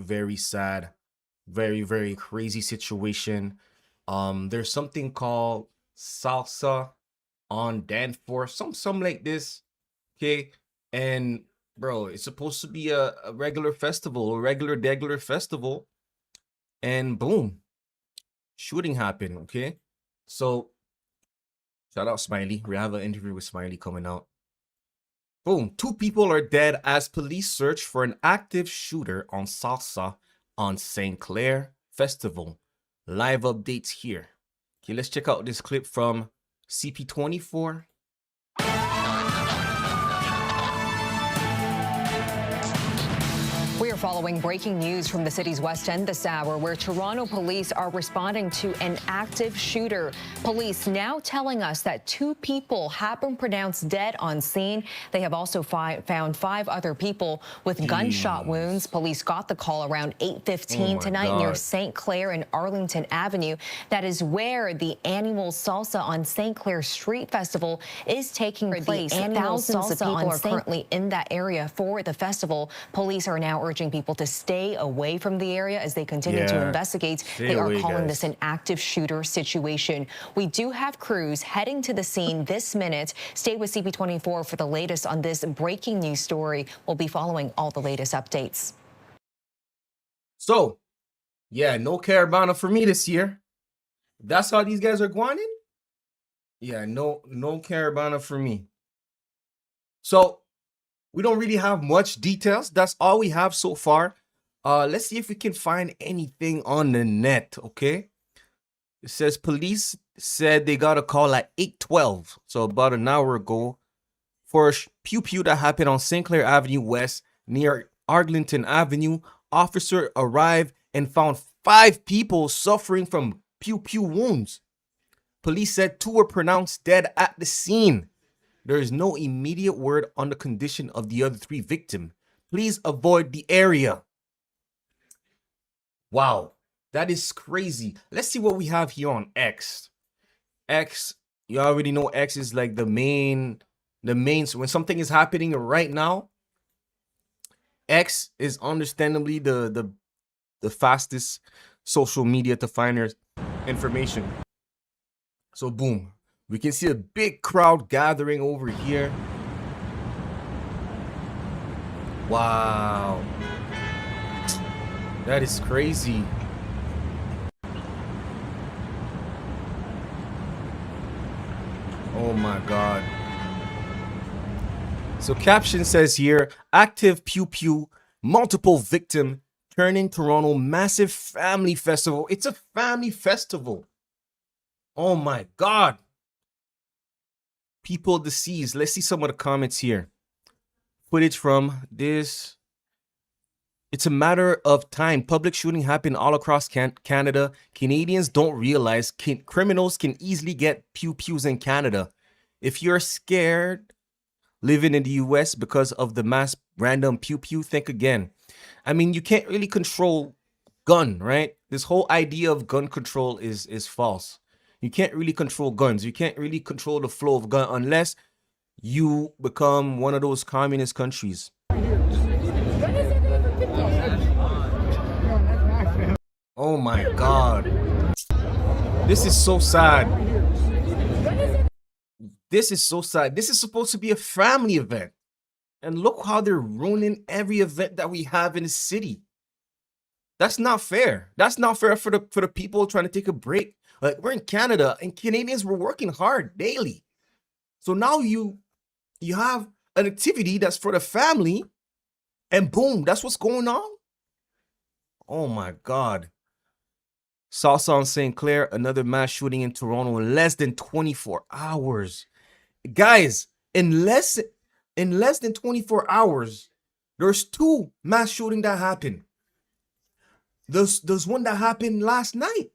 very sad, very, very crazy situation. There's something called Salsa on Danforth, some like this. Okay. And bro, it's supposed to be a regular festival, a regular festival. And boom, shooting happened. Okay. So shout out Smiley. We have an interview with Smiley coming out. Boom, 2 people are dead as police search for an active shooter on Salsa on St. Clair Festival. Live updates here. Okay, let's check out this clip from CP24. We are following breaking news from the city's West End this hour, where Toronto police are responding to an active shooter. Police now telling us that 2 people have been pronounced dead on scene. They have also found 5 other people with gunshot wounds. Police got the call around 8:15 tonight near St. Clair and Arlington Avenue. That is where the annual Salsa on St. Clair Street Festival is taking place. Thousands of people are currently in that area for the festival. Police are now urging people to stay away from the area as they continue to investigate. They are calling this an active shooter situation. We do have crews heading to the scene this minute. Stay with CP24 for the latest on this breaking news story. We'll be following all the latest updates. So, yeah, no Caravana for me this year. That's how these guys are going in? Yeah, no Caravana for me. So, we don't really have much details. That's all we have so far. Let's see if we can find anything on the net, okay? It says police said they got a call at 8:12, so about an hour ago, for a pew-pew that happened on St. Clair Avenue West near Arlington Avenue. Officer arrived and found 5 people suffering from pew-pew wounds. Police said 2 were pronounced dead at the scene. There is no immediate word on the condition of the other 3 victims. Please avoid the area. Wow, that is crazy. Let's see what we have here on X. X, you already know X is like the main, so when something is happening right now, X is understandably the fastest social media to find their information. So boom. We can see a big crowd gathering over here. Wow. That is crazy. Oh my God. So caption says here, active pew-pew, multiple victim, turning Toronto massive family festival. It's a family festival. Oh my God. People deceased. Let's see some of the comments here. Footage from this. It's a matter of time. Public shooting happened all across Canada. Canadians don't realize criminals can easily get pew-pews in Canada. If you're scared living in the US because of the mass random pew-pew, think again. I mean, you can't really control gun, right? This whole idea of gun control is false. You can't really control guns. You can't really control the flow of gun unless you become one of those communist countries. Oh my God. This is so sad. This is so sad. This is supposed to be a family event. And look how they're ruining every event that we have in the city. That's not fair. That's not fair for the people trying to take a break. Like, we're in Canada and Canadians were working hard daily. So now you have an activity that's for the family and boom, that's what's going on. Oh my God. Salsa on St. Clair, another mass shooting in Toronto in less than 24 hours. Guys, in less than 24 hours, there's 2 mass shootings that happened. There's one that happened last night.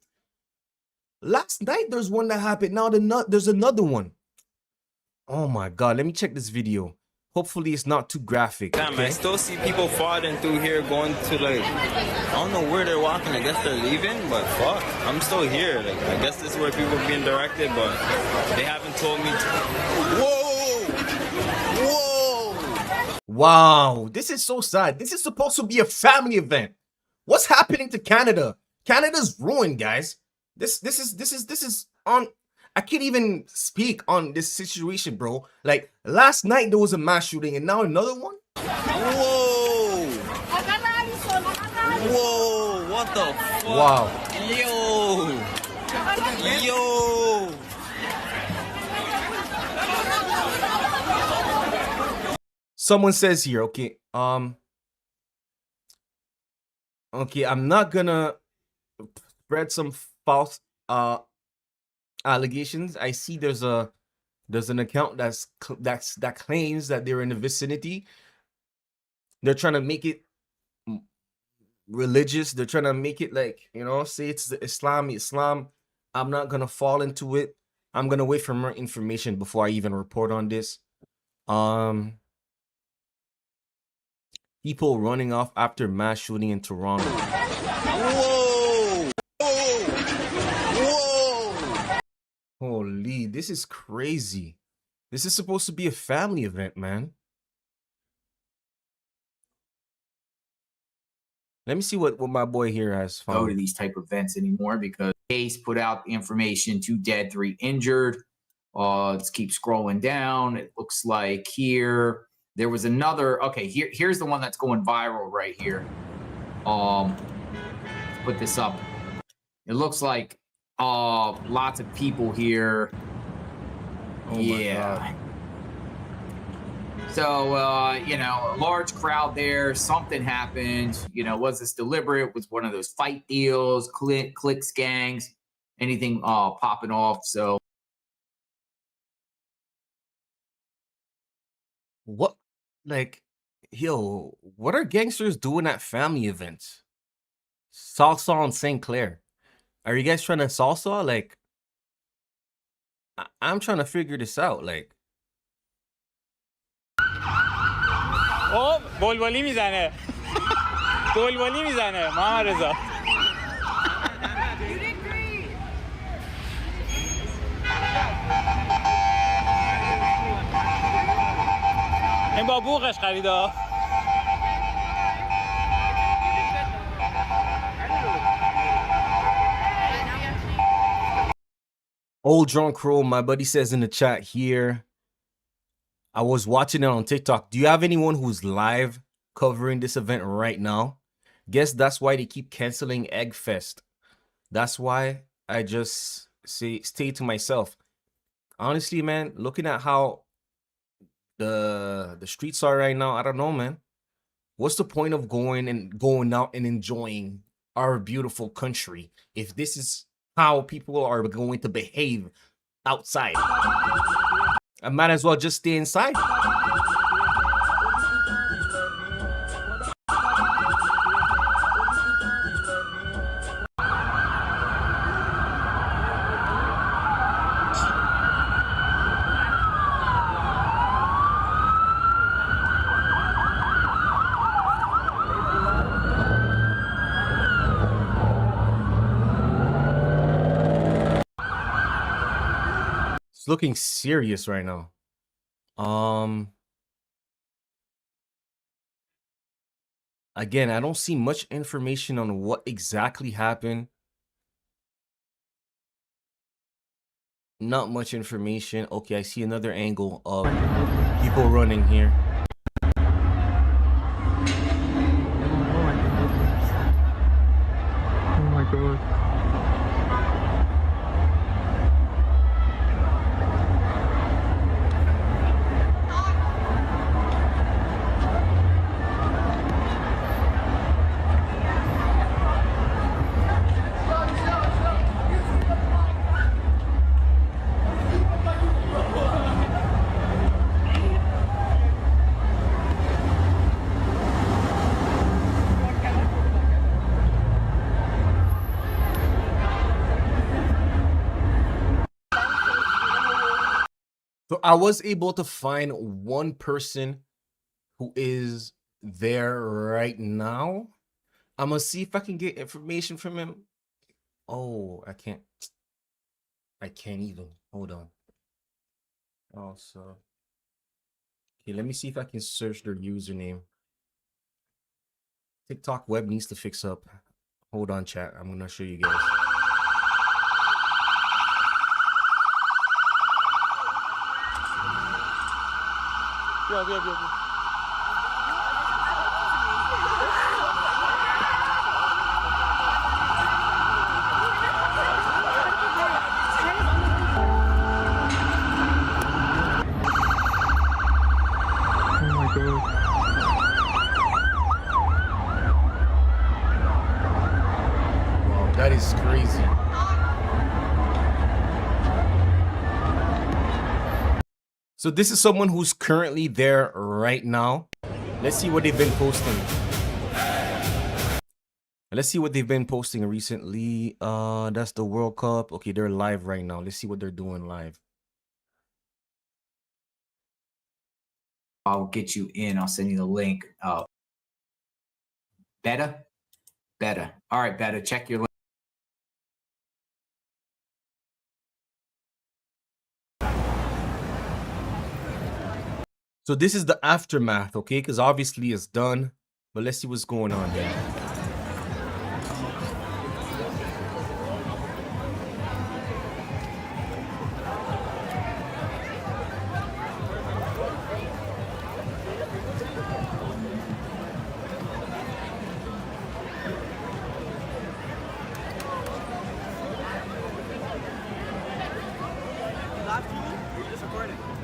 Last night, there's one that happened. Now there's another one. Oh my God. Let me check this video. Hopefully, it's not too graphic. Damn, okay? I still see people falling through here going to, like, I don't know where they're walking. I guess they're leaving, but fuck. I'm still here. Like, I guess this is where people are being directed, but they haven't told me to. Whoa! Whoa! Wow. This is so sad. This is supposed to be a family event. What's happening to Canada? Canada's ruined, guys. This is on. I can't even speak on this situation, bro. Like last night there was a mass shooting, and now another one. Whoa! Whoa! What the fuck? Wow. Yo! Yo! Someone says here, okay, okay, I'm not gonna spread some false allegations. I see there's an account that claims that they're in the vicinity. They're trying to make it religious. They're trying to make it like, you know, say it's the Islam. I'm not gonna fall into it. I'm gonna wait for more information before I even report on this. People running off after mass shooting in Toronto. Whoa! Whoa! Whoa! Holy, this is crazy. This is supposed to be a family event, man. Let me see what my boy here has found. Go to these type of events anymore because case put out the information, 2 dead, 3 injured. Let's keep scrolling down. It looks like here there was another. Okay, here's the one that's going viral right here. Let's put this up. It looks like lots of people here. Oh yeah. my God. So, you know, a large crowd there. Something happened. You know, was this deliberate? Was one of those fight deals, clicks, gangs, anything popping off? So, What, like, yo, what are gangsters doing at family events? Salsa on St. Clair. Are you guys trying to salsa? Like, I'm trying to figure this out. Like, بلبلی میزنه بلبلی میزنه محمد رضا این با بوقش خریده Old Drunk Crow, my buddy says in the chat here, I was watching it on TikTok. Do you have anyone who's live covering this event right now? Guess that's why they keep canceling Egg Fest. That's why I just stay to myself. Honestly, man, looking at how the streets are right now, I don't know, man. What's the point of going out and enjoying our beautiful country if this is how people are going to behave outside? I might as well just stay inside. It's looking serious right now. Again, I don't see much information on what exactly happened. Not much information. Okay, I see another angle of people running here. Oh my God. So I was able to find one person who is there right now. I'm gonna see if I can get information from him. Oh, I can't even. Hold on. Also, okay, let me see if I can search their username. TikTok web needs to fix up. Hold on, chat. I'm gonna show you guys. Wow, that is crazy. So this is someone who's currently there right now. Let's see what they've been posting. Let's see what they've been posting recently. That's the World Cup. Okay, they're live right now. Let's see what they're doing live. I'll get you in. I'll send you the link. Beta? Beta. All right, Beta, check your link. So this is the aftermath, okay? Because obviously it's done. But let's see what's going on there.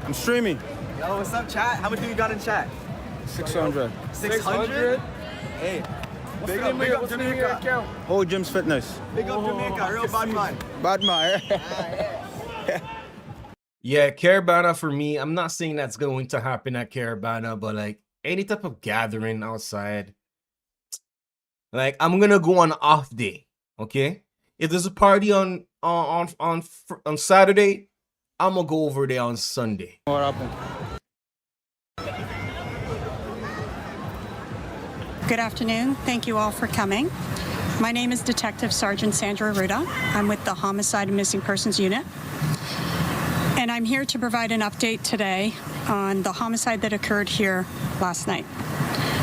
I'm streaming. Yo, what's up, chat? How much do you got in chat? 600. 600? Hey, big up Jamaica. Oh, Jim's Fitness. Big up Jamaica, real bad man. Bad man. Yeah, Caravana for me. I'm not saying that's going to happen at Caravana, but like any type of gathering outside, like I'm gonna go on off day. Okay, if there's a party on Saturday, I'm gonna go over there on Sunday. What happened? Good afternoon. Thank you all for coming. My name is Detective Sergeant Sandra Ruda. I'm with the Homicide and Missing Persons Unit. And I'm here to provide an update today on the homicide that occurred here last night.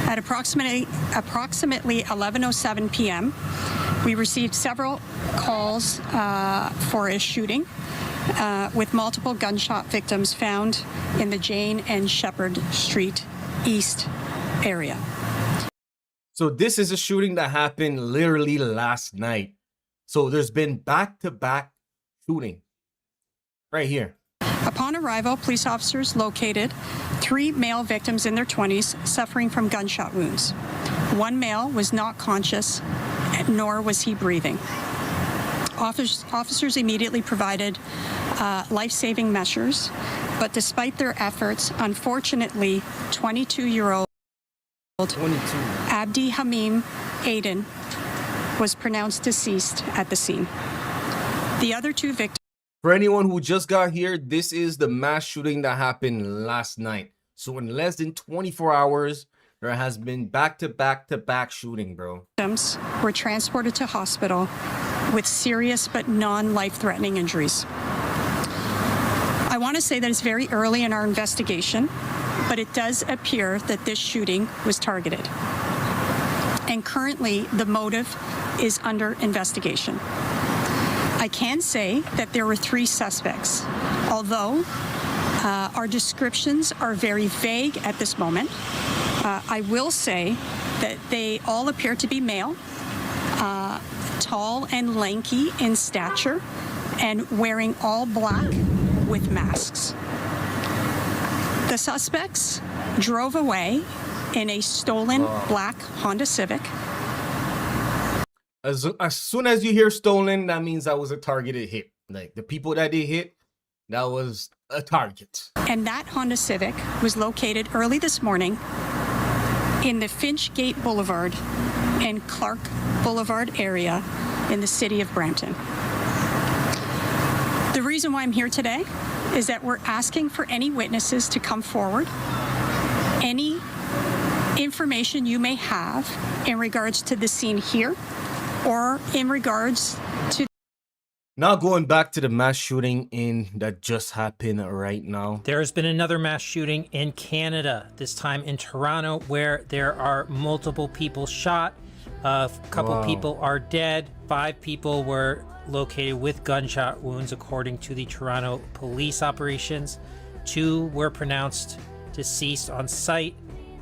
At approximately 11:07 p.m., we received several calls for a shooting with multiple gunshot victims found in the Jane and Shepherd Street East area. So this is a shooting that happened literally last night. So there's been back-to-back shooting right here. Upon arrival, police officers located 3 male victims in their 20s suffering from gunshot wounds. One male was not conscious, nor was he breathing. Officers immediately provided life-saving measures, but despite their efforts, unfortunately, 22-year-old Abdi Hamim Aiden was pronounced deceased at the scene. The other 2 victims. For anyone who just got here, this is the mass shooting that happened last night. So in less than 24 hours, there has been back-to-back shooting, bro. Victims were transported to hospital with serious but non-life-threatening injuries. I want to say that it's very early in our investigation, but it does appear that this shooting was targeted. And currently, the motive is under investigation. I can say that there were 3 suspects, although our descriptions are very vague at this moment. I will say that they all appear to be male, tall and lanky in stature, and wearing all black with masks. The suspects drove away in a stolen black Honda Civic. As soon as you hear stolen, that means that was a targeted hit. Like the people that they hit, that was a target. And that Honda Civic was located early this morning in the Finchgate Boulevard and Clark Boulevard area in the city of Brampton. The reason why I'm here today is that we're asking for any witnesses to come forward. Any information you may have in regards to the scene here or in regards to Now going back to the mass shooting that just happened right now. There has been another mass shooting in Canada, this time in Toronto, where there are multiple people shot. A couple people are dead. 5 people were located with gunshot wounds, according to the Toronto police operations. 2 were pronounced deceased on site,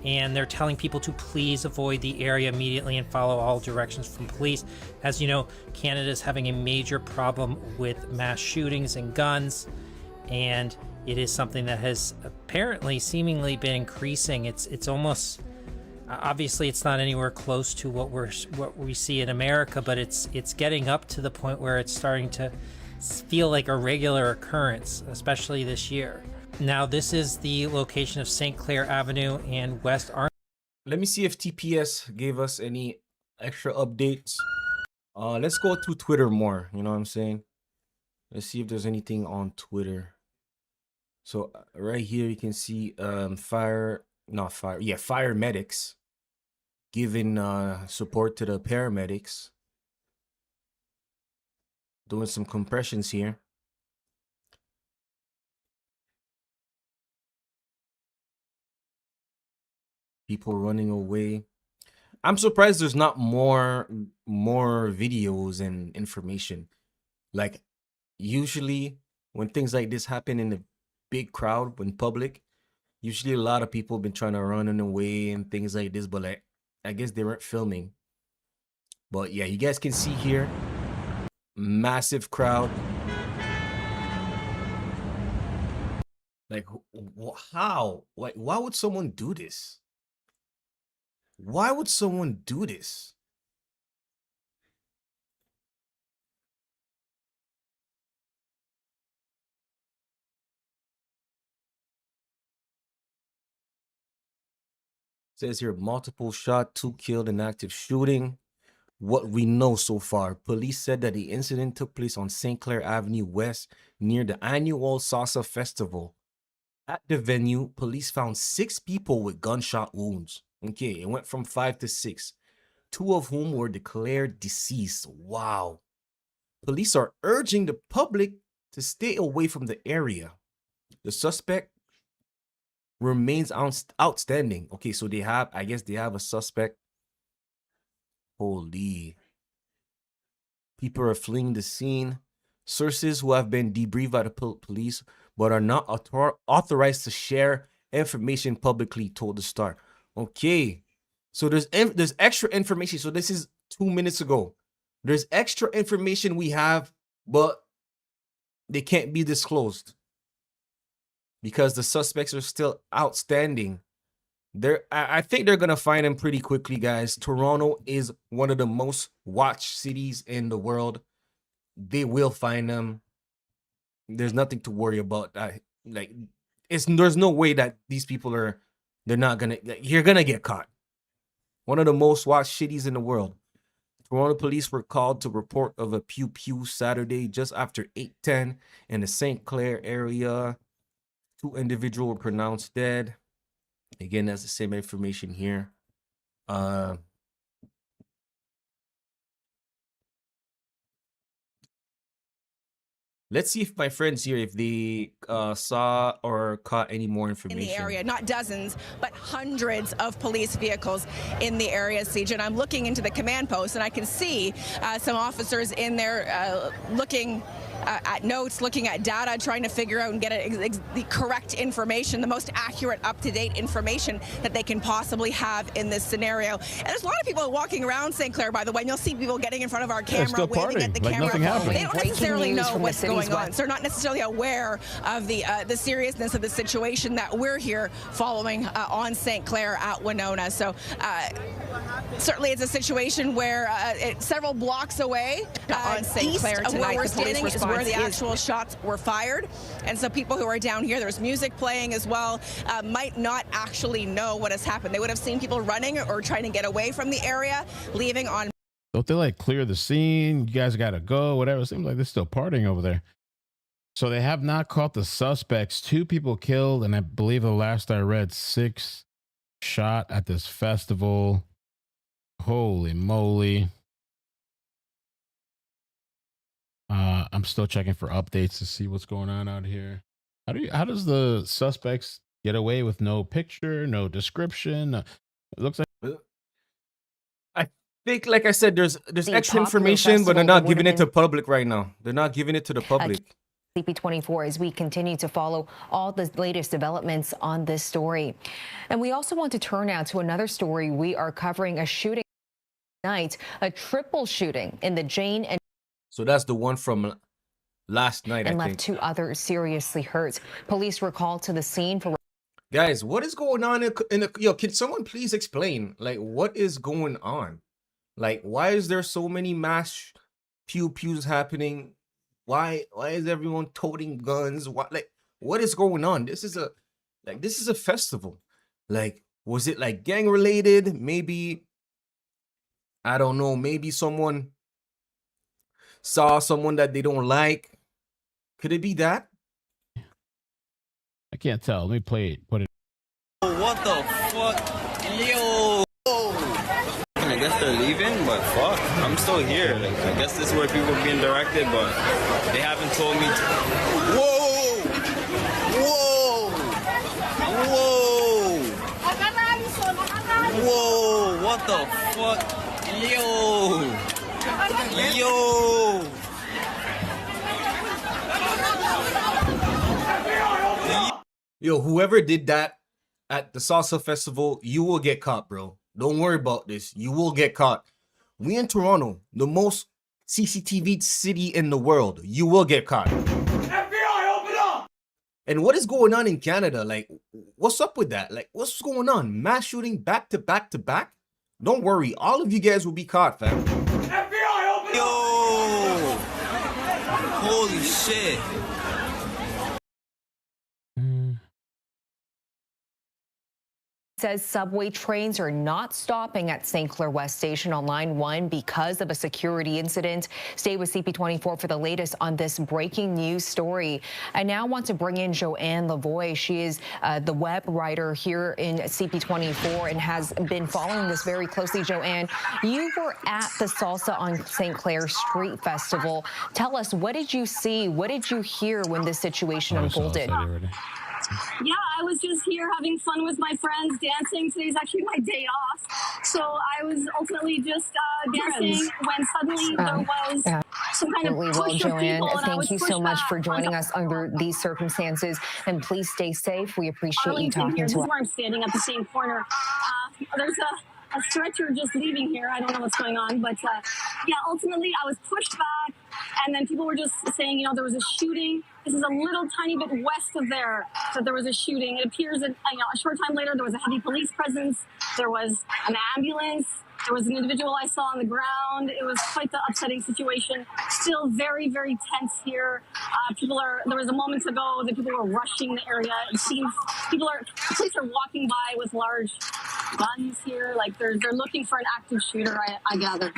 and they're telling people to please avoid the area immediately and follow all directions from police. As you know, Canada is having a major problem with mass shootings and guns, and it is something that has apparently seemingly been increasing. It's almost, obviously it's not anywhere close to what we see in America, but it's getting up to the point where it's starting to feel like a regular occurrence, especially this year. Now, this is the location of St. Clair Avenue and West Arlington. Let me see if TPS gave us any extra updates. Let's go to Twitter more. You know what I'm saying? Let's see if there's anything on Twitter. So right here you can see fire medics giving support to the paramedics, doing some compressions here. People running away. I'm surprised there's not more videos and information. Like, usually when things like this happen in a big crowd, when public, usually a lot of people have been trying to run away and things like this, but like, I guess they weren't filming. But yeah, you guys can see here, massive crowd. Like, how? Like, why would someone do this? Why would someone do this? Says here, multiple shot, 2 killed in active shooting. What we know so far, police said that the incident took place on St. Clair Avenue West near the annual Salsa Festival. At the venue, police found 6 people with gunshot wounds. Okay, it went from 5 to 6, 2 of whom were declared deceased. Wow. Police are urging the public to stay away from the area. The suspect remains outstanding. Okay, so I guess they have a suspect. Holy. People are fleeing the scene. Sources who have been debriefed by the police but are not authorized to share information publicly told the Star. Okay, so there's extra information. So this is 2 minutes ago. There's extra information we have, but they can't be disclosed because the suspects are still outstanding. I think they're gonna find them pretty quickly, guys. Toronto is one of the most watched cities in the world. They will find them. There's nothing to worry about. There's no way that these people are. They're not gonna. You're gonna get caught. One of the most watched cities in the world. Toronto police were called to report of a pew pew Saturday just after 8:10 in the St. Clair area. 2 individuals were pronounced dead. Again, that's the same information here. Let's see if my friends here, if they saw or caught any more information. In the area, not dozens, but hundreds of police vehicles in the area, Siege. And I'm looking into the command post, and I can see some officers in there looking at notes, looking at data, trying to figure out and get the correct information, the most accurate, up-to-date information that they can possibly have in this scenario. And there's a lot of people walking around St. Clair, by the way, and you'll see people getting in front of our camera, waving at the camera. They don't necessarily know what's going on, so they're not necessarily aware of the seriousness of the situation that we're here following on St. Clair at Winona. So certainly it's a situation where it's several blocks away on St. Clair tonight. Where we're standing is where the actual shots were fired, and so people who are down here, there's music playing as well, might not actually know what has happened. They would have seen people running or trying to get away from the area, leaving on. Don't they like clear the scene? You guys got to go, whatever. It seems like they're still partying over there. So they have not caught the suspects. 2 people killed, and I believe the last I read, 6 shot at this festival. Holy moly. I'm still checking for updates to see what's going on out here. How does the suspects get away with no picture, no description? It looks like I think, like I said, there's The extra popular information, but they're festival not that would giving have it to public right now. They're not giving it to the public. CP24 as we continue to follow all the latest developments on this story. And we also want to turn now to another story. We are covering a shooting tonight, a triple shooting in the Jane and So that's the one from last night, I left think. 2 others seriously hurt. Police were called to the scene for Guys, what is going on in the yo, can someone please explain, like, what is going on? Like, why is there so many mass pews happening? Why is everyone toting guns? What is going on? This is a festival. Like, was it like gang related? Maybe, I don't know, maybe someone saw someone that they don't like. Could it be that? I can't tell. Let me play it. Put it. What the fuck? Yo! I guess they're leaving, but fuck, I'm still here. Like, I guess this is where people are being directed, but they haven't told me to. Whoa! Whoa! Whoa! Whoa! What the fuck? Yo! Yo! Yo, whoever did that at the salsa festival, you will get caught, bro. Don't worry about this. You will get caught. We in Toronto, the most CCTV city in the world. You will get caught. FBI, open up! And what is going on in Canada? Like, what's up with that? Like, what's going on? Mass shooting back to back to back? Don't worry. All of you guys will be caught, fam. FBI, open up! Yo! Holy shit! says subway trains are not stopping at St. Clair West Station on Line 1 because of a security incident. Stay with CP24 for the latest on this breaking news story. I now want to bring in Joanne Lavoie. She is the web writer here in CP24 and has been following this very closely. Joanne, you were at the Salsa on St. Clair Street Festival. Tell us, what did you see? What did you hear when this situation unfolded? Yeah, I was just here having fun with my friends, dancing. Today's actually my day off. So I was ultimately just dancing when suddenly there was some kind of push of Joanne, people, and thank you so much for joining us under these circumstances. And please stay safe. We appreciate Arlington you talking here. to This us. is where I'm standing at the same corner. There's a stretcher just leaving here. I don't know what's going on, but yeah, ultimately I was pushed back, and then people were just saying, you know, there was a shooting. This is a little tiny bit west of there that there was a shooting. It appears that, you know, a short time later there was a heavy police presence. There was an ambulance. There was an individual I saw on the ground. It was quite the upsetting situation. Still very, very tense here. There was a moment ago that people were rushing the area. It seems police are walking by with large guns here. Like they're looking for an active shooter, I gather.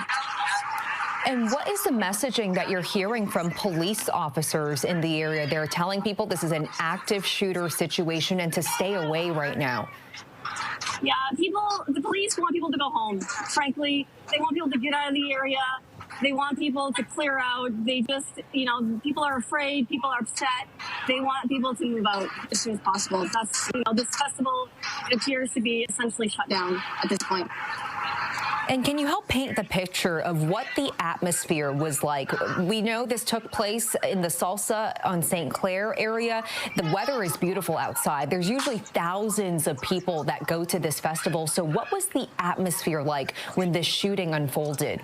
And what is the messaging that you're hearing from police officers in the area? They're telling people this is an active shooter situation and to stay away right now. Yeah, the police want people to go home. Frankly, they want people to get out of the area. They want people to clear out. They just, you know, people are afraid. People are upset. They want people to move out as soon as possible. That's, you know, this festival appears to be essentially shut down at this point. And can you help paint the picture of what the atmosphere was like? We know this took place in the Salsa on St. Clair area. The weather is beautiful outside. There's usually thousands of people that go to this festival. So what was the atmosphere like when this shooting unfolded?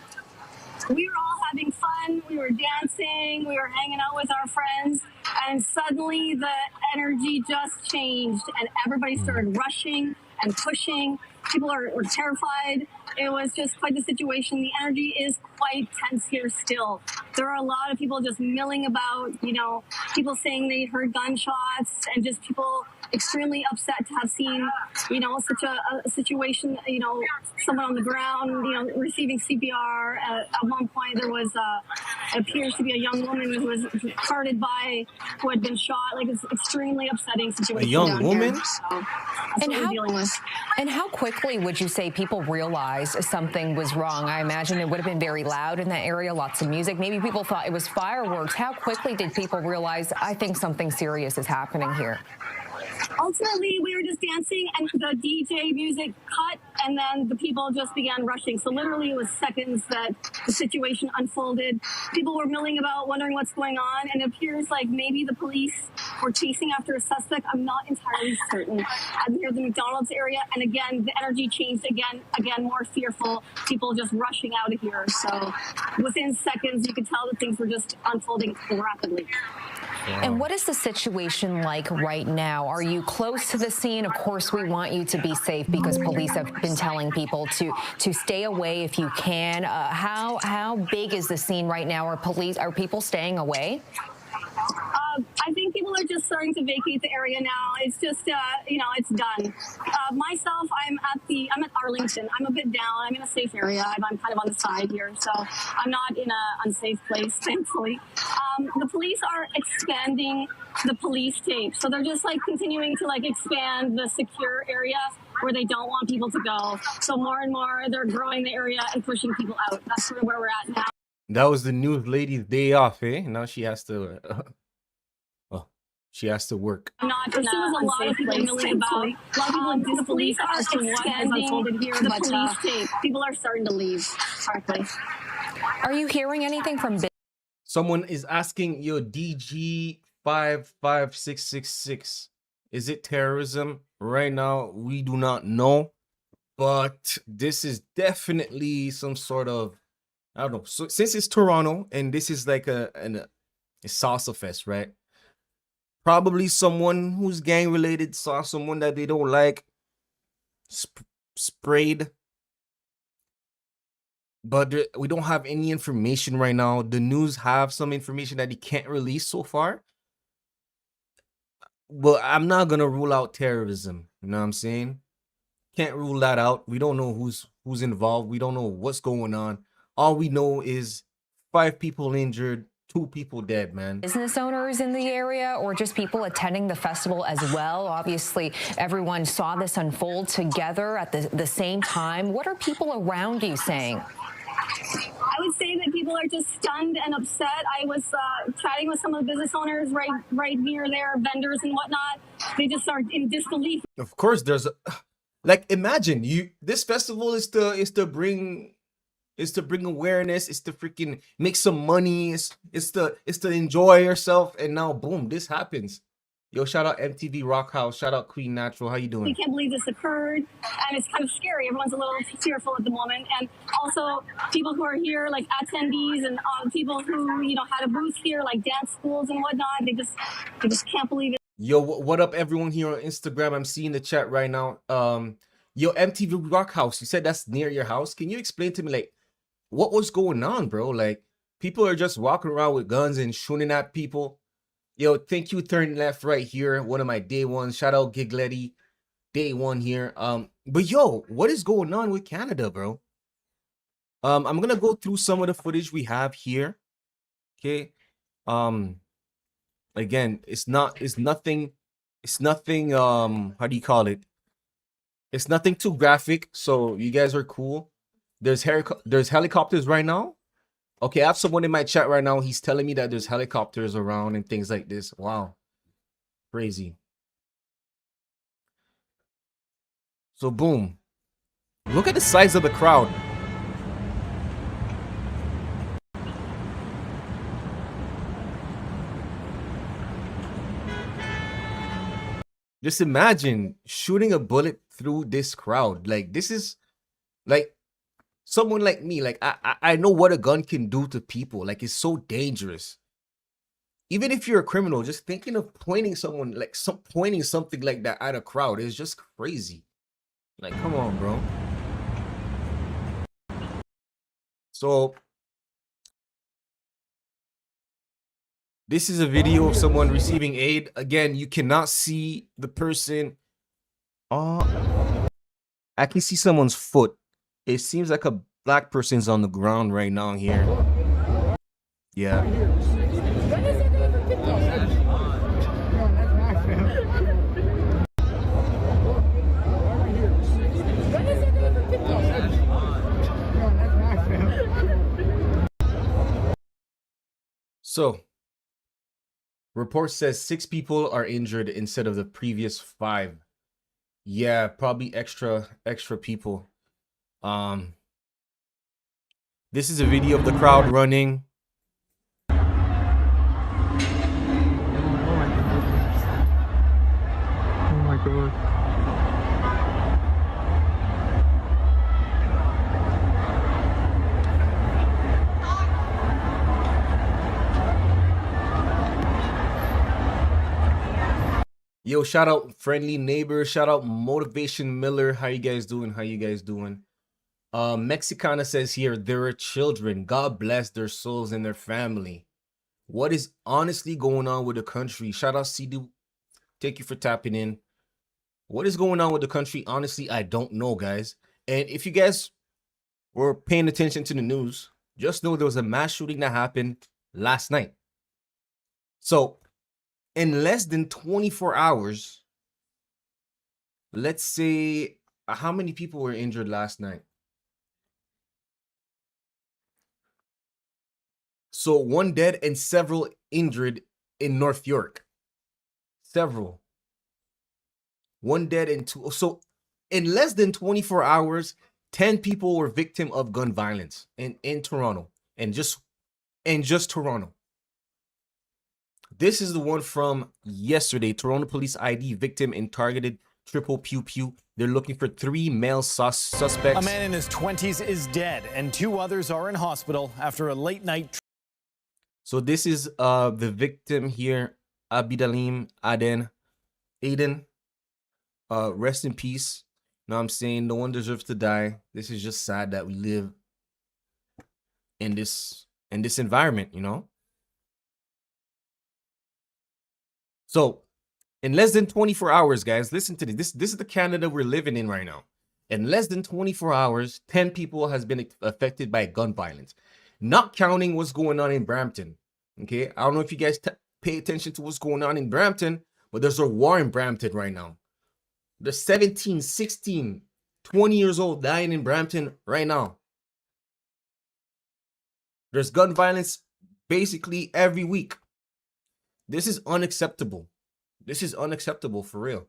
We were all having fun. We were dancing. We were hanging out with our friends. And suddenly the energy just changed and everybody started rushing and pushing. People were terrified. It was just quite the situation. The energy is quite tense here still. There are a lot of people just milling about, you know, people saying they heard gunshots and just people extremely upset to have seen, such a situation, someone on the ground, receiving CPR. At one point, there was, appears to be a young woman who was carted by, who had been shot. Like, it's extremely upsetting situation. A young down woman? Here, so that's what we're dealing with. And how quickly would you say people realized something was wrong? I imagine it would have been very loud in that area, lots of music. Maybe people thought it was fireworks. How quickly did people realize, I think something serious is happening here? Ultimately, we were just dancing and the DJ music cut, and then the people just began rushing. So literally it was seconds that the situation unfolded. People were milling about, wondering what's going on, and it appears like maybe the police were chasing after a suspect. I'm not entirely certain. I'm near the McDonald's area, and again, the energy changed again, more fearful. People just rushing out of here. So within seconds, you could tell that things were just unfolding rapidly. And what is the situation like right now? Are you close to the scene? Of course, we want you to be safe because police have been telling people to stay away if you can. How big is the scene right now? Are people staying away? I think people are just starting to vacate the area now. It's just, it's done. Myself, I'm at Arlington. I'm a bit down. I'm in a safe area. I'm kind of on the side here, so I'm not in an unsafe place, thankfully. The police are expanding the police tape, so they're just continuing to expand the secure area where they don't want people to go. So more and more, they're growing the area and pushing people out. That's sort of where we're at now. That was the news lady's day off, eh? Now she has to she has to work. I'm not in a lot of people milling about. A lot of people in disbelief as to what has unfolded here, but police tape. People are starting to leave, frankly. Are you hearing anything from Someone is asking, yo, DG 55666, is it terrorism? Right now, we do not know, but this is definitely some sort of, I don't know. So since it's Toronto and this is like a salsa fest, right? Probably someone who's gang related saw someone that they don't like, sprayed. But we don't have any information right now. The news have some information that they can't release so far. But I'm not gonna rule out terrorism. You know what I'm saying? Can't rule that out. We don't know who's involved. We don't know what's going on. All we know is 5 people injured, 2 people dead, man. Business owners in the area or just people attending the festival as well? Obviously, everyone saw this unfold together at the same time. What are people around you saying? I would say that people are just stunned and upset. I was chatting with some of the business owners right near there, vendors and whatnot. They just are in disbelief. Of course, there's imagine this festival is to bring awareness, it's to freaking make some money, it's to enjoy yourself, and now boom, this happens. Yo, shout out MTV Rock House, shout out Queen Natural. How you doing? We can't believe this occurred, and it's kind of scary. Everyone's a little fearful at the moment, and also people who are here, like attendees and people who had a booth here, like dance schools and whatnot. They just can't believe it. Yo, what up, everyone here on Instagram? I'm seeing the chat right now. Yo, MTV Rock House, you said that's near your house. Can you explain to me what was going on, bro? Like, people are just walking around with guns and shooting at people. Yo, thank you, Turn Left right here. One of my day ones. Shout out Gigletti, day one here. But yo, what is going on with Canada, bro? I'm gonna go through some of the footage we have here. Okay. Again, it's nothing, how do you call it? It's nothing too graphic, so you guys are cool. There's helicopters right now. Okay, I have someone in my chat right now. He's telling me that there's helicopters around and things like this. Wow. Crazy. So boom. Look at the size of the crowd. Just imagine shooting a bullet through this crowd. Like, this is like someone like me. Like, I know what a gun can do to people. Like, it's so dangerous. Even if you're a criminal, just thinking of pointing someone, like pointing something like that at a crowd is just crazy. Like, come on, bro. So This is a video of someone receiving aid. Again, you cannot see the person. I can see someone's foot. It seems like a black person's on the ground right now here. Yeah. So, report says 6 people are injured instead of the previous 5. Yeah, probably extra people. This is a video of the crowd running. Oh my god. Yo, shout out Friendly Neighbor, shout out Motivation Miller. How you guys doing? How you guys doing? Mexicana says here, there are children. God bless their souls and their family. What is honestly going on with the country? Shout out CD. Thank you for tapping in. What is going on with the country? Honestly, I don't know, guys. And if you guys were paying attention to the news, just know there was a mass shooting that happened last night. So, in less than 24 hours, let's say, how many people were injured last night? So 1 dead and several injured in North York. Several. 1 dead and 2. So in less than 24 hours, 10 people were victim of gun violence in Toronto. And just Toronto. This is the one from yesterday. Toronto police ID victim in targeted triple pew pew. They're looking for 3 male suspects. A man in his 20s is dead and 2 others are in hospital after a late night. So this is the victim here, Abidalim Aden. Rest in peace. Know what I'm saying? No one deserves to die. This is just sad that we live in this environment, you know? So, in less than 24 hours, guys, listen to this. This is the Canada we're living in right now. In less than 24 hours, 10 people has been affected by gun violence. Not counting what's going on in Brampton. Okay, I don't know if you guys pay attention to what's going on in Brampton, but there's a war in Brampton right now. There's 17, 16, 20 years old dying in Brampton right now. There's gun violence basically every week. This is unacceptable. This is unacceptable for real.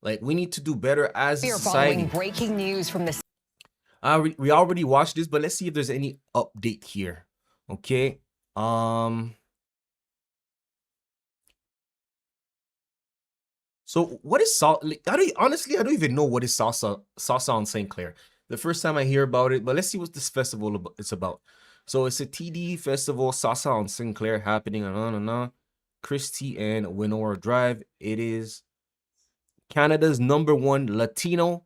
Like, we need to do better as a society. We are following breaking news from the... We already watched this, but let's see if there's any update here. Okay. So what is salsa? Honestly, I don't even know what is salsa on St. Clair. The first time I hear about it, but let's see what this festival is about. So it's a TD festival, salsa on St. Clair, happening on Christie and Winora Drive. It is Canada's #1 Latino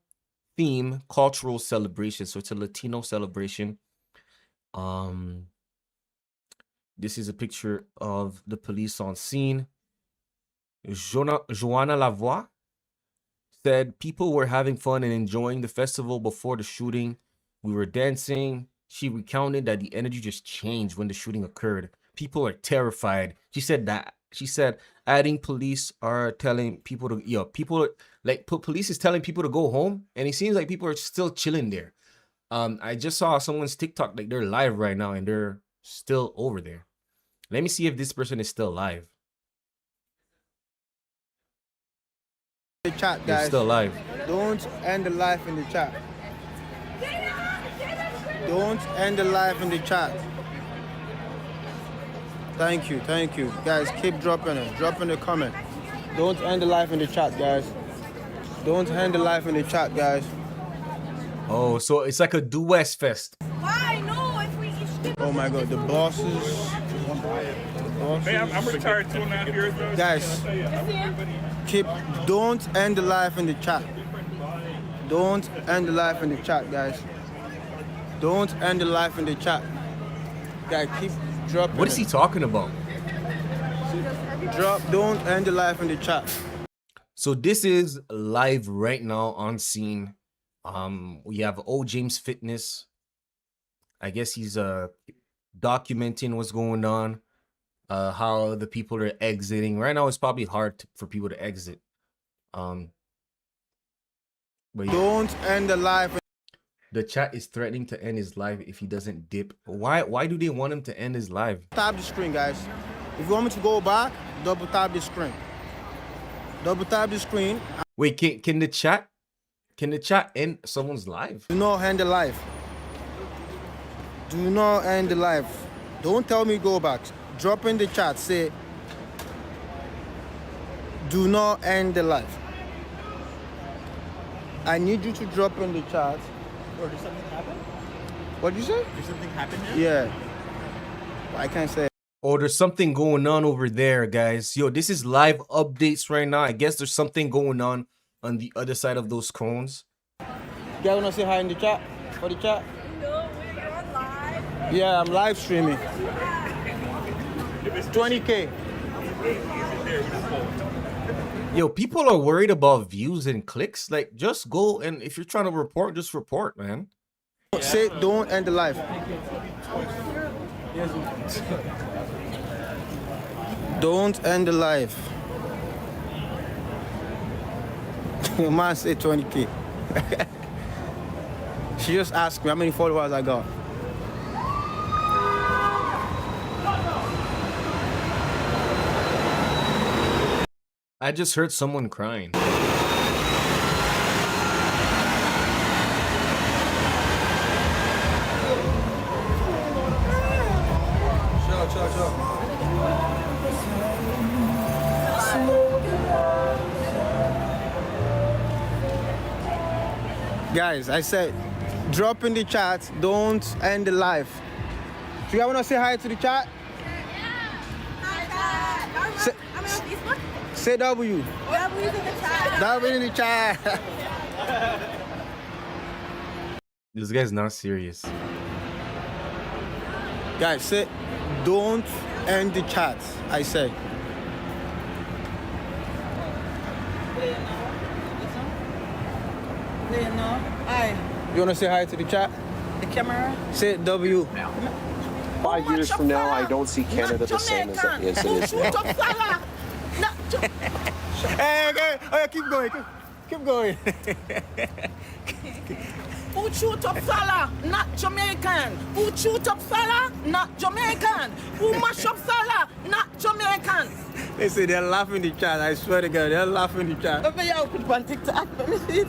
theme cultural celebration. So it's a Latino celebration. This is a picture of the police on scene. Joanna Lavoie said people were having fun and enjoying the festival before the shooting. We were dancing. She recounted that the energy just changed when the shooting occurred. People are terrified. She said adding police are telling people to, police is telling people to go home, and it seems like people are still chilling there. I just saw someone's TikTok, like they're live right now and they're still over there. Let me see if this person is still live. The chat, guys. They're still live. Don't end the live in the chat. Don't end the live in the chat. Thank you, guys. Keep dropping it. Drop in the comment. Don't end the live in the chat, guys. Don't end the live in the chat, guys. Oh, so it's like a Do West Fest. Oh my God, the bosses. Hey, I'm retired 2.5 years ago. Guys, don't end the live in the chat. Don't end the live in the chat, guys. Don't end the live in the chat. Guys, keep dropping. What is he talking about? Don't end the live in the chat. So this is live right now on scene. We have O James Fitness. I guess he's documenting what's going on, how the people are exiting. Right now it's probably hard for people to exit. But yeah. Don't end the live. The chat is threatening to end his live if he doesn't dip. Why do they want him to end his live? Tap the screen, guys. If you want me to go back, double tap the screen. Double tap the screen. Wait, can the chat end someone's live? Do not end the live. Do not end the live. Don't tell me go back. Drop in the chat. Say, do not end the live. I need you to drop in the chat. Or did something happen? What'd you say? Did something happen here? Yeah. I can't say. Oh, there's something going on over there, guys. Yo, this is live updates right now. I guess there's something going on the other side of those cones. You guys wanna say hi in the chat? For the chat? No, we're on live. Yeah, I'm live streaming. 20K. Yo, people are worried about views and clicks. Like, just go, and if you're trying to report, just report, man. Say don't end the live. Don't end the live. Man say 20K. She just asked me how many followers I got. I just heard someone crying. Guys, I said, drop in the chat. Don't end the live. Do you guys want to say hi to the chat? Say W. W's in the chat. W in the chat. This guy's not serious. Guys, say don't end the chat. I said. You want to say hi to the chat? The camera. Say W. 5 years from now, I don't see Canada the same as it is now. Hey, okay, keep going. Keep going. Who shoot up Salah? Not Jamaican. Who shoot up Salah? Not Jamaican. Who mash up Salah? Not Jamaican. They say they're laughing in the chat. I swear to God, they're laughing in the chat. Let me out put on TikTok. Let me see it.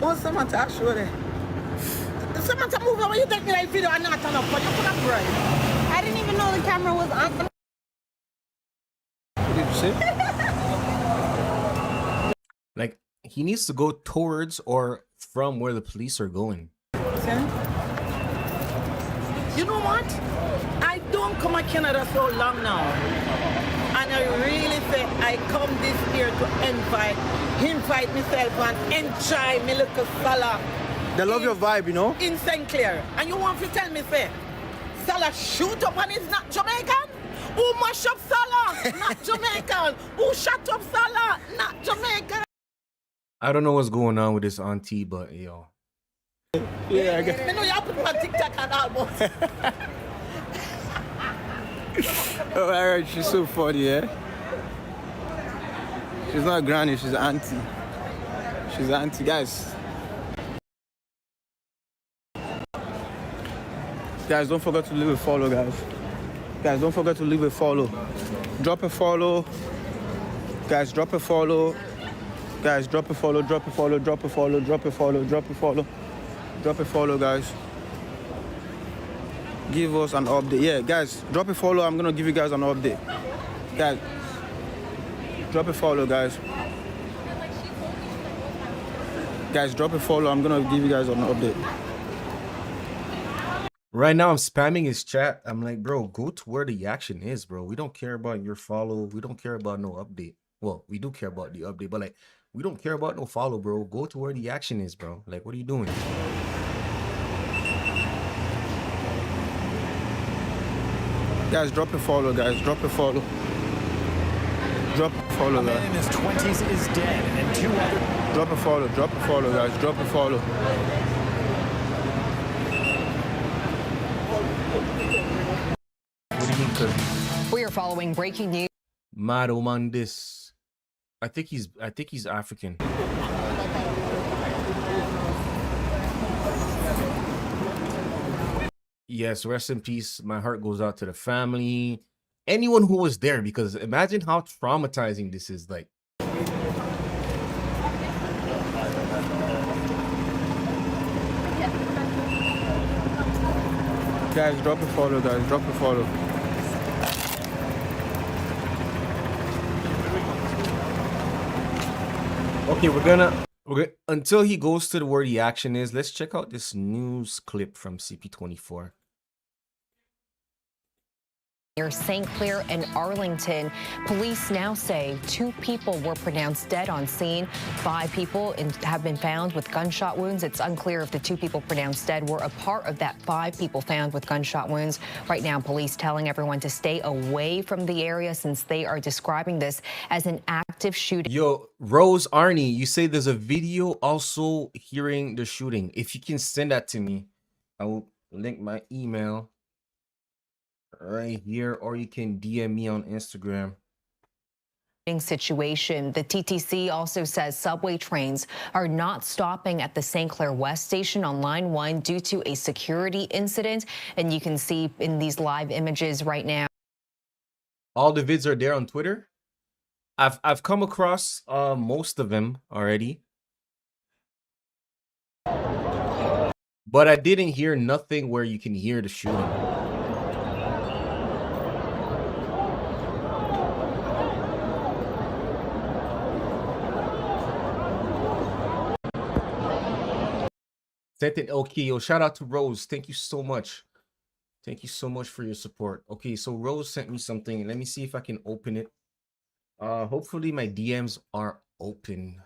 Oh, someone to actually there. Someone to move over. You take me like video and not turn up, but you could have right. I didn't even know the camera was on. What did you say? Like, he needs to go towards or from where the police are going. You know what? I don't come to Canada so long now. And I really say I come this year to invite myself and enjoy my little Salah. They love your vibe, you know? In St. Clair. And you want to tell me, say, Salah shoot up and it's not Jamaican? Who mash up Salah? Not Jamaican. Who shut up Salah? Not Jamaican. I don't know what's going on with this auntie, but yo. Yeah, I guess. I know you put my TikTok and almost. Oh, all right, she's so funny, yeah? She's not granny, she's auntie. She's auntie, guys. Guys, don't forget to leave a follow, guys. Guys, don't forget to leave a follow. Drop a follow. Guys, drop a follow. Guys, drop a follow, drop a follow, drop a follow, drop a follow, drop a follow. Drop a follow, guys. Give us an update. Yeah, guys, drop a follow. I'm gonna give you guys an update. Guys, drop a follow, guys. Guys, drop a follow. I'm gonna give you guys an update. Right now, I'm spamming his chat. I'm like, bro, go to where the action is, bro. We don't care about your follow. We don't care about no update. Well, we do care about the update, but like, we don't care about no follow, bro. Go to where the action is, bro. Like, what are you doing? Guys, drop a follow, guys. Drop a follow. Drop a follow, A man in guys. his 20s is dead, and 2 others. Drop a follow, guys. Drop a follow. What do you mean, cuz? We are following breaking news. Mad Oman this. I think he's African. Yes, rest in peace. My heart goes out to the family. Anyone who was there, because imagine how traumatizing this is. Like, Guys, drop a follow, guys. Drop a follow. okay, we're gonna until he goes to where the action is. Let's check out this news clip from CP24. Near St. Clair and Arlington, police now say 2 people were pronounced dead on scene. 5 people have been found with gunshot wounds. It's unclear if the 2 people pronounced dead were a part of that 5 people found with gunshot wounds. Right now, police telling everyone to stay away from the area since they are describing this as an active shooting. Yo, Rose Arnie, you say there's a video also hearing the shooting. If you can send that to me, I will link my email right here, or you can DM me on Instagram. Situation. The TTC also says subway trains are not stopping at the St. Clair West station on line 1 due to a security incident. And you can see in these live images right now. All the vids are there on Twitter. I've come across most of them already, but I didn't hear nothing where you can hear the shooting. Okay, yo, shout out to Rose. Thank you so much. Thank you so much for your support. Okay, so Rose sent me something. Let me see if I can open it. Hopefully my DMs are open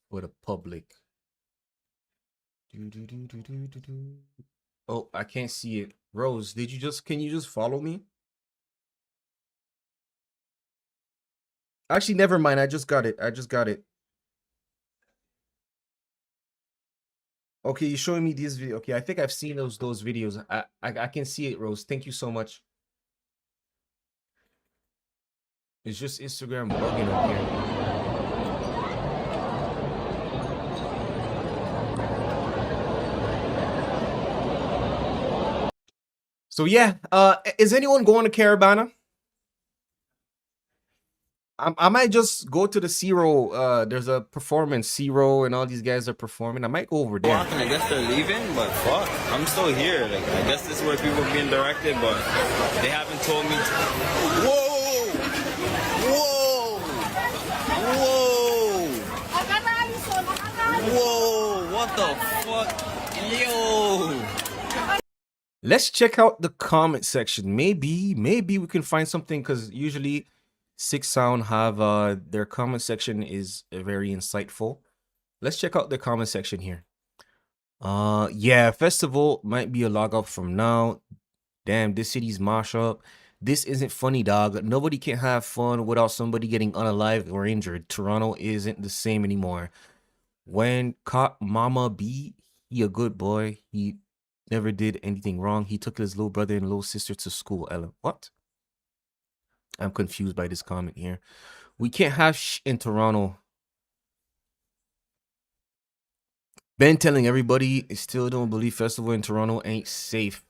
for the public. Oh, I can't see it. Rose, can you just follow me? Actually, never mind. I just got it. Okay, you're showing me these videos. Okay, I think I've seen those videos. I can see it, Rose. Thank you so much. It's just Instagram bugging up here. So yeah, is anyone going to Caravana? I might just go to the Zero. There's a performance, Zero, and all these guys are performing. I might go over there. Walking, I guess they're leaving, but fuck, I'm still here. Like, I guess this is where people are being directed, but they haven't told me to. Whoa! Whoa! Whoa! Whoa! What the fuck? Yo! Let's check out the comment section. Maybe we can find something, because usually Six Sound have their comment section is very insightful. Let's check out the comment section here. Yeah, festival might be a log up from now. Damn, this city's mash up. This isn't funny, dog. Nobody can have fun without somebody getting unalived or injured. Toronto isn't the same anymore. When caught Mama B, he a good boy. He never did anything wrong. He took his little brother and little sister to school. Ellen, what? I'm confused by this comment here. We can't have in Toronto. Ben telling everybody still don't believe festival in Toronto ain't safe.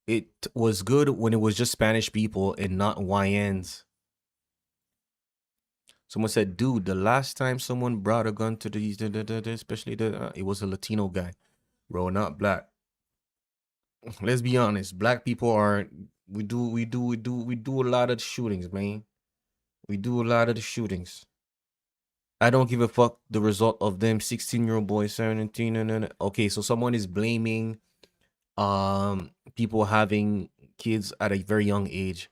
It was good when it was just Spanish people and not YNs. Someone said, dude, the last time someone brought a gun to these, especially it was a Latino guy. Bro, not black. Let's be honest. Black people are, we do a lot of shootings, man. We do a lot of the shootings. I don't give a fuck the result of them 16-year-old boys, 17, okay, so someone is blaming people having kids at a very young age.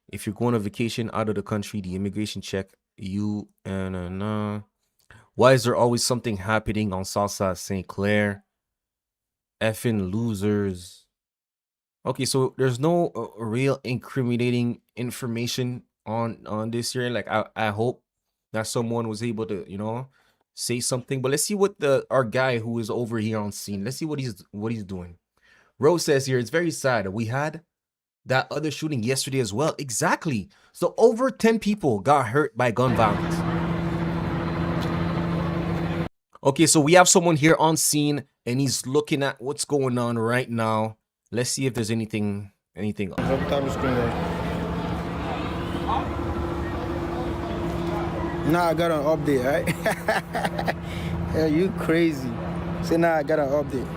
If you're going on vacation out of the country, the immigration check you why is there always something happening on Salsa at St. Clair? Effing losers. Okay, so there's no real incriminating information on this year. Like I hope that someone was able to, say something. But let's see what our guy who is over here on scene. Let's see what he's doing. Rose says here, it's very sad. We had that other shooting yesterday as well. Exactly. So over 10 people got hurt by gun violence. Okay, so we have someone here on scene and he's looking at what's going on right now. Let's see if there's anything else. Now I got an update, right? Yeah, you crazy. So now I got an update.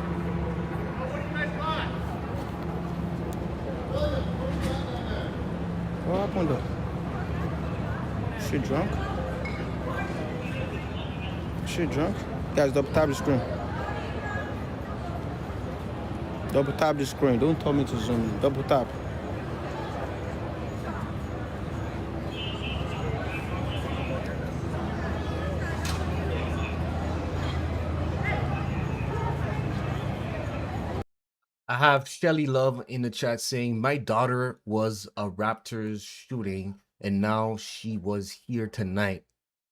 What happened though? She drunk? She drunk? Guys, double tap the screen. Double tap the screen. Don't tell me to zoom. Double tap. I have Shelly Love in the chat saying, my daughter was a Raptors shooting and now she was here tonight.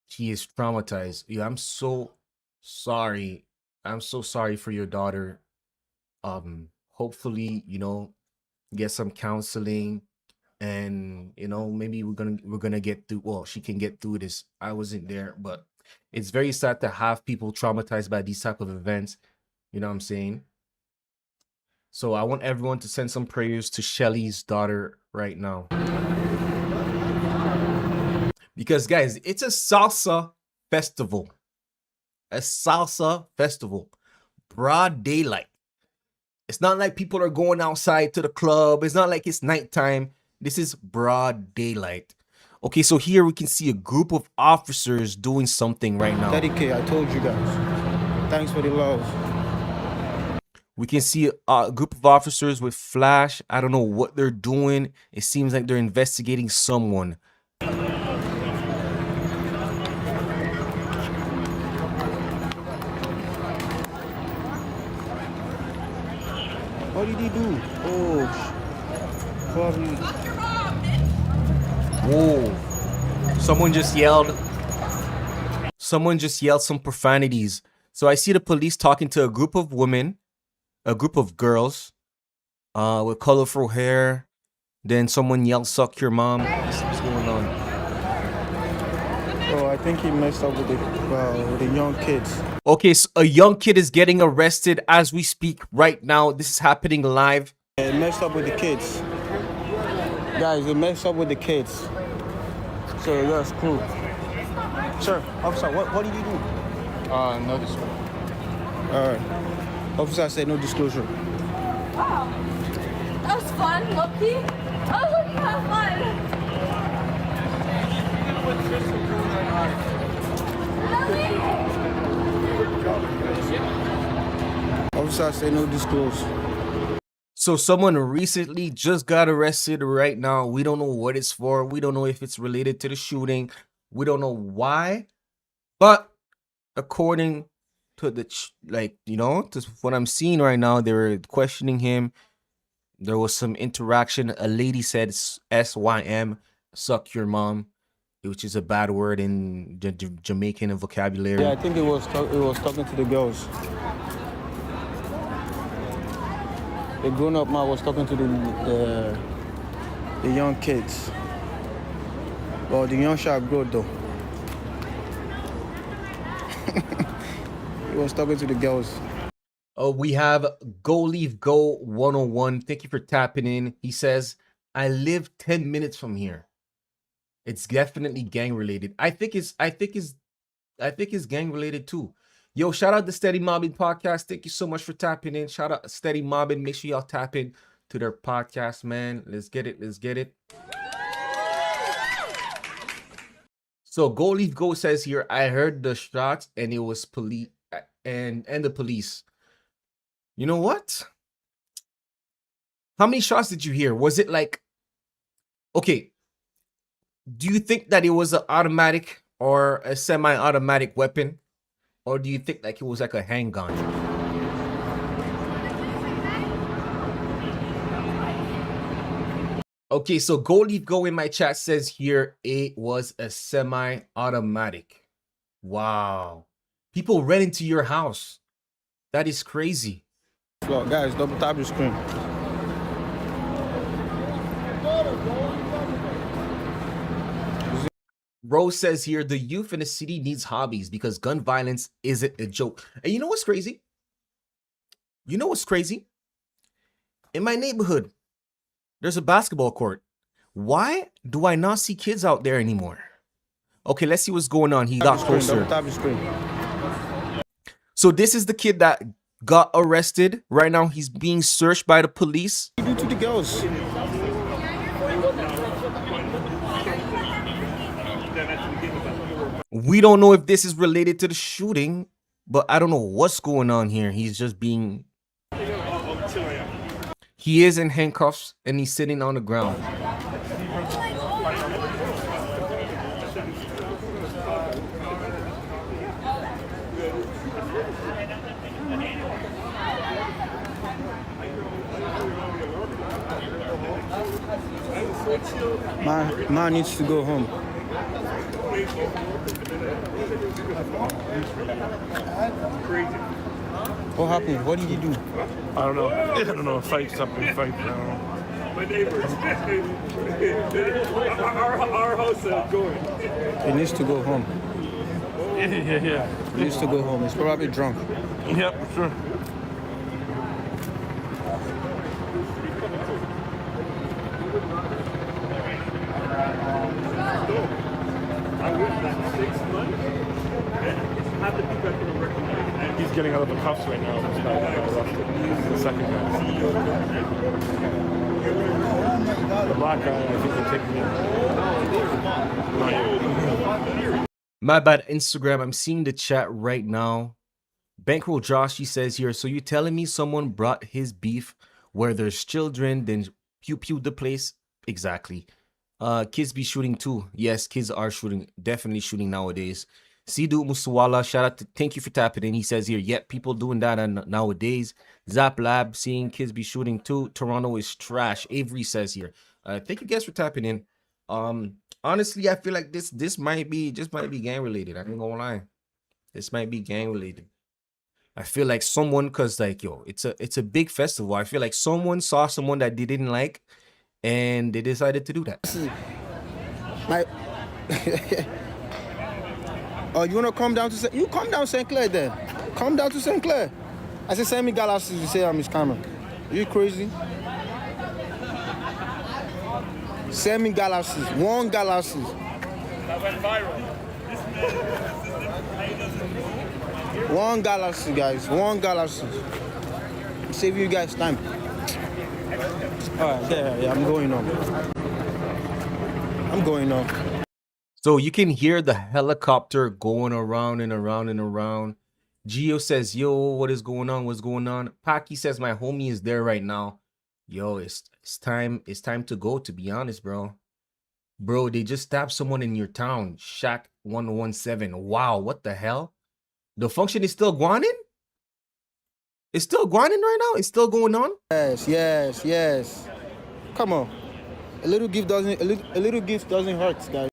She is traumatized. Yeah, I'm so sorry. I'm so sorry for your daughter. Hopefully, get some counseling and, maybe we're gonna get through. Well, she can get through this. I wasn't there, but it's very sad to have people traumatized by these type of events. You know what I'm saying? So I want everyone to send some prayers to Shelly's daughter right now. Because guys, it's a salsa festival. A salsa festival. Broad daylight. It's not like people are going outside to the club. It's not like it's nighttime. This is broad daylight. Okay, so here we can see a group of officers doing something right now. 30K, I told you guys. Thanks for the love. We can see a group of officers with flash. I don't know what they're doing. It seems like they're investigating someone. What did he do? Oh, probably. Whoa. Someone just yelled some profanities. So I see the police talking to a group of women. A group of girls with colorful hair. Then someone yelled, suck your mom. What's going on? Oh, I think he messed up with the young kids. Okay, so a young kid is getting arrested as we speak right now. This is happening live. He messed up with the kids. Guys, he messed up with the kids. So that's cool. Sir, officer, what did you do? No disclosure. All right. Officer said no disclosure. Wow. That was fun, low-key. I was looking to have fun. Really? Officer said no disclosure. So someone recently just got arrested right now. We don't know what it's for. We don't know if it's related to the shooting. We don't know why. But according to to what I'm seeing right now, they were questioning him. There was some interaction. A lady said SYM, suck your mom, which is a bad word in Jamaican vocabulary. Yeah, I think it was talking to the girls. The grown-up man was talking to the young kids. Well, the young shall grow though. He was talking to the girls. Oh, we have Go Leave Go 101. Thank you for tapping in. He says, I live 10 minutes from here. It's definitely gang related. I think it's gang related too. Yo, shout out the Steady Mobbing Podcast. Thank you so much for tapping in. Shout out Steady Mobbing. Make sure y'all tap in to their podcast, man. Let's get it. Let's get it. So Go Leave Go says here, I heard the shots and it was police and the police. You know what? How many shots did you hear? Was it like, okay, do you think that it was an automatic or a semi-automatic weapon? Or do you think like it was like a handgun? Okay, so Go Leaf Go in my chat says here it was a semi-automatic. Wow. People ran into your house. That is crazy. Guys, double tap your screen. Rose says here the youth in the city needs hobbies because gun violence isn't a joke. And you know what's crazy? You know what's crazy? In my neighborhood, there's a basketball court. Why do I not see kids out there anymore? Okay, let's see what's going on. He got closer. So this is the kid that got arrested. Right now, he's being searched by the police. What do you do to the girls? We don't know if this is related to the shooting, but I don't know what's going on here. He's just being... He is in handcuffs and he's sitting on the ground. Man needs to go home. What happened? What did he do? I don't know. I don't know. Fight something. Fight. I don't know. My neighbors. our house is going. He needs to go home. Yeah. He needs to go home. He's probably drunk. Yep, sure. He's getting out of the cuffs right now. This guy got arrested. This is the second guy. The black guy, I think they're taking him. My bad, Instagram. I'm seeing the chat right now. Bankroll Josh, he says here, so you're telling me someone brought his beef where there's children, then pew the place? Exactly. Kids be shooting too. Yes, kids are shooting, definitely shooting nowadays. Sidu Musawala, shout out to, thank you for tapping in. He says here, yep, people doing that nowadays. Zap Lab, seeing kids be shooting too. Toronto is trash. Avery says here. Thank you guys for tapping in. Honestly, I feel like this might be gang related. I ain't gonna lie. This might be gang related. I feel like someone, cause like yo, it's a big festival. I feel like someone saw someone that they didn't like, and they decided to do that. Oh, you wanna come down to you come down St. Clair then? Come down to St. Clair. I said send me galaxies. You say I'm his camera. Are you crazy? Send me galaxies. One galaxies. That went viral. One galaxy, guys. One galaxy. Save you guys time. All right, yeah, I'm going on. I'm going on. So you can hear the helicopter going around and around and around. Gio says, yo, what is going on? What's going on? Paki says, my homie is there right now. Yo, it's time to go, to be honest, bro. Bro, they just stabbed someone in your town. Shack 117. Wow, what the hell? The function is still going in? It's still going in right now? It's still going on? Yes. Come on. A little gift doesn't hurt, guys.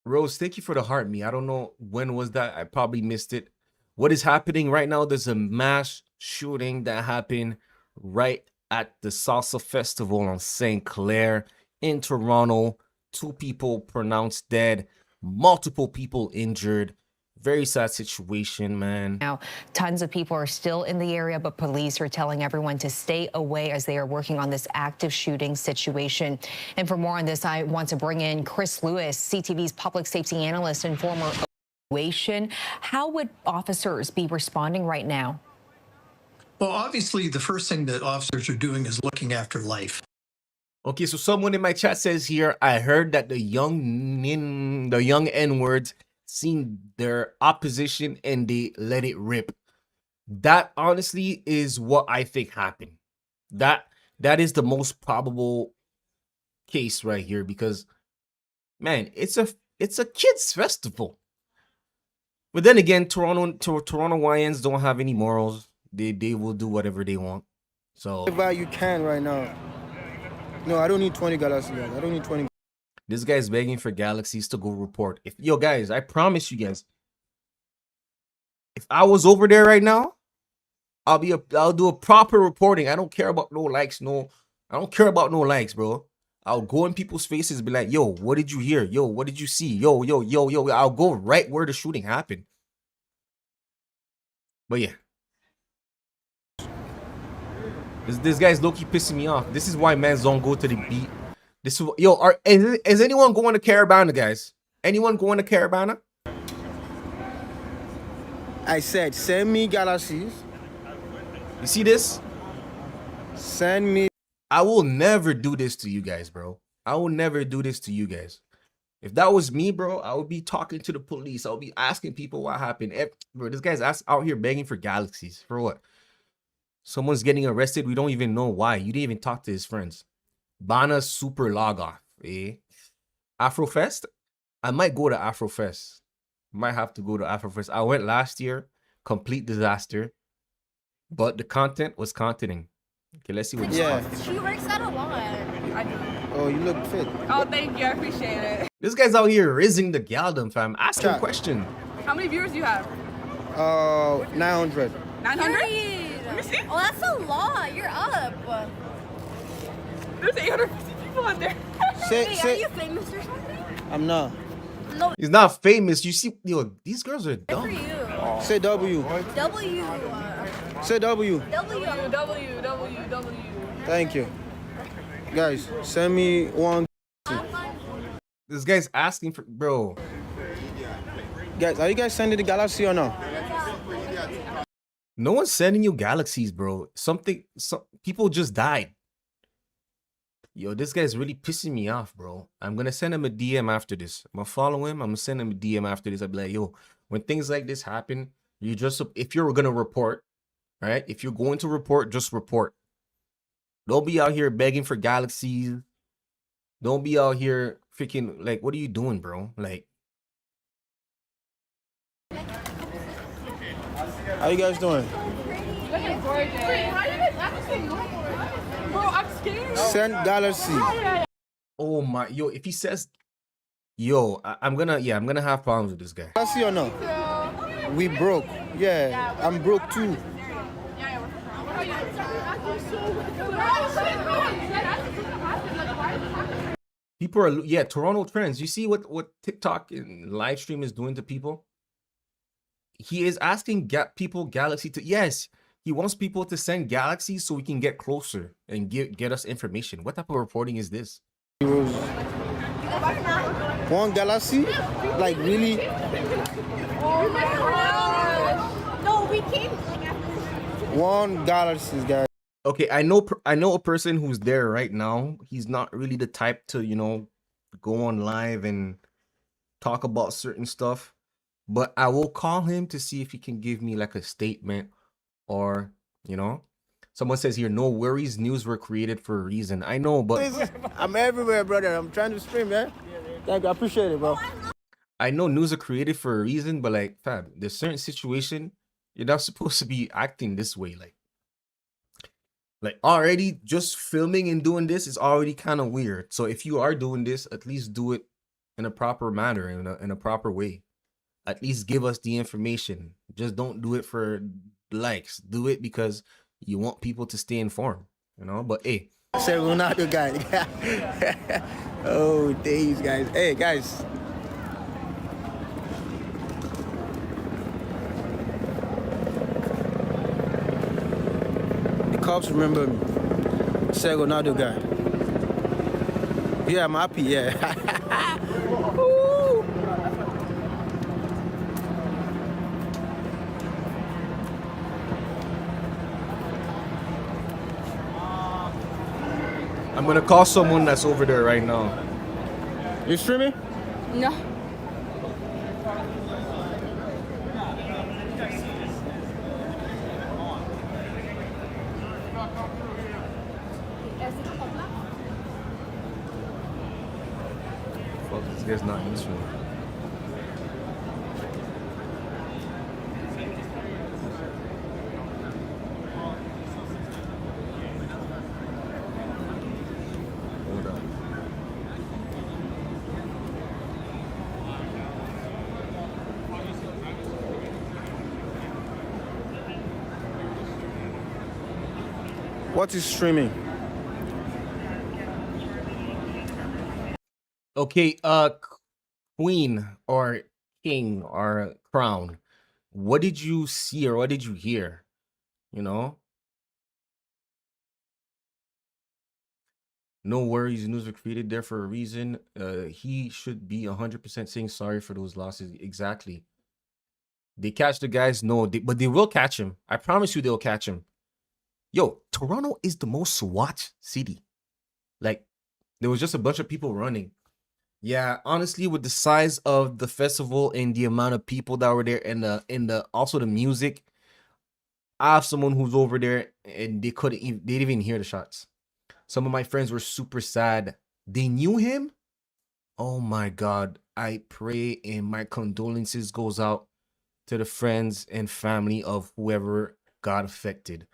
Rose, thank you for the heart, me. I don't know when was that. I probably missed it. What is happening right now? There's a mass shooting that happened right at the Salsa Festival on St. Clair in Toronto. 2 people pronounced dead, multiple people injured. Very sad situation, man. Now, tons of people are still in the area, but police are telling everyone to stay away as they are working on this active shooting situation. And for more on this, I want to bring in Chris Lewis, CTV's public safety analyst and former situation. How would officers be responding right now? Well, obviously, the first thing that officers are doing is looking after life. Okay, so someone in my chat says here, I heard that the young N-words seen their opposition and they let it rip. That honestly is what I think happened. That is the most probable case right here because, man, it's a kids festival. But then again, Torontoians don't have any morals. They will do whatever they want. So whatever you can right now. No, I don't need 20 galaxies, guys. I don't need 20. This guy's begging for galaxies to go report. Yo, guys, I promise you guys, if I was over there right now, I'll do a proper reporting. I don't care about no likes, I don't care about no likes, bro. I'll go in people's faces and be like, yo, what did you hear? Yo, what did you see? Yo. I'll go right where the shooting happened. But yeah. This guy's low-key pissing me off. This is why mans don't go to the beat. This is, yo, is anyone going to Caravana, guys? Anyone going to Caravana? I said, send me galaxies. You see this? Send me. I will never do this to you guys, bro. I will never do this to you guys. If that was me, bro, I would be talking to the police. I would be asking people what happened. Bro, this guy's out here begging for galaxies. For what? Someone's getting arrested. We don't even know why. You didn't even talk to his friends. Bana super log off. Afrofest? I might go to Afrofest. Might have to go to Afrofest. I went last year. Complete disaster. But the content was contenting. Okay, let's see what this is. She works out a lot. I do. Oh, you look fit. Oh, thank you. I appreciate it. This guy's out here rizzing the galdom, fam. Ask him a question. How many viewers do you have? 900. 900? Let me see. Oh, that's a lot. You're up. There's 850 people on there. Wait, are you famous or something? I'm not. No. He's not famous. You see, yo, these girls are dumb. For you. Say W. W. Say W. W. Thank you. Guys, send me one. This guy's asking for, bro. Guys, are you guys sending the galaxy or no? No one's sending you galaxies, bro. Some people just died. Yo, this guy's really pissing me off, bro. I'm gonna send him a DM after this. I'm gonna follow him. I'm gonna send him a DM after this. I'll be like, yo, when things like this happen, you just, if you're gonna report, right? If you're going to report, just report. Don't be out here begging for galaxies. Don't be out here freaking, like, what are you doing, bro? Like, how you guys doing? Bro, I'm scared. Send galaxy. oh my, yo, if he says, yo, I'm gonna have problems with this guy. Galaxy or no? We broke. Yeah, I'm broke too. People are, yeah, Toronto trends. You see what TikTok and live stream is doing to people? He is asking people galaxy to, yes, he wants people to send galaxies so we can get closer and get us information. What type of reporting is this? One galaxy? Like really? Oh my gosh. No, we came One galaxy, guys. Okay, I know a person who's there right now. He's not really the type to, you know, go on live and talk about certain stuff. But I will call him to see if he can give me like a statement or, you know. Someone says here, no worries, news were created for a reason. I know, but I'm everywhere, brother. I'm trying to stream, man. Thank you. I appreciate it, bro. I know news are created for a reason, but like, fam, there's certain situation you're not supposed to be acting this way. Like already just filming and doing this is already kind of weird. So if you are doing this, at least do it in a proper manner, in a proper way. At least give us the information. Just don't do it for likes. Do it because you want people to stay informed, you know. But hey, say Ronaldo guy. Oh, days, guys. Hey, guys. The cops remember me. Say Ronaldo guy. Yeah, I'm happy. Yeah. I'm gonna call someone that's over there right now. You streaming? No. Fuck, this guy's not answering. What is streaming? Okay, queen or king or crown. What did you see or what did you hear? You know? No worries, news were created there for a reason. He should be 100% saying sorry for those losses. Exactly. They catch the guys? No, but they will catch him. I promise you they'll catch him. Yo, Toronto is the most watched city. Like, there was just a bunch of people running. Yeah, honestly, with the size of the festival and the amount of people that were there and the also the music, I have someone who's over there and they didn't even hear the shots. Some of my friends were super sad. They knew him. Oh my God. I pray and my condolences goes out to the friends and family of whoever got affected.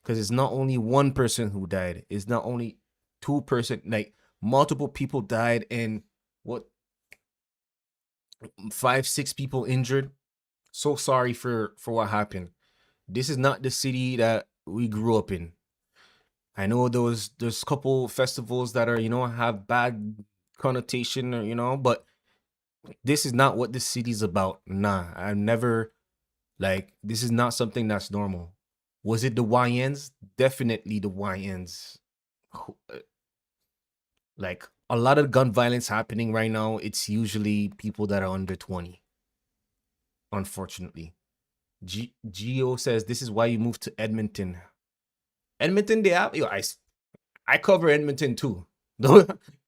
Because it's not only one person who died. It's not only two person, like multiple people died and what 5-6 people injured. So sorry for what happened. This is not the city that we grew up in. I know there's a couple festivals that are, have bad connotation or, but this is not what this city's about. Nah, I've never, this is not something that's normal. Was it the YNs? Definitely the YNs. Like, a lot of gun violence happening right now, it's usually people that are under 20. Unfortunately. Geo says, this is why you moved to Edmonton. Edmonton, they have, I cover Edmonton too.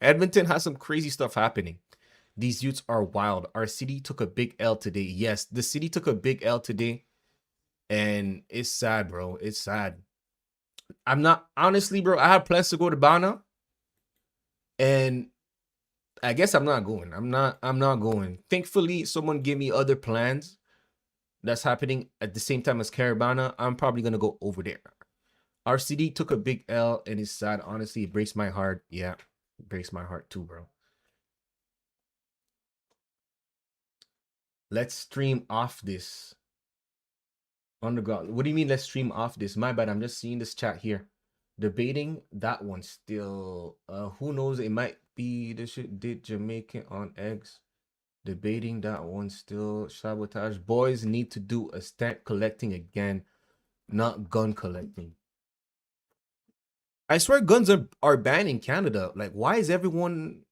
Edmonton has some crazy stuff happening. These youths are wild. Our city took a big L today. Yes, the city took a big L today. And it's sad, bro. It's sad. I'm not, honestly, bro, I have plans to go to Bana. And I guess I'm not going. I'm not going. Thankfully, someone gave me other plans that's happening at the same time as Carabana. I'm probably going to go over there. Our city took a big L and it's sad. Honestly, it breaks my heart. Yeah, it breaks my heart too, bro. Let's stream off this. Underground. What do you mean let's stream off this? My bad. I'm just seeing this chat here. Debating that one still. Who knows? It might be the shit did Jamaican on eggs. Debating that one still. Sabotage. Boys need to do a stamp collecting again, not gun collecting. I swear guns are banned in Canada. Like, why is everyone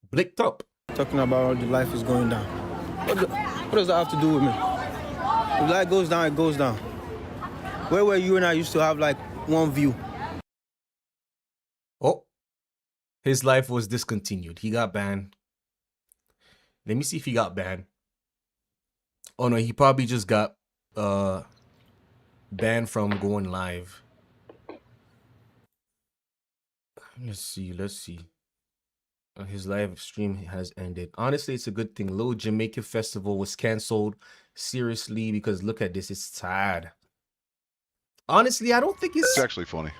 blicked up? Talking about the life is going down. What does that have to do with me? If light goes down, it goes down. Where were you and I used to have like one view? Oh, his life was discontinued. He got banned. Let me see if he got banned. Oh no, he probably just got banned from going live. Let's see. His live stream has ended. Honestly, it's a good thing. Little Jamaican Festival was canceled. Seriously, because look at this. It's sad. Honestly, I don't think it's actually funny.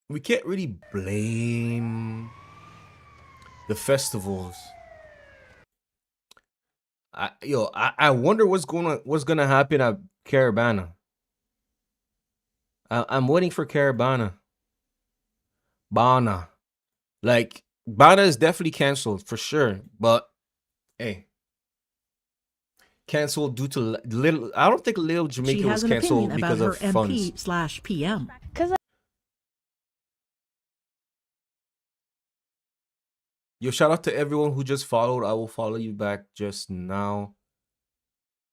We can't really blame the festivals. I wonder what's gonna happen at Carabana. I'm waiting for Carabana. Bana. Like, Bana is definitely canceled for sure, but hey, canceled due to little. I don't think Little Jamaica was canceled because of funds. MP/PM. Yo, shout out to everyone who just followed. I will follow you back just now.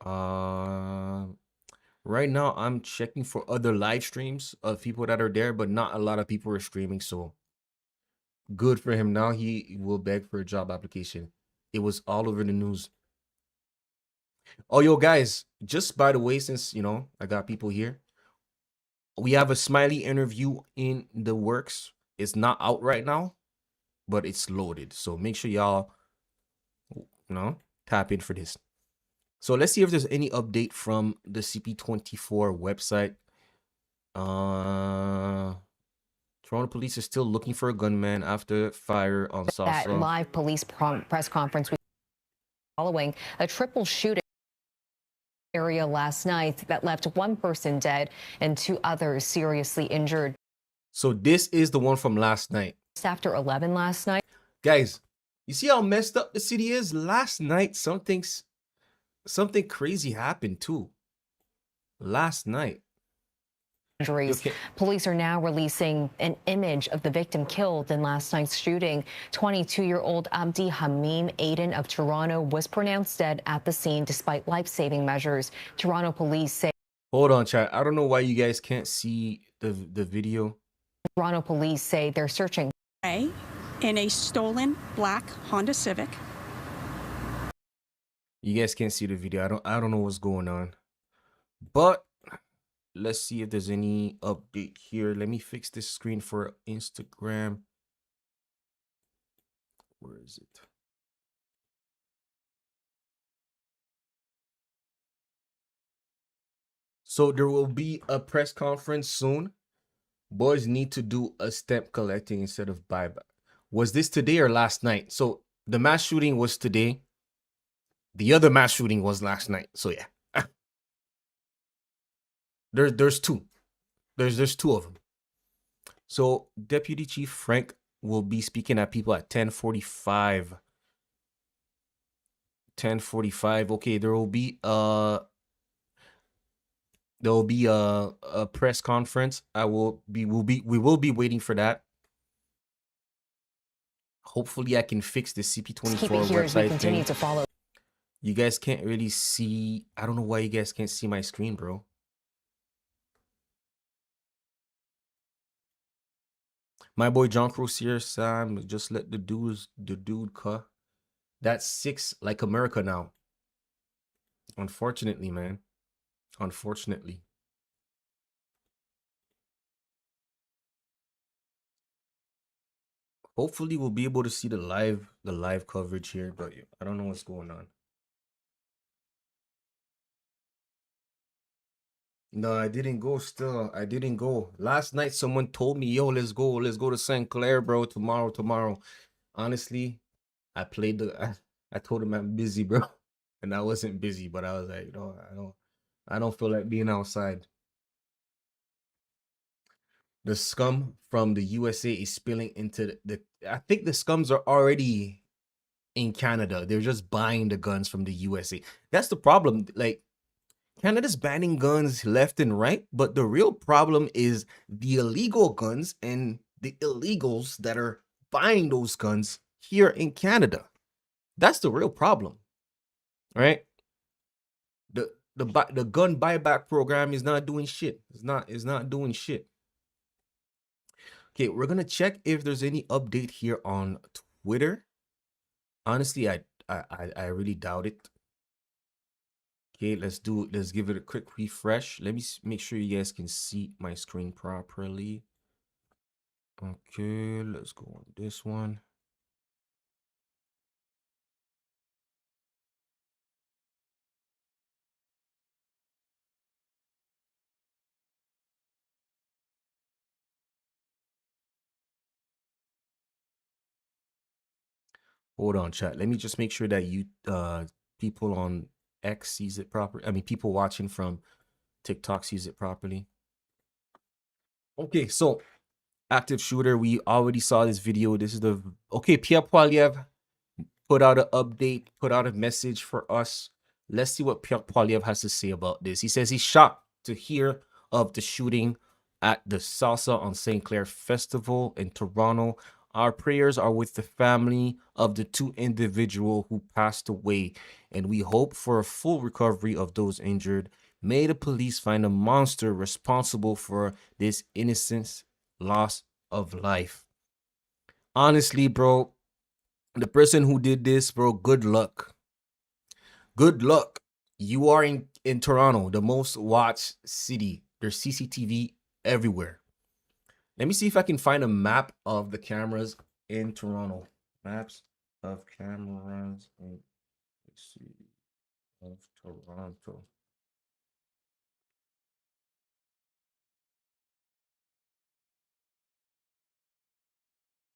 Right now I'm checking for other live streams of people that are there, but not a lot of people are streaming, so good for him. Now he will beg for a job application. It was all over the news. Oh, yo, guys, just by the way, since, I got people here, we have a Smiley interview in the works. It's not out right now, but it's loaded. So make sure y'all, tap in for this. So let's see if there's any update from the CP24 website. Toronto police is still looking for a gunman after fire on Salsa. That live police press conference following a triple shooting. area last night that left one person dead and 2 others seriously injured. So this is the one from last night. Just after 11 last night. Guys, you see how messed up the city is? Last night, something crazy happened too. Last night. Injuries. Okay. Police are now releasing an image of the victim killed in last night's shooting. 22-year-old Abdi Hamim Aiden of Toronto was pronounced dead at the scene despite life-saving measures. Toronto police say. Hold on, chat. I don't know why you guys can't see the video. Toronto police say they're searching. In a stolen black Honda Civic. You guys can't see the video. I don't know what's going on. But let's see if there's any update here. Let me fix this screen for Instagram. Where is it? So there will be a press conference soon. Boys need to do a stamp collecting instead of buyback. Was this today or last night? So the mass shooting was today. The other mass shooting was last night. So yeah. There's two. There's two of them. So Deputy Chief Frank will be speaking at people at 10:45. 10:45. Okay, there will be a press conference. We will be waiting for that. Hopefully I can fix the CP24 Keep it here as we website continue thing. to follow. You guys can't really see. I don't know why you guys can't see my screen, bro. My boy John Cruz here, Sam. Just let the dude cut. That's 6 like America now. Unfortunately, man. Unfortunately. Hopefully we'll be able to see the live coverage here, but I don't know what's going on. No, I didn't go still. I didn't go. Last night someone told me, yo, let's go to St. Clair, bro, tomorrow. Honestly, I told him I'm busy, bro. And I wasn't busy, but I was like, I don't feel like being outside. The scum from the USA is spilling into I think the scums are already in Canada. They're just buying the guns from the USA. That's the problem. Like, Canada's banning guns left and right, but the real problem is the illegal guns and the illegals that are buying those guns here in Canada. That's the real problem, right? The gun buyback program is not doing shit. It's not doing shit. Okay, we're gonna check if there's any update here on Twitter. Honestly, I really doubt it. Okay, let's give it a quick refresh. Let me make sure you guys can see my screen properly. Okay, let's go on this one. Hold on, chat. Let me just make sure that you people on X sees it properly. I mean, people watching from TikTok sees it properly. Okay, so active shooter. We already saw this video. This is Pierre Poilievre put out an update, put out a message for us. Let's see what Pierre Poilievre has to say about this. He says he's shocked to hear of the shooting at the Salsa on St. Clair Festival in Toronto. Our prayers are with the family of the 2 individuals who passed away, and we hope for a full recovery of those injured. May the police find a monster responsible for this innocent loss of life. Honestly, bro, the person who did this, bro, good luck. Good luck. You are in Toronto, the most watched city. There's CCTV everywhere. Let me see if I can find a map of the cameras in Toronto. Maps of cameras in the city of Toronto.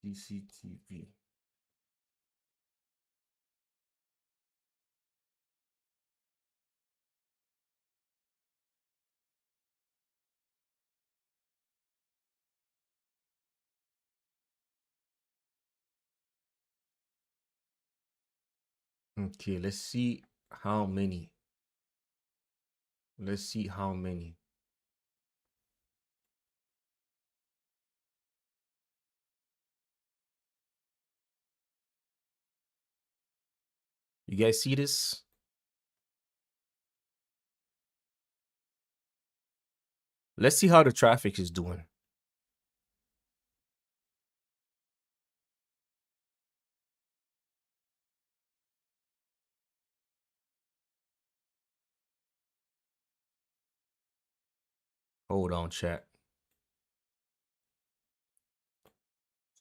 CCTV. Okay, let's see how many. Let's see how many. You guys see this? Let's see how the traffic is doing. Hold on, chat.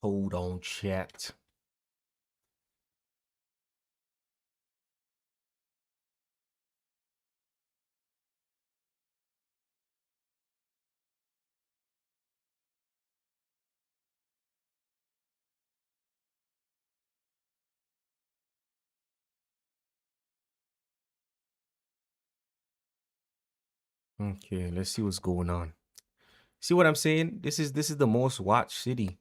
Hold on, chat. Okay, let's see what's going on. See what I'm saying? This is the most watched city.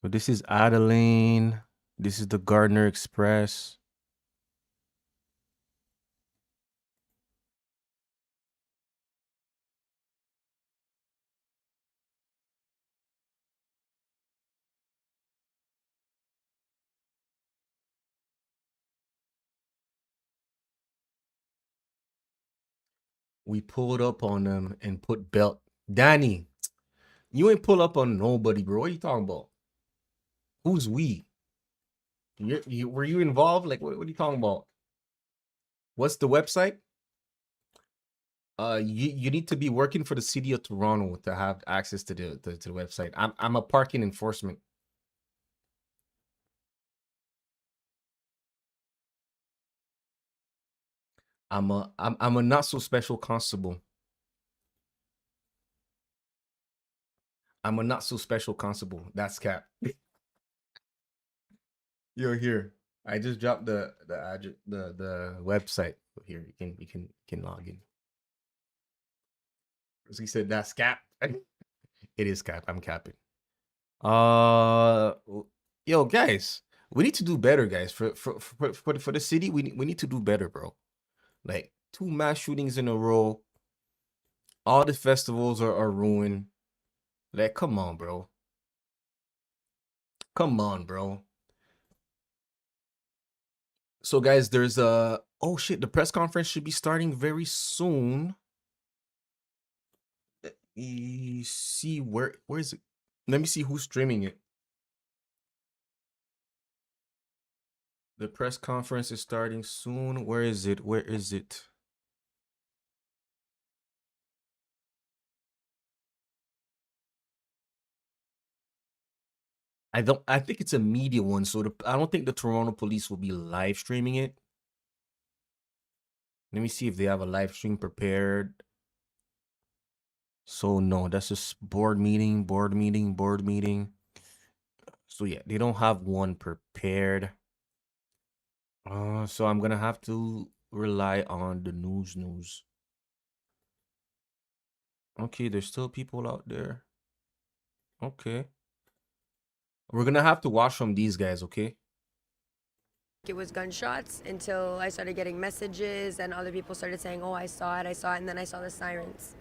So this is Adeline. This is the Gardner Express. We pulled up on them and put belt. Danny, you ain't pull up on nobody, bro. What are you talking about? Who's we? Were you involved? Like, what are you talking about? What's the website? You need to be working for the city of Toronto to have access to the website. I'm a parking enforcement. I'm a not so special constable. I'm a not so special constable. That's cap. You're here. I just dropped the address, the website here. You can log in. So he said that's cap. It is cap. I'm capping. Yo, guys, we need to do better, guys. For the city, we need to do better, bro. Like 2 mass shootings in a row. All the festivals are ruined. Like, come on, bro. Come on, bro. So, guys, there's a oh shit. The press conference should be starting very soon. Let me see where is it? Let me see who's streaming it. The press conference is starting soon. Where is it? Where is it? I think it's a media one, so I don't think the Toronto police will be live streaming it. Let me see if they have a live stream prepared. So no, that's just board meeting. So yeah, they don't have one prepared. So I'm gonna have to rely on the news. Okay, there's still people out there. Okay. We're gonna have to watch from these guys, okay? It was gunshots until I started getting messages and other people started saying, oh, I saw it, and then I saw the sirens.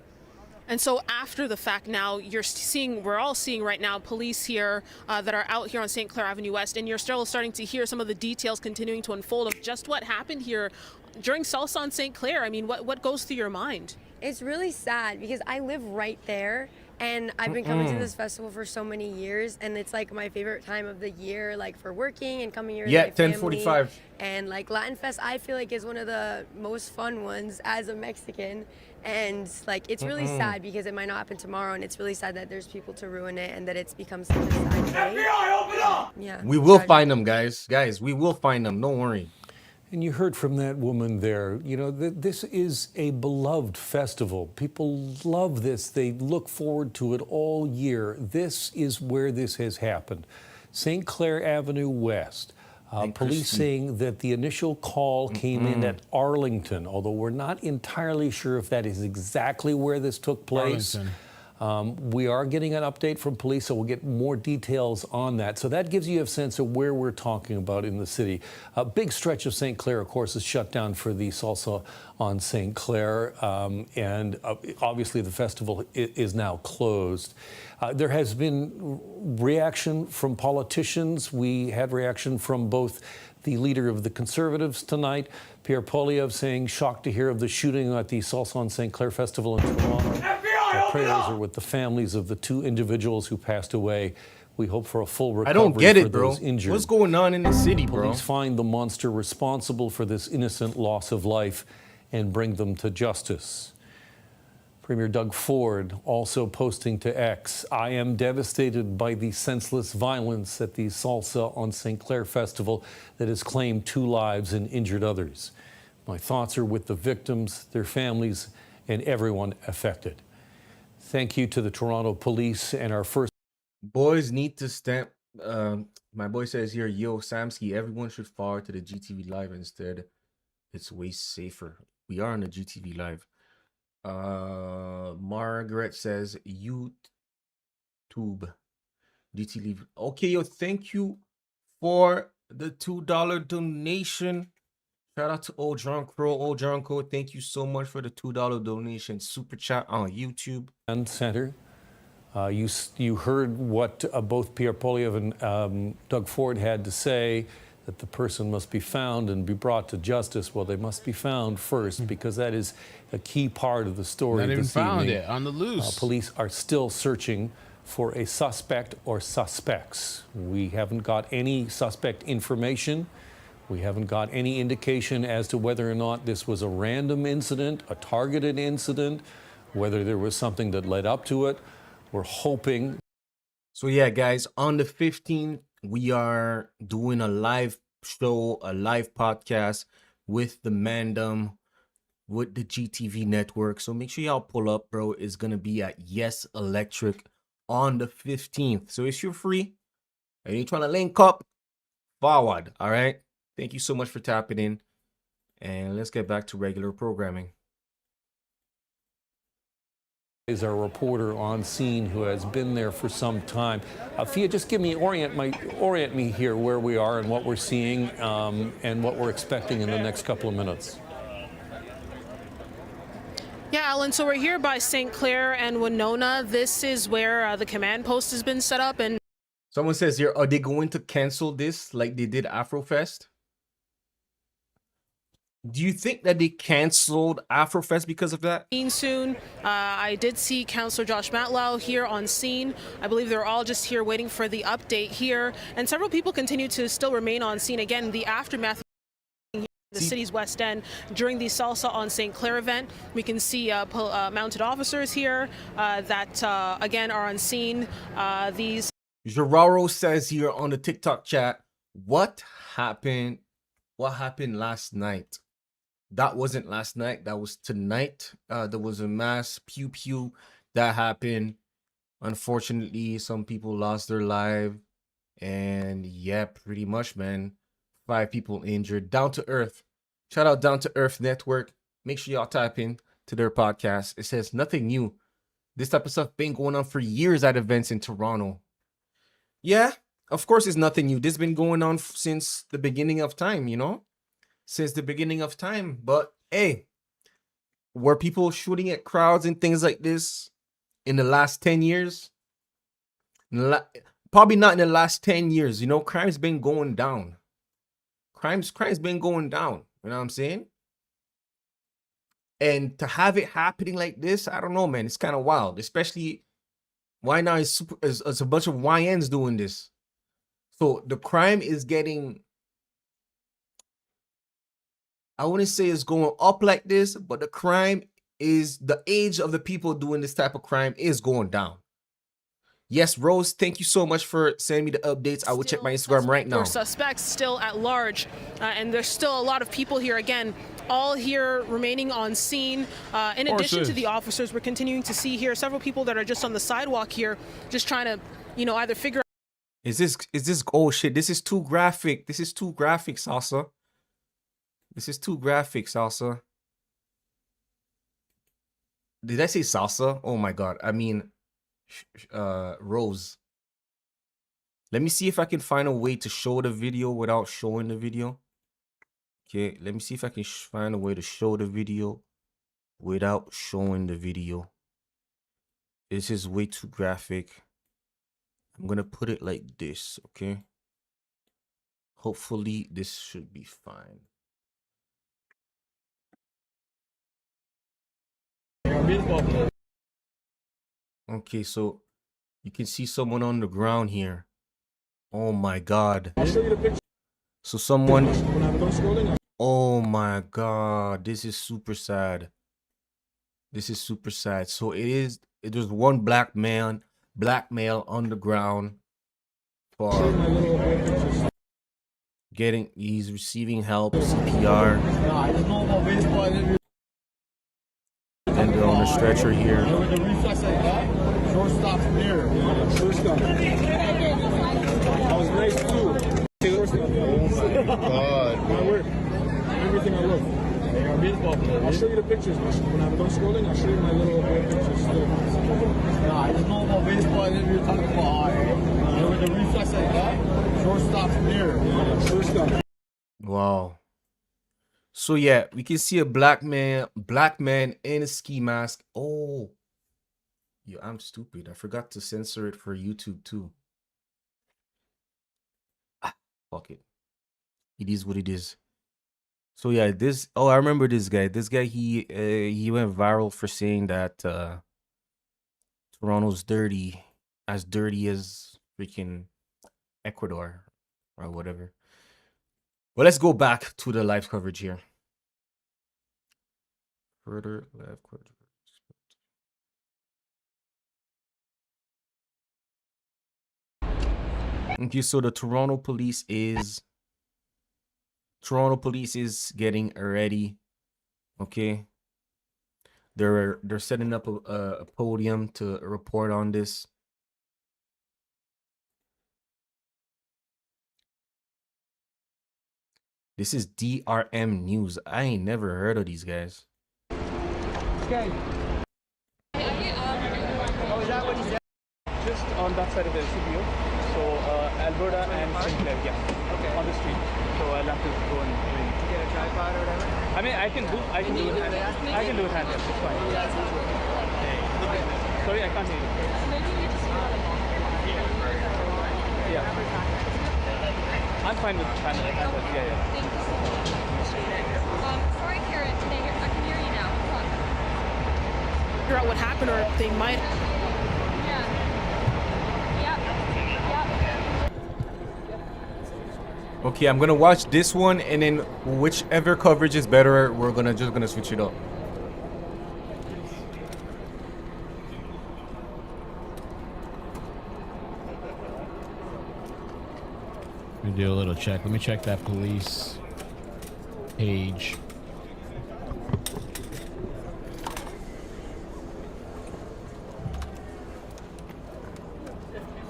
And so after the fact now, we're all seeing right now police here that are out here on St. Clair Avenue West, and you're still starting to hear some of the details continuing to unfold of just what happened here during Salsa on St. Clair. I mean, what goes through your mind? It's really sad because I live right there. And I've been coming to this festival for so many years, and it's like my favorite time of the year, like for working and coming here with my family. 10:45. And like Latin Fest, I feel like is one of the most fun ones as a Mexican. And like it's really sad because it might not happen tomorrow, and it's really sad that there's people to ruin it and that it's become such a sad day. FBI, open up! Yeah. We will find them, guys. Guys, we will find them. Don't worry. And you heard from that woman there, you know, this is a beloved festival. People love this. They look forward to it all year. This is where this has happened. St. Clair Avenue West. Police saying that the initial call came in at Arlington, although we're not entirely sure if that is exactly where this took place. We are getting an update from police, so we'll get more details on that. So that gives you a sense of where we're talking about in the city. A big stretch of St. Clair, of course, is shut down for the Salsa on St. Clair, and obviously the festival is now closed. There has been reaction from politicians. We had reaction from both the leader of the Conservatives tonight, Pierre Poilievre, saying shocked to hear of the shooting at the Salsa on St. Clair Festival in Toronto. Our prayers are with the families of the two individuals who passed away. We hope for a full recovery. I don't get for it, bro. those injured. What's going on in the city, bro? Police find the monster responsible for this innocent loss of life and bring them to justice. Premier Doug Ford also posting to X, I am devastated by the senseless violence at the Salsa on St. Clair Festival that has claimed 2 lives and injured others. My thoughts are with the victims, their families, and everyone affected. Thank you to the Toronto Police and our first. Boys need to stamp. My boy says here, yo, Samsky, everyone should forward to the GTV Live instead. It's way safer. We are on the GTV Live. Margaret says YouTube GTV. Okay, yo, thank you for the $2 donation. Shout out to Old John Crow. Old John Crow, thank you so much for the $2 donation. Super chat on YouTube. And Center. You heard what both Pierre Poilievre and Doug Ford had to say, that the person must be found and be brought to justice. Well, they must be found first, because that is a key part of the story. Not even this found evening. yet, on the loose. Police are still searching for a suspect or suspects. We haven't got any suspect information. We haven't got any indication as to whether or not this was a random incident, a targeted incident, whether there was something that led up to it. We're hoping. So yeah, guys, on the 15th, we are doing a live show, a live podcast with the Mandem, with the GTV network. So make sure y'all pull up, bro. It's going to be at Yes Electric on the 15th. So if you're free and you're trying to link up, forward, all right? Thank you so much for tapping in. And let's get back to regular programming. Is our reporter on scene who has been there for some time. Fia, just orient me here where we are and what we're seeing and what we're expecting in the next couple of minutes. Yeah, Alan, so we're here by St. Clair and Winona. This is where the command post has been set up. And someone says here, are they going to cancel this like they did Afrofest? Do you think that they canceled Afrofest because of that? Soon, I did see Councillor Josh Matlow here on scene. I believe they're all just here waiting for the update here. And several people continue to still remain on scene. Again, the aftermath of the city's West End during the Salsa on St. Clair event. We can see mounted officers here that, again, are on scene. These. Geraro says here on the TikTok chat, what happened last night? That wasn't last night. That was tonight. There was a mass pew pew that happened. Unfortunately, some people lost their life. And yeah, pretty much, man. 5 people injured. Down to Earth. Shout out Down to Earth Network. Make sure y'all type in to their podcast. It says nothing new. This type of stuff been going on for years at events in Toronto. Yeah, of course it's nothing new. This has been going on since the beginning of time, you know? Since the beginning of time. But hey, were people shooting at crowds and things like this in the last 10 years? Probably not in the last 10 years. You know, crime's been going down. Crime's been going down. You know what I'm saying? And to have it happening like this, I don't know, man. It's kind of wild. Especially, why now is a bunch of YNs doing this. So the crime is getting, I wouldn't say it's going up like this, but the crime is, the age of the people doing this type of crime is going down. Yes, Rose, thank you so much for sending me the updates. I will check my Instagram right now. Or suspects still at large, and there's still a lot of people here. Again, all here remaining on scene. In addition to the officers, we're continuing to see here several people that are just on the sidewalk here, just trying to, either figure out. Is this, oh shit, this is too graphic. This is too graphic, Salsa. This is too graphic, Salsa. Did I say Salsa? Oh my God. I mean, Rose. Let me see if I can find a way to show the video without showing the video. Okay, let me see if I can find a way to show the video without showing the video. This is way too graphic. I'm gonna put it like this, okay? Hopefully this should be fine. Okay, so you can see someone on the ground here. Oh my God. I'll show you the picture. So someone, When I'm done scrolling, oh my God, this is super sad. This is super sad. So there's one black male on the ground for he's receiving help, CPR. And they're on the stretcher here. Shortstop there. Shortstop. I was nice too. God. My work. Everything I love. I'll show you the pictures. When I'm done scrolling, I'll show you my little pictures. Nah, I just know about baseball and you're talking about with the reflex like that. Shortstop there. Shortstop. Wow. So yeah, we can see a black man in a ski mask. Oh. Yeah, I'm stupid. I forgot to censor it for YouTube too. Fuck it. It is what it is. So yeah, I remember this guy. This guy, he went viral for saying that Toronto's dirty as freaking Ecuador or whatever. Well, let's go back to the live coverage here. Further live coverage. Okay, so the Toronto police is getting ready. Okay, they're setting up a podium to report on this. This is DRM News. I ain't never heard of these guys. Okay. Oh, is that what he said? Just on that side of the CPO. So Alberta and St. Clair, yeah. Okay. On the street. So I'll have to go and get a tripod or whatever. I mean, I can do it. I can do it handheld. It's fine. Sorry, I can't hear you. Yeah. I'm fine with handheld. Yeah. Thank you so much. Sorry, Karen. I can hear you now. Figure out what happened, or they might. Okay, I'm gonna watch this one, and then whichever coverage is better, we're just gonna switch it up. Let me do a little check. Let me check that police page.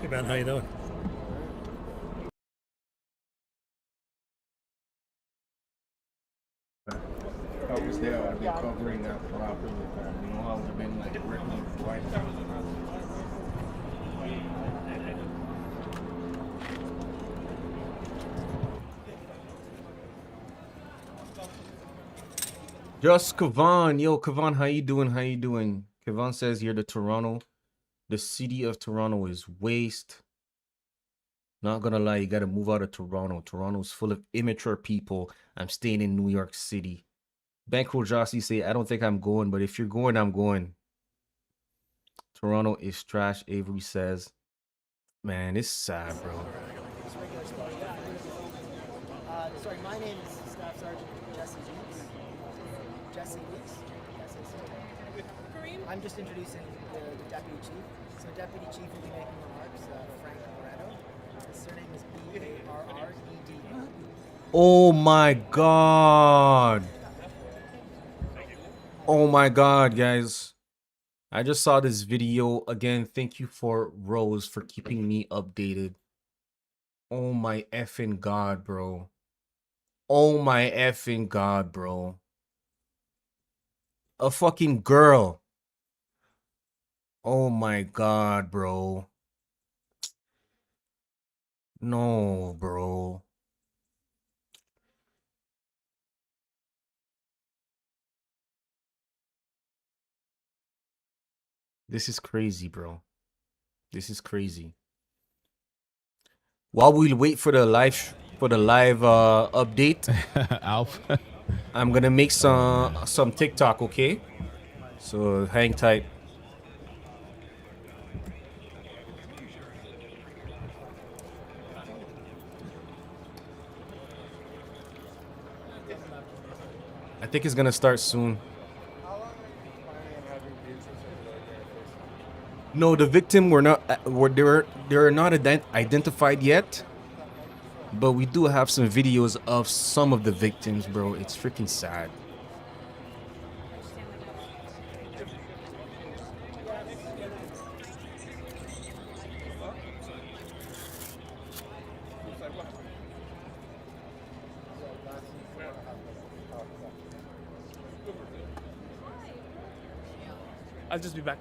Hey man, how you doing? If I was there, I'd be covering that properly. You know how it's been like written white. Just Kavan. Yo, Kavan, how you doing? How you doing? Kavan says here the city of Toronto is waste. Not gonna lie, you gotta move out of Toronto. Toronto's full of immature people. I'm staying in New York City. Bankroll Jossie say, I don't think I'm going, but if you're going, I'm going. Toronto is trash, Avery says. Man, it's sad, bro. Sorry, my name is Staff Sergeant Jesse Weeks. Jesse Weeks? Yes, I'm just introducing the deputy chief. So deputy chief will be making remarks. Frank Moretto. His surname is B-A-R-R-E-D-O. Oh my God. Oh my God, guys. I just saw this video again. Thank you for Rose for keeping me updated. Oh my effing God, bro. Oh my effing God, bro. A fucking girl. Oh my God, bro. No, bro. This is crazy, bro. This is crazy. While we wait for the live update, Alpha. I'm gonna make some TikTok, okay? So hang tight. I think it's gonna start soon. No, the victim they're not identified yet, but we do have some videos of some of the victims, bro. It's freaking sad. I'll just be back.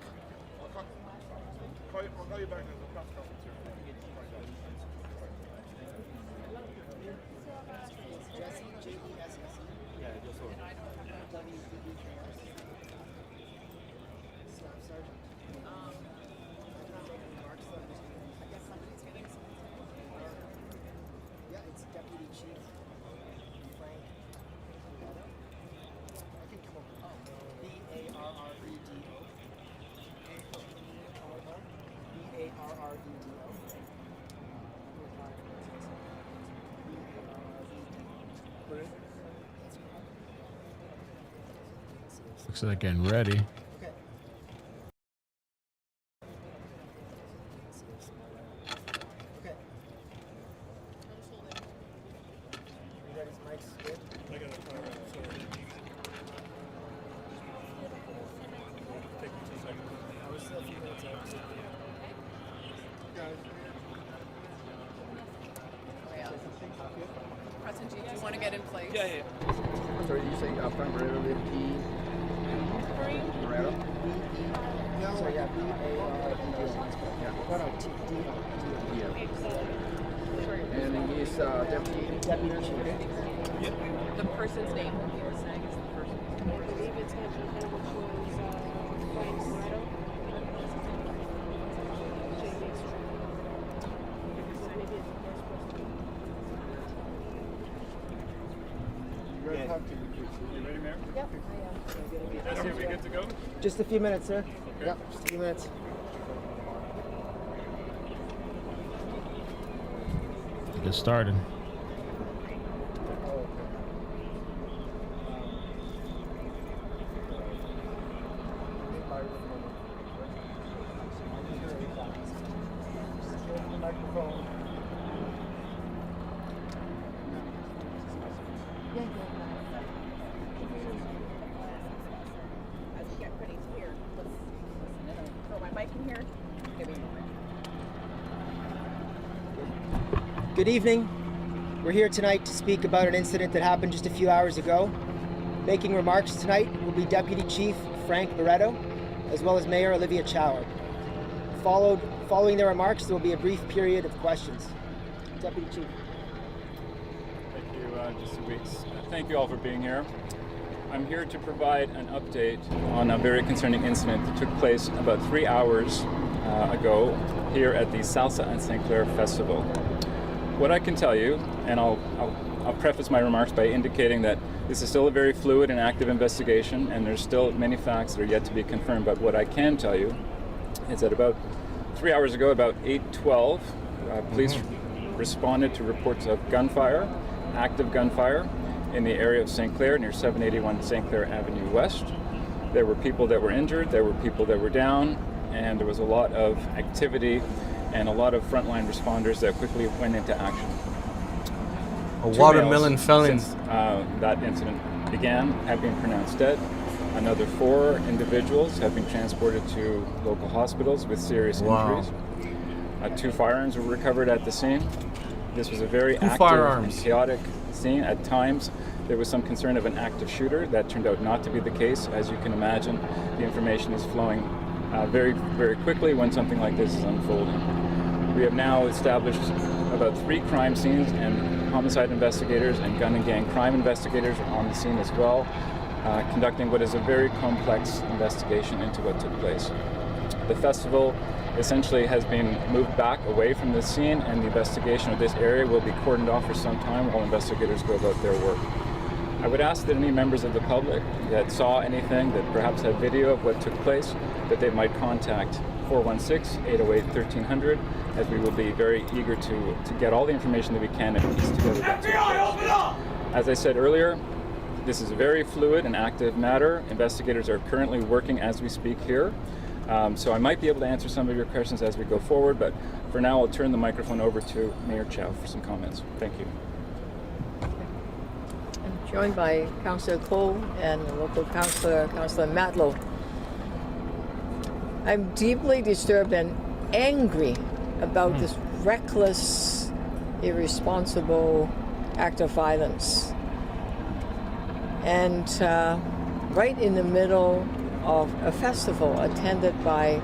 Looks like getting ready. Do you want to get in place? Yeah, yeah. Sorry, you say Frank Moretto, the P. Moretto? So yeah, B-A-R-D-O. And he's deputy chief. The person's name you were saying is the person. I believe it's Frank Moretto. You ready, Mayor? Yep. That's it. We good to go? Just a few minutes, sir. Okay. Yep, just a few minutes. Get started. Good evening. We're here tonight to speak about an incident that happened just a few hours ago. Making remarks tonight will be Deputy Chief Frank Moretto, as well as Mayor Olivia Chower. Following their remarks, there will be a brief period of questions. Deputy Chief. Thank you, just 2 weeks. Thank you all for being here. I'm here to provide an update on a very concerning incident that took place about 3 hours ago here at the Salsa and St. Clair Festival. What I can tell you, and I'll preface my remarks by indicating that this is still a very fluid and active investigation, and there's still many facts that are yet to be confirmed. But what I can tell you is that about 3 hours ago, about 8:12, police responded to reports of gunfire, active gunfire, in the area of St. Clair near 781 St. Clair Avenue West. There were people that were injured, there were people that were down, and there was a lot of activity and a lot of frontline responders that quickly went into action. A 2 watermelon males felon. since that incident began have been pronounced dead. Another 4 individuals have been transported to local hospitals with serious injuries. 2 firearms were recovered at the scene. This was a very active and chaotic scene. At times, there was some concern of an active shooter. That turned out not to be the case. As you can imagine, the information is flowing very, very quickly when something like this is unfolding. We have now established about 3 crime scenes, and homicide investigators and gun and gang crime investigators are on the scene as well, conducting what is a very complex investigation into what took place. The festival essentially has been moved back away from the scene, and the investigation of this area will be cordoned off for some time while investigators go about their work. I would ask that any members of the public that saw anything, that perhaps had video of what took place, that they might contact 416-808-1300, as we will be very eager to get all the information that we can and piece together what took place. As I said earlier, this is a very fluid and active matter. Investigators are currently working as we speak here. So I might be able to answer some of your questions as we go forward, but for now I'll turn the microphone over to Mayor Chow for some comments. Thank you. I'm joined by Councillor Cole and local councillor, Councillor Matlow. I'm deeply disturbed and angry about this reckless, irresponsible act of violence. And right in the middle of a festival attended by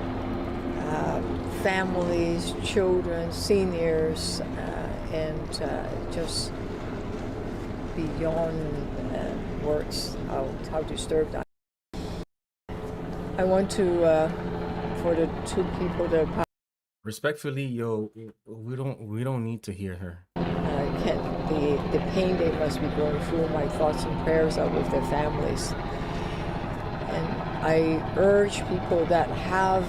families, children, seniors, and just beyond words how disturbed I am. I want to, for the 2 people that are Respectfully, yo, we don't need to hear her. the pain they must be going through, my thoughts and prayers are with their families. And I urge people that have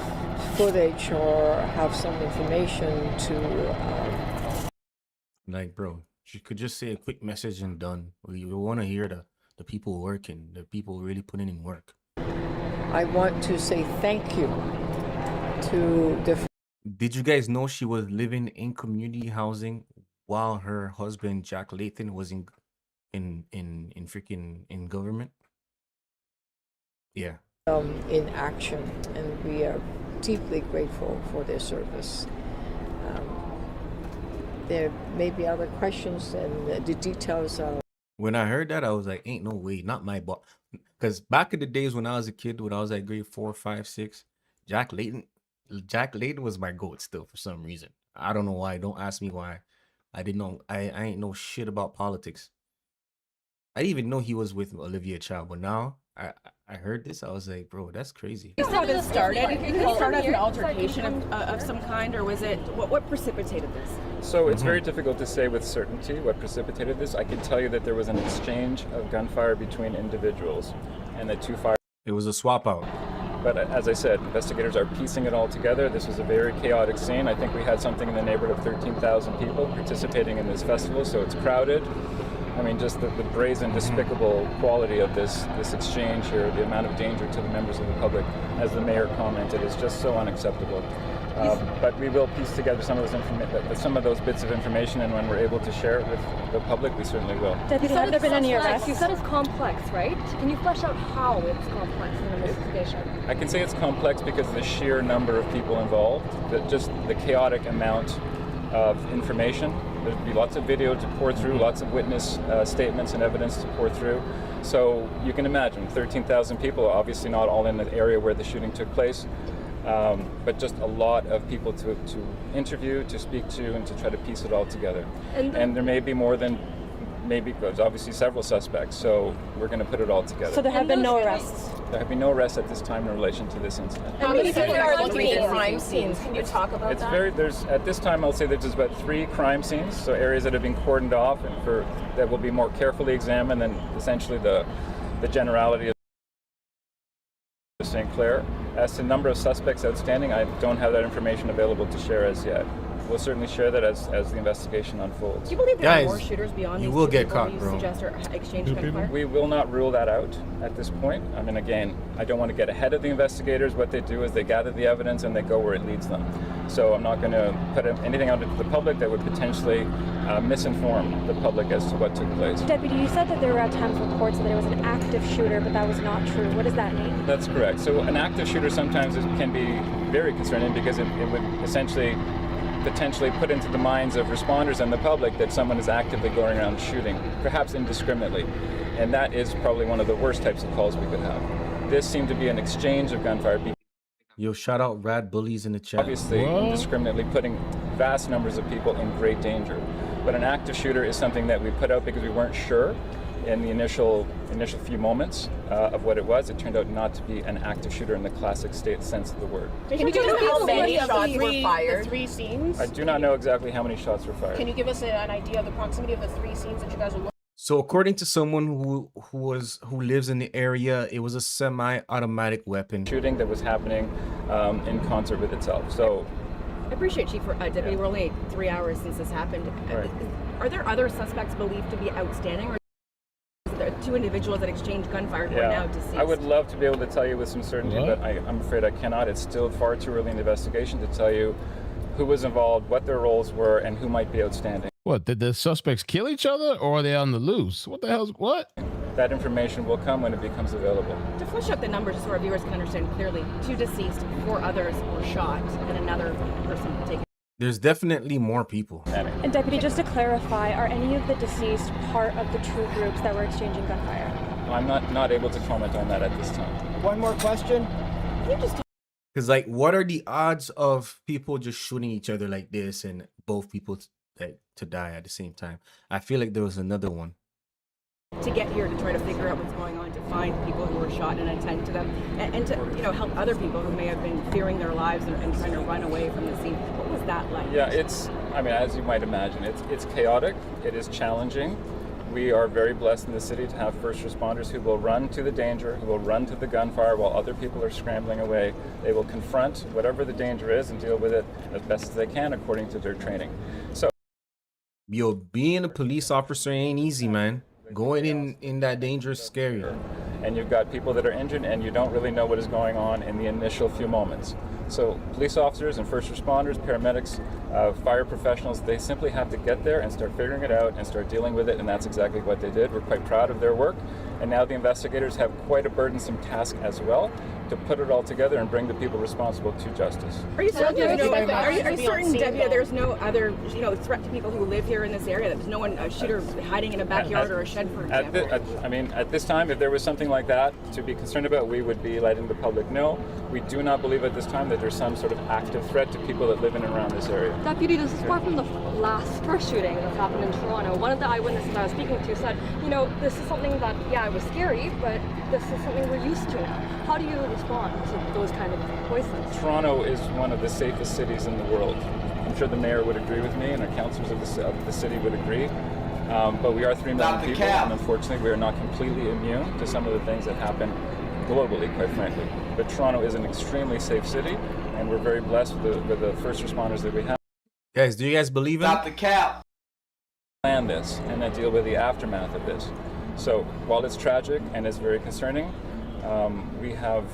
footage or have some information to... Like, bro, she could just say a quick message and done. We want to hear the people working, the people really putting in work. I want to say thank you to the... Did you guys know she was living in community housing while her husband, Jack Layton, was in government? Yeah. In action, and we are deeply grateful for their service. There may be other questions, and the details are... When I heard that, I was like, ain't no way, not my boss. Because back in the days when I was a kid, when I was at grade 4, 5, 6, Jack Layton was my goat still for some reason. I don't know why. Don't ask me why. I didn't know. I ain't know shit about politics. I didn't even know he was with Olivia Chow, but now I heard this. I was like, bro, that's crazy. How did it start? Did it start as an altercation of some kind, or was it what precipitated this? So it's very difficult to say with certainty what precipitated this. I can tell you that there was an exchange of gunfire between individuals, and the 2 fire. It was a swap out. But as I said, investigators are piecing it all together. This was a very chaotic scene. I think we had something in the neighborhood of 13,000 people participating in this festival, so it's crowded. I mean, just the brazen, despicable quality of this exchange here, the amount of danger to the members of the public, as the mayor commented, is just so unacceptable. But we will piece together some of those bits of information, and when we're able to share it with the public, we certainly will. Deputy, have there been any arrests? You said it's complex, right? Can you flesh out how it's complex in the investigation? I can say it's complex because of the sheer number of people involved, just the chaotic amount of information. There'd be lots of video to pour through, lots of witness statements and evidence to pour through. So you can imagine 13,000 people, obviously not all in the area where the shooting took place, but just a lot of people to interview, to speak to, and to try to piece it all together. And there may be more than, there's obviously several suspects, so we're going to put it all together. So there have been no arrests? There have been no arrests at this time in relation to this incident. How many people are looking at crime scenes? Can you talk about that? There's at this time, I'll say there's about 3 crime scenes, so areas that have been cordoned off and that will be more carefully examined than essentially the generality of St. Clair. As to number of suspects outstanding, I don't have that information available to share as yet. We'll certainly share that as the investigation unfolds. Do you believe there are more shooters beyond you these will two get people caught, you bro. suggest are exchange gunfire? We will not rule that out at this point. I mean, again, I don't want to get ahead of the investigators. What they do is they gather the evidence and they go where it leads them. So I'm not going to put anything out into the public that would potentially misinform the public as to what took place. Deputy, you said that there were at times reports that it was an active shooter, but that was not true. What does that mean? That's correct. So an active shooter sometimes can be very concerning because it would essentially potentially put into the minds of responders and the public that someone is actively going around shooting, perhaps indiscriminately. And that is probably one of the worst types of calls we could have. This seemed to be an exchange of gunfire. Yo, shout out rad bullies in the chat. Obviously, indiscriminately putting vast numbers of people in great danger. But an active shooter is something that we put out because we weren't sure in the initial few moments of what it was. It turned out not to be an active shooter in the classic state sense of the word. Can you give us how many shots were fired? The three scenes? I do not know exactly how many shots were fired. Can you give us an idea of the proximity of the three scenes that you guys were looking? So according to someone who lives in the area, it was a semi-automatic weapon. Shooting that was happening in concert with itself. So I appreciate Chief Deputy. We're only 3 hours since this happened. Right. Are there other suspects believed to be outstanding, or are there two individuals that exchanged gunfire who are now deceased? I would love to be able to tell you with some certainty, but I'm afraid I cannot. It's still far too early in the investigation to tell you who was involved, what their roles were, and who might be outstanding. What, did the suspects kill each other, or are they on the loose? What the hell's what? That information will come when it becomes available. To flesh out the numbers so our viewers can understand clearly, 2 deceased, 4 others were shot, and another person taken. There's definitely more people. And Deputy, just to clarify, are any of the deceased part of the two groups that were exchanging gunfire? I'm not able to comment on that at this time. One more question. Because, like, what are the odds of people just shooting each other like this and both people to die at the same time? I feel like there was another one. To get here to try to figure out what's going on, to find people who were shot and attend to them, and to help other people who may have been fearing their lives and trying to run away from the scene. What was that like? Yeah, I mean, as you might imagine, it's chaotic. It is challenging. We are very blessed in the city to have first responders who will run to the danger, who will run to the gunfire while other people are scrambling away. They will confront whatever the danger is and deal with it as best as they can according to their training. So, yo, being a police officer ain't easy, man. Going in that danger is scary. And you've got people that are injured and you don't really know what is going on in the initial few moments. So police officers and first responders, paramedics, fire professionals, they simply have to get there and start figuring it out and start dealing with it, and that's exactly what they did. We're quite proud of their work, and now the investigators have quite a burdensome task as well to put it all together and bring the people responsible to justice. Are you certain, Debbie, there's no other threat to people who live here in this area? There's no one, a shooter hiding in a backyard or a shed, for example? At this time, if there was something like that to be concerned about, we would be letting the public know. We do not believe at this time that there's some sort of active threat to people that live in and around this area. Deputy, this is far from the first shooting that happened in Toronto. One of the eyewitnesses I was speaking to said, this is something that, it was scary, but this is something we're used to now. How do you respond to those kind of voices? Toronto is one of the safest cities in the world. I'm sure the mayor would agree with me, and our councillors of the city would agree. But we are 3 million people, and unfortunately we are not completely immune to some of the things that happen globally, quite frankly. But Toronto is an extremely safe city, and we're very blessed with the first responders that we have. Guys, do you guys believe in Stop the cap! Plan this and then deal with the aftermath of this. So while it's tragic and it's very concerning, we have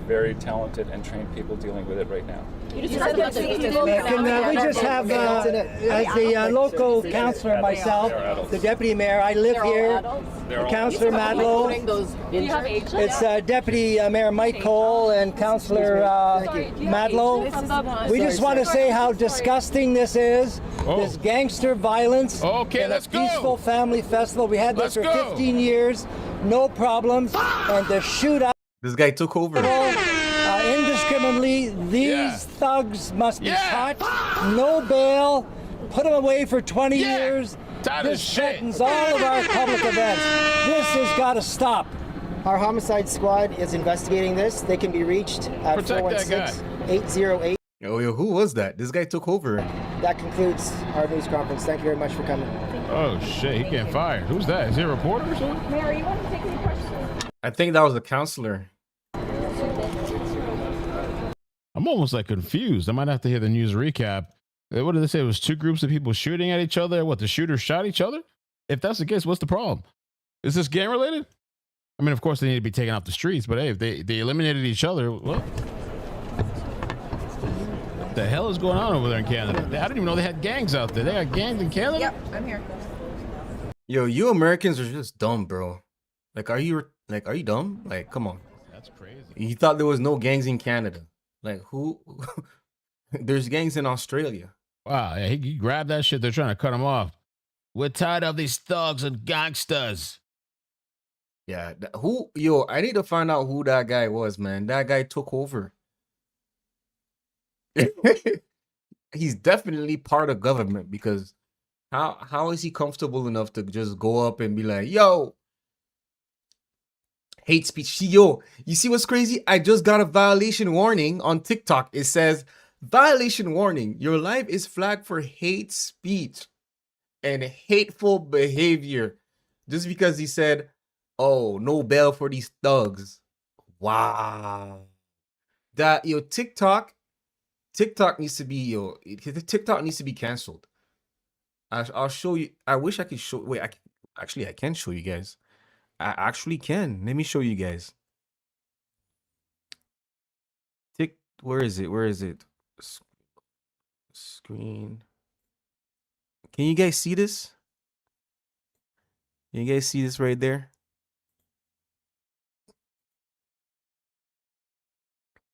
very talented and trained people dealing with it right now. Can we just have, as the local councillor myself, the deputy mayor, I live here, Councillor Madlow. It's Deputy Mayor Mike Cole and Councillor Madlow. We just want to say how disgusting this is, this gangster violence in a peaceful family festival. We had this for 15 years, no problems, and the shootout. This guy took over. Indiscriminately, these thugs must be caught. No bail. Put them away for 20 years. This threatens all of our public events. This has got to stop. Our homicide squad is investigating this. They can be reached at 416-808. Yo, who was that? This guy took over. That concludes our news conference. Thank you very much for coming. Oh, shit. He getting fired. Who's that? Is he a reporter or something? Mayor, you want to take any questions? I think that was a counselor. I'm almost like confused. I might have to hear the news recap. What did they say? It was two groups of people shooting at each other. What, the shooters shot each other? If that's the case, what's the problem? Is this gang related? I mean, of course, they need to be taken off the streets, but hey, if they eliminated each other, what the hell is going on over there in Canada? I didn't even know they had gangs out there. They got gangs in Canada? Yep, I'm here. Yo, you Americans are just dumb, bro. Like, are you dumb? Like, come on. That's crazy. You thought there was no gangs in Canada. Like, who? There's gangs in Australia. Wow, yeah, he grabbed that shit. They're trying to cut him off. We're tired of these thugs and gangsters. Yeah, yo, I need to find out who that guy was, man. That guy took over. He's definitely part of government, because how is he comfortable enough to just go up and be like, yo, hate speech. Yo, you see what's crazy? I just got a violation warning on TikTok. It says, violation warning. Your life is flagged for hate speech and hateful behavior. Just because he said, oh, no bail for these thugs. Wow. That, yo, TikTok needs to be, TikTok needs to be canceled. I'll show you. I wish I could show. Wait, I can show you guys. I actually can. Let me show you guys. Where is it? Where is it? Screen. Can you guys see this? Can you guys see this right there?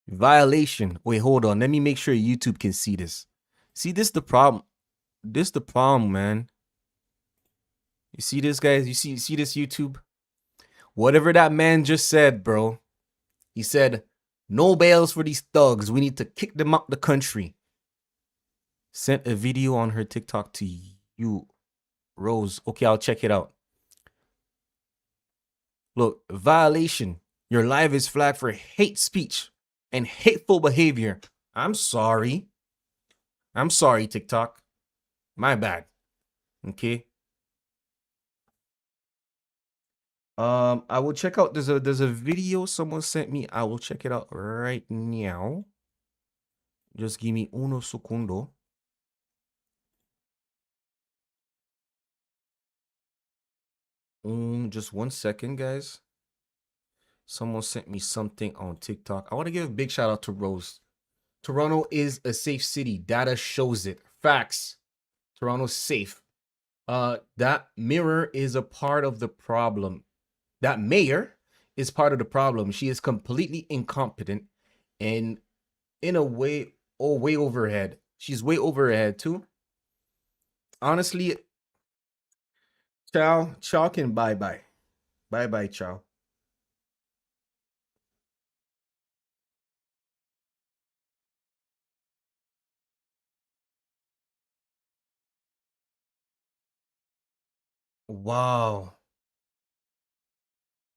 Violation. Wait, hold on. Let me make sure YouTube can see this. See, this is the problem. This is the problem, man. You see this, guys? You see this, YouTube? Whatever that man just said, bro. He said, no bails for these thugs. We need to kick them out the country. Sent a video on her TikTok to you, Rose. Okay, I'll check it out. Look, violation. Your live is flagged for hate speech and hateful behavior. I'm sorry. I'm sorry, TikTok. My bad. Okay. I will check out. There's a video someone sent me. I will check it out right now. Just give me uno segundo. Just 1 second, guys. Someone sent me something on TikTok. I want to give a big shout out to Rose. Toronto is a safe city. Data shows it. Facts. Toronto's safe. That mirror is a part of the problem. That mayor is part of the problem. She is completely incompetent and in a way, way overhead. She's way overhead too. Honestly, Chow can bye-bye. Bye-bye, Chow. Wow.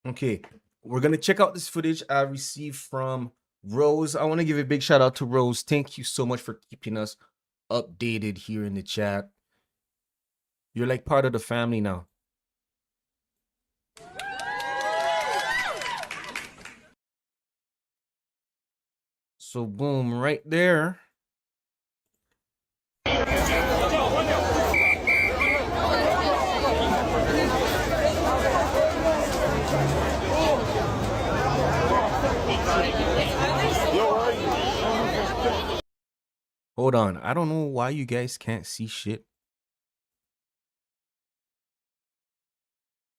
Okay, we're gonna check out this footage I received from Rose. I want to give a big shout out to Rose. Thank you so much for keeping us updated here in the chat. You're like part of the family now. So boom, right there. Hold on. I don't know why you guys can't see shit.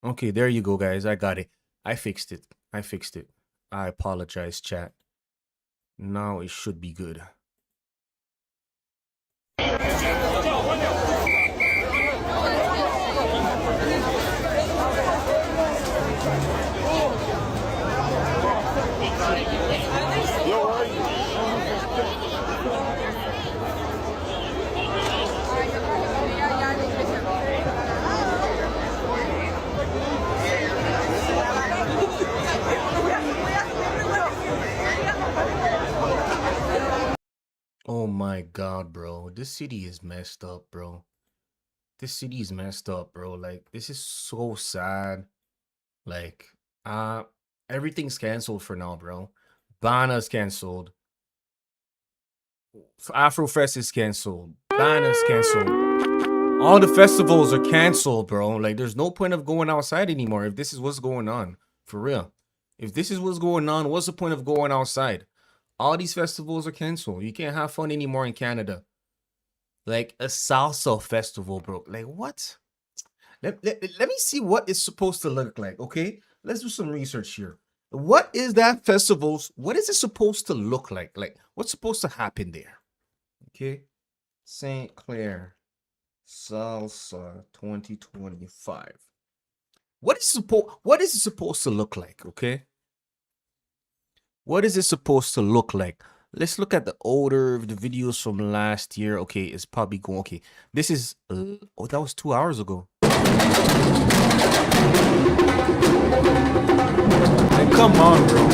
Okay, there you go, guys. I got it. I fixed it. I apologize, chat. Now it should be good. Oh my God, bro. This city is messed up, bro. This city is messed up, bro. Like, this is so sad. Like, everything's canceled for now, bro. Bana's canceled. Afrofest is canceled. Ghana's canceled. All the festivals are canceled, bro. Like, there's no point of going outside anymore if this is what's going on. For real. If this is what's going on, what's the point of going outside? All these festivals are canceled. You can't have fun anymore in Canada. Like a salsa festival, bro. Like, what? Let me see what it's supposed to look like, okay? Let's do some research here. What is that festival's, what is it supposed to look like? Like, what's supposed to happen there? Okay. St. Clair Salsa 2025. What is it supposed to look like, okay? What is it supposed to look like? Let's look at the videos from last year. Okay, it's probably going, okay. This is, oh, that was 2 hours ago. Like, come on, bro.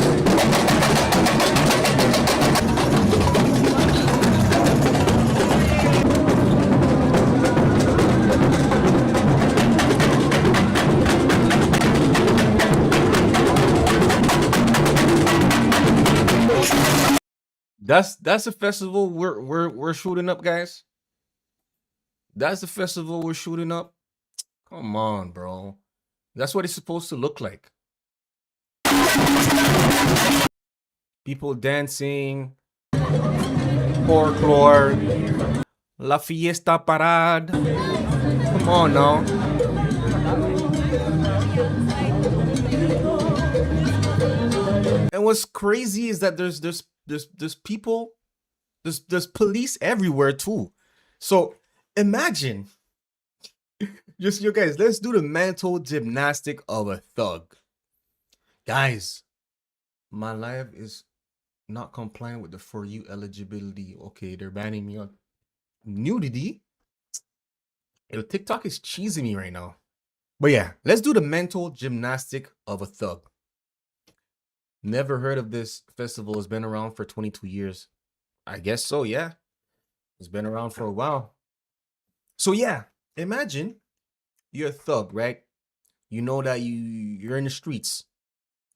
That's a festival we're shooting up, guys. That's the festival we're shooting up. Come on, bro. That's what it's supposed to look like. People dancing, folklore, La Fiesta Parade. Come on now. And what's crazy is that there's people, there's police everywhere too. So imagine, just you guys, let's do the mental gymnastic of a thug. Guys, my life is not compliant with the For You eligibility. Okay, they're banning me on nudity. Yo, TikTok is cheesing me right now. But yeah, let's do the mental gymnastic of a thug. Never heard of this festival. It's been around for 22 years. I guess so, yeah. It's been around for a while. So yeah, imagine you're a thug, right? You know that you're in the streets.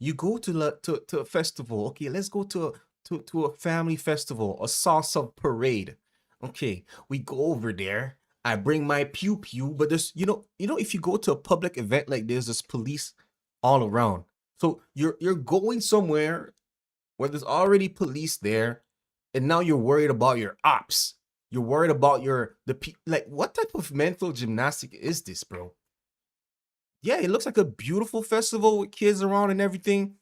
You go to a festival. Okay, let's go to a family festival, a salsa parade. Okay, we go over there. I bring my pew pew, but there's you know if you go to a public event like this, there's police all around. So you're going somewhere where there's already police there, and now you're worried about your ops. You're worried about like, what type of mental gymnastic is this, bro? Yeah, it looks like a beautiful festival with kids around and everything.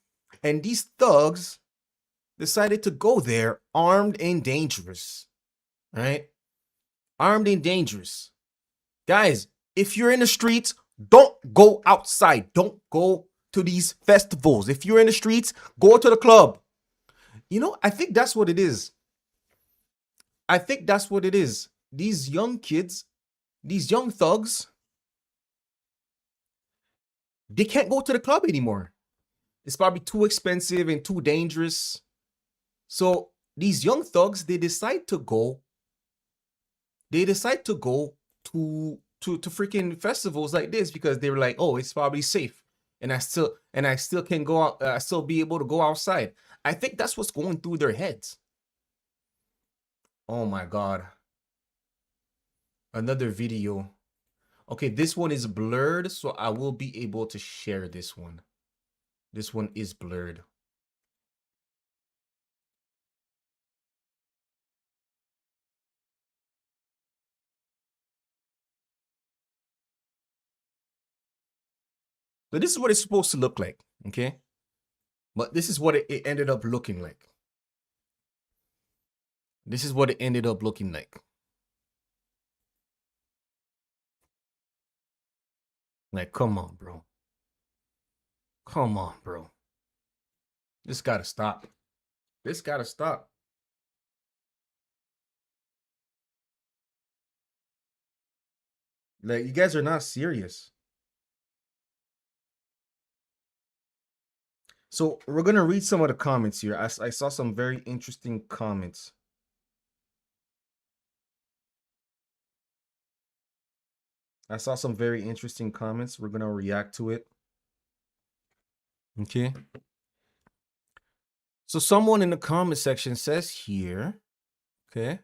And these thugs decided to go there armed and dangerous. Right? Armed and dangerous. Guys, if you're in the streets, don't go outside. Don't go to these festivals. If you're in the streets, go to the club. You know, I think that's what it is. I think that's what it is. These young kids, these young thugs, they can't go to the club anymore. It's probably too expensive and too dangerous. So these young thugs, they decide to go to freaking festivals like this because they were like, oh, it's probably safe. And I still can go out, I still be able to go outside. I think that's what's going through their heads. Oh my God. Another video. Okay, this one is blurred, so I will be able to share this one. This one is blurred. So this is what it's supposed to look like, okay? But this is what it ended up looking like. This is what it ended up looking like. Like, come on, bro. Come on, bro. This gotta stop. This gotta stop. Like, you guys are not serious. So we're gonna read some of the comments here. I saw some very interesting comments. I saw some very interesting comments. We're gonna react to it. Okay. So someone in the comment section says here, Okay.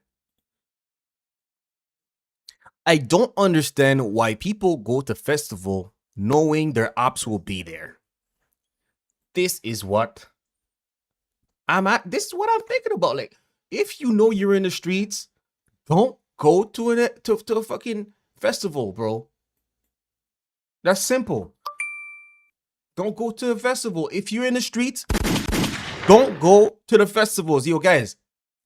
I don't understand why people go to festival knowing their ops will be there. This is what this is what I'm thinking about. Like, if you know you're in the streets, don't go to a fucking festival, bro. That's simple. Don't go to a festival. If you're in the streets, don't go to the festivals. Yo, guys,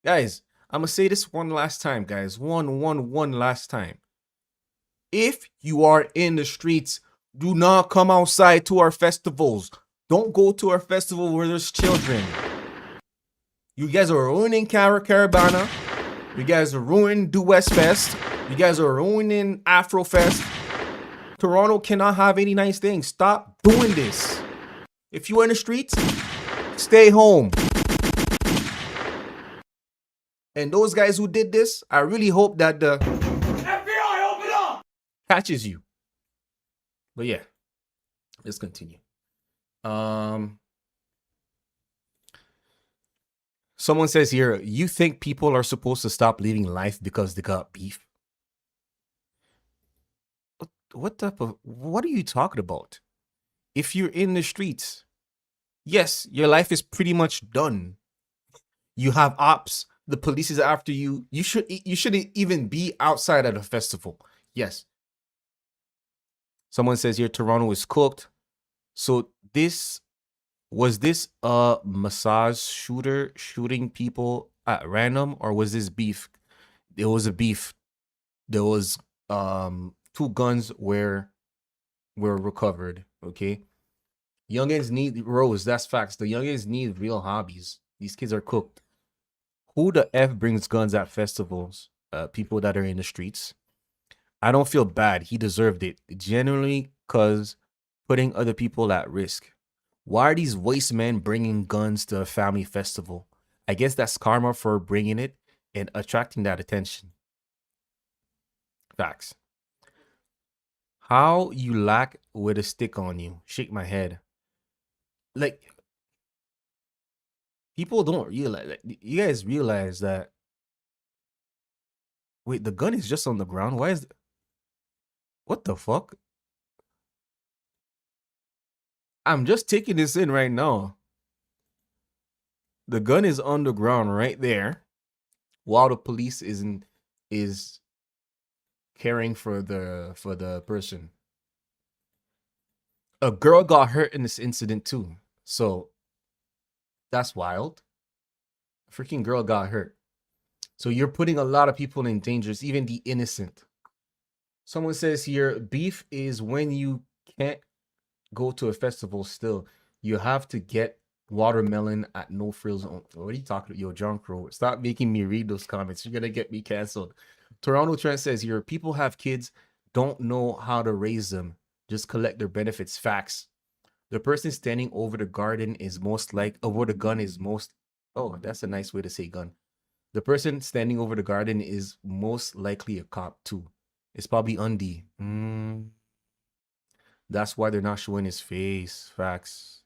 I'm gonna say this one last time, guys. One last time. If you are in the streets, do not come outside to our festivals. Don't go to our festival where there's children. You guys are ruining Caravana. You guys are ruining Do West Fest. You guys are ruining Afro Fest. Toronto cannot have any nice things. Stop doing this. If you're in the streets, stay home. And those guys who did this, I really hope that the FBI open up catches you. But yeah, let's continue. Someone says here, you think people are supposed to stop living life because they got beef? What are you talking about? If you're in the streets, yes, your life is pretty much done. You have ops, the police is after you. You shouldn't even be outside at a festival. Yes. Someone says here Toronto is cooked. So was this a massage shooter shooting people at random, or was this beef? There was a beef. There was 2 guns were recovered. Okay. Youngins need Rose. That's facts. The youngins need real hobbies. These kids are cooked. Who the F brings guns at festivals? People that are in the streets. I don't feel bad. He deserved it. Generally, cause putting other people at risk. Why are these waste men bringing guns to a family festival? I guess that's karma for bringing it and attracting that attention. Facts. How you lack with a stick on you? Shake my head. Like, people don't realize. Like, you guys realize that. Wait, the gun is just on the ground. Why is? What the fuck? I'm just taking this in right now. The gun is on the ground right there, while the police is caring for the person. A girl got hurt in this incident too, so that's wild. A freaking girl got hurt. So you're putting a lot of people in danger, even the innocent. Someone says here, beef is when you can't go to a festival still. You have to get watermelon at No Frills. What are you talking about? Yo, John Crow, stop making me read those comments. You're gonna get me canceled. Toronto Trent says here, people have kids, don't know how to raise them. Just collect their benefits. Facts. The person standing over the garden is most like over the gun is most. Oh, that's a nice way to say gun. The person standing over the garden is most likely a cop too. It's probably Undy. That's why they're not showing his face. Facts.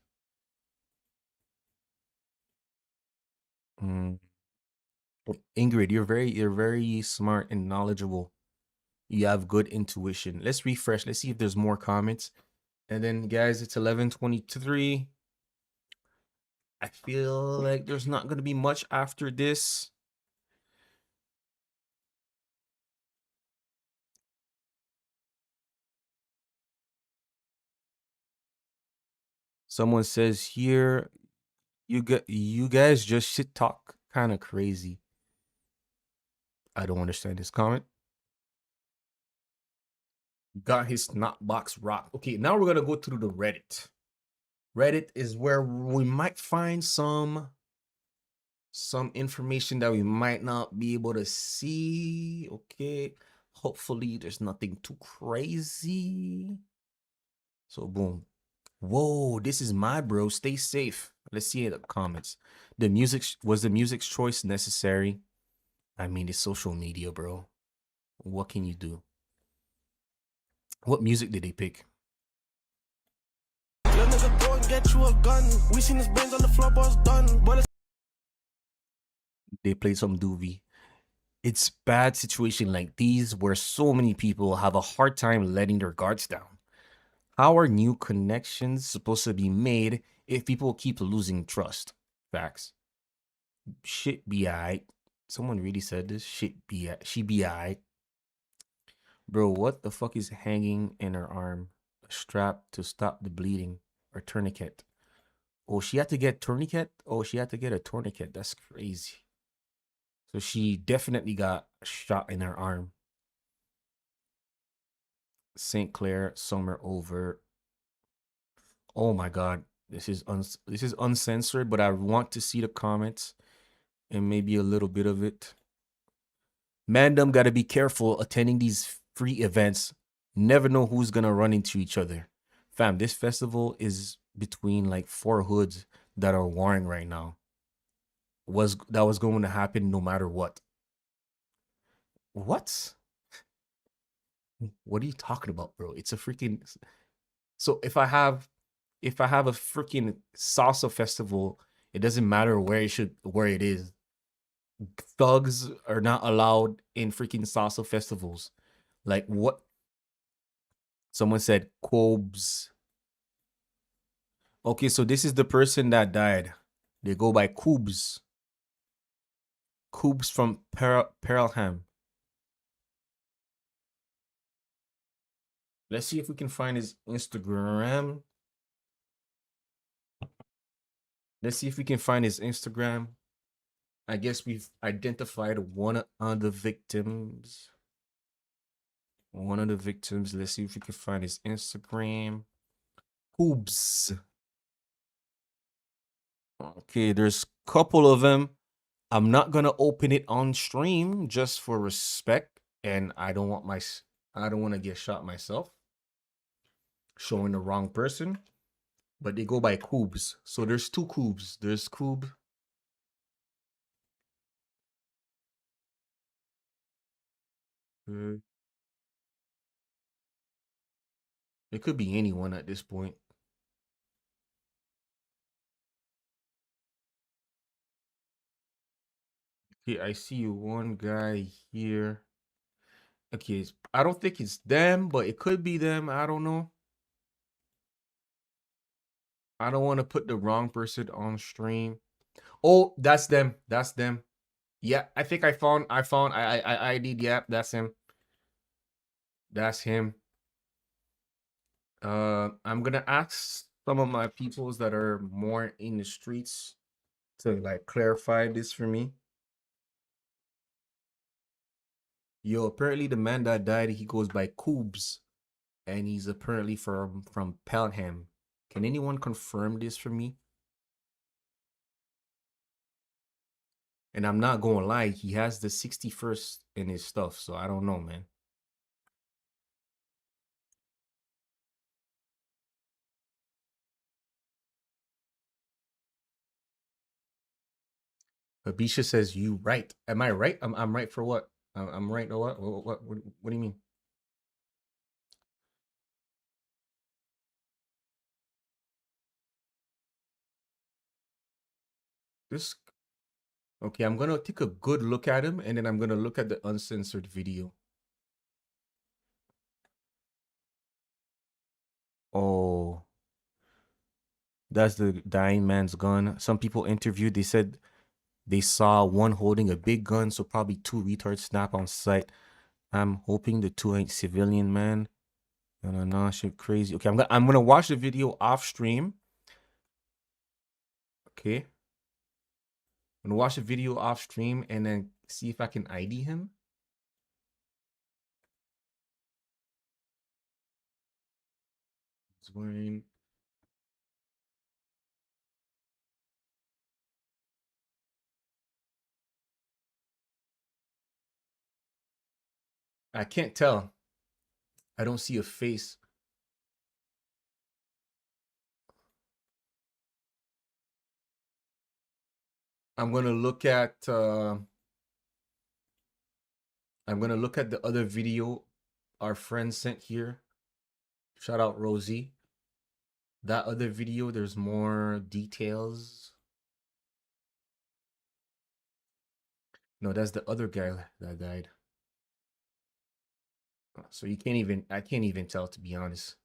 Ingrid, you're very smart and knowledgeable. You have good intuition. Let's refresh. Let's see if there's more comments. And then, guys, it's 11:23. I feel like there's not going to be much after this. Someone says here, you guys just shit talk kind of crazy. I don't understand this comment. Got his snot box rock. Okay, now we're gonna go through the Reddit. Reddit is where we might find some information that we might not be able to see. Okay, hopefully there's nothing too crazy. So boom. Whoa, this is my bro. Stay safe. Let's see the comments. The music's choice necessary? I mean, it's social media, bro. What can you do? What music did they pick? They played some Doobie. It's bad situation like these where so many people have a hard time letting their guards down. How are new connections supposed to be made if people keep losing trust? Facts. Shit be alright. Someone really said this. Shit be she be alright. Bro, what the fuck is hanging in her arm? A strap to stop the bleeding or tourniquet. Oh, she had to get tourniquet? Oh, she had to get a tourniquet. That's crazy. So she definitely got shot in her arm. St. Clair, summer over. Oh my god. This is uncensored, but I want to see the comments and maybe a little bit of it. Mandem gotta be careful attending these free events. Never know who's gonna run into each other. Fam, this festival is between like 4 hoods that are warring right now. That was going to happen no matter what. What? What are you talking about, bro? It's a freaking. So if I have a freaking salsa festival, it doesn't matter where it is. Thugs are not allowed in freaking salsa festivals. Like what? Someone said Cobes. Okay, so this is the person that died. They go by Cubes. Cubes from Perelham. Let's see if we can find his Instagram. Let's see if we can find his Instagram. I guess we've identified one of the victims. Let's see if we can find his Instagram. Hoobs. Okay, there's a couple of them. I'm not gonna open it on stream just for respect, and I don't want to get shot myself. Showing the wrong person, but they go by Coobs. So there's 2 Coobs. There's Coob. It could be anyone at this point. Okay, I see one guy here. Okay, I don't think it's them, but it could be them. I don't know. I don't want to put the wrong person on stream. Oh, that's them. That's them. Yeah, I think I ID'd. Yeah, that's him. That's him. I'm gonna ask some of my peoples that are more in the streets to like clarify this for me. Yo, apparently the man that died, he goes by Coobs, and he's apparently from Pelham. Can anyone confirm this for me? And I'm not gonna lie, he has the 61st in his stuff, so I don't know, man. Abisha says you right. Am I right? I'm right for what? I'm right or what? What do you mean? This okay, I'm gonna take a good look at him and then I'm gonna look at the uncensored video. Oh, that's the dying man's gun. Some people interviewed, they said they saw one holding a big gun, so probably 2 retards snap on sight. I'm hoping the 2 ain't civilian, man. No, shit crazy. Okay, I'm gonna watch the video off stream. Okay. I'm gonna watch the video off stream and then see if I can ID him. He's wearing. I can't tell. I don't see a face. I'm gonna look at the other video our friend sent here. Shout out Rosie. That other video, there's more details. No, that's the other guy that died. So you can't even, I can't even tell, to be honest.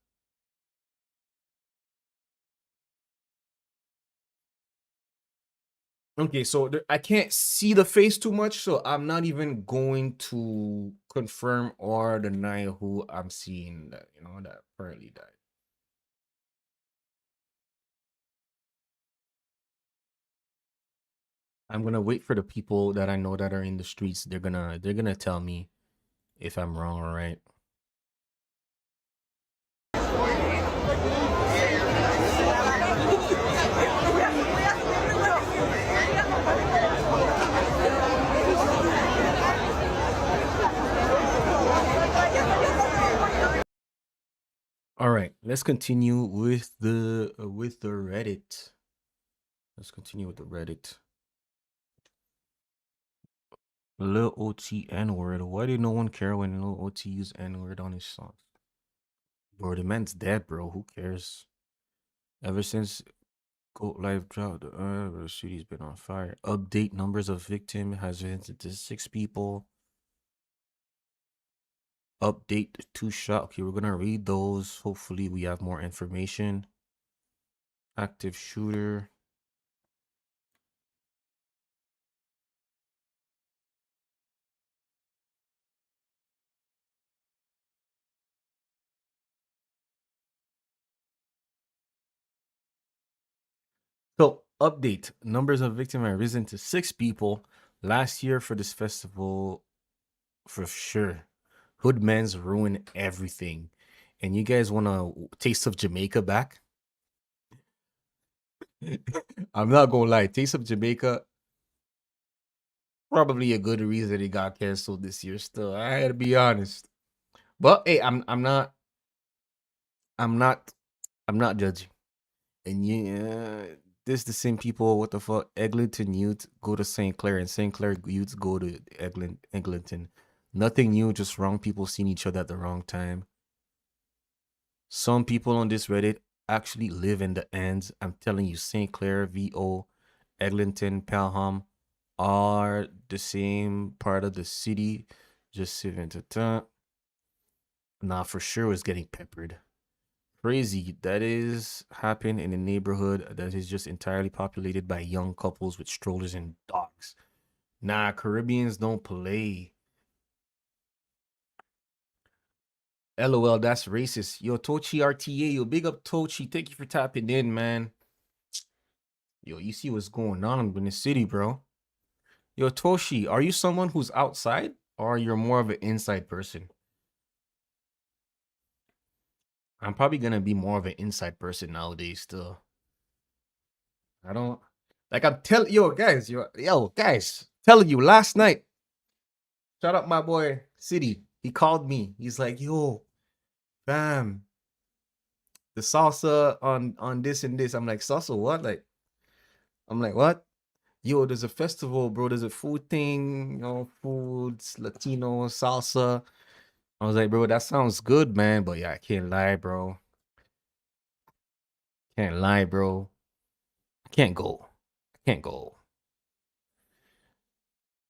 Okay, so I can't see the face too much, so I'm not even going to confirm or deny who I'm seeing that, that apparently died. I'm gonna wait for the people that I know that are in the streets. They're gonna tell me if I'm wrong or right. All right, let's continue with the Reddit. Let's continue with the Reddit. Lil OT N-word. Why did no one care when Lil OT used N-word on his song? Bro, the man's dead, bro. Who cares? Ever since Goat Life dropped, the city's been on fire. Update numbers of victim has been to 6 people. Update 2 shot. Okay, we're gonna read those. Hopefully we have more information. Active shooter. So, update. Numbers of victims have risen to 6 people last year for this festival, for sure. Hoodmans ruin everything. And you guys want a Taste of Jamaica back? I'm not gonna lie. Taste of Jamaica, probably a good reason it got canceled this year still. I gotta be honest. But hey, I'm not judging. And this the same people, what the fuck? Eglinton youth go to St. Clair, and St. Clair youth go to Eglinton. Nothing new, just wrong people seeing each other at the wrong time. Some people on this Reddit actually live in the ends. I'm telling you, St. Clair, VO, Eglinton, Pelham are the same part of the city. Just sitting to top. Nah, for sure was getting peppered. Crazy. That is happened in a neighborhood that is just entirely populated by young couples with strollers and dogs. Nah, Caribbeans don't play. LOL, that's racist. Yo, Tochi RTA, yo, big up Tochi. Thank you for tapping in, man. Yo, you see what's going on in the city, bro. Yo, Toshi, are you someone who's outside or you're more of an inside person? I'm probably gonna be more of an inside person nowadays still. I don't like I'm telling yo guys, telling you last night. Shout out my boy City. He called me. He's like, yo, fam, the salsa on this and this. I'm like, salsa what? I'm like, what? Yo, there's a festival, bro. There's a food thing, foods, Latino, salsa. I was like, bro, that sounds good, man. But yeah, I can't lie, bro. Can't lie, bro. I can't go.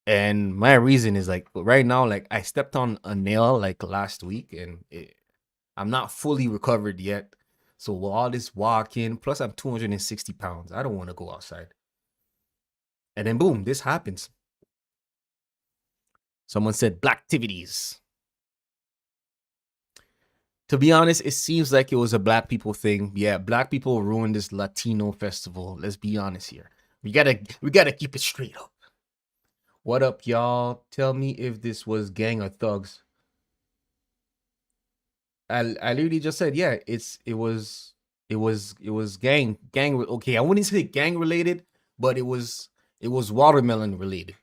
And my reason is like right now, like I stepped on a nail like last week, and I'm not fully recovered yet. So all this walking, plus I'm 260 pounds. I don't want to go outside. And then boom, this happens. Someone said black activities. To be honest, it seems like it was a black people thing. Yeah, black people ruined this Latino festival. Let's be honest here. We gotta keep it straight up. What up, y'all? Tell me if this was gang or thugs. I literally just said, yeah, it was gang. Okay, I wouldn't say gang related, but it was watermelon related.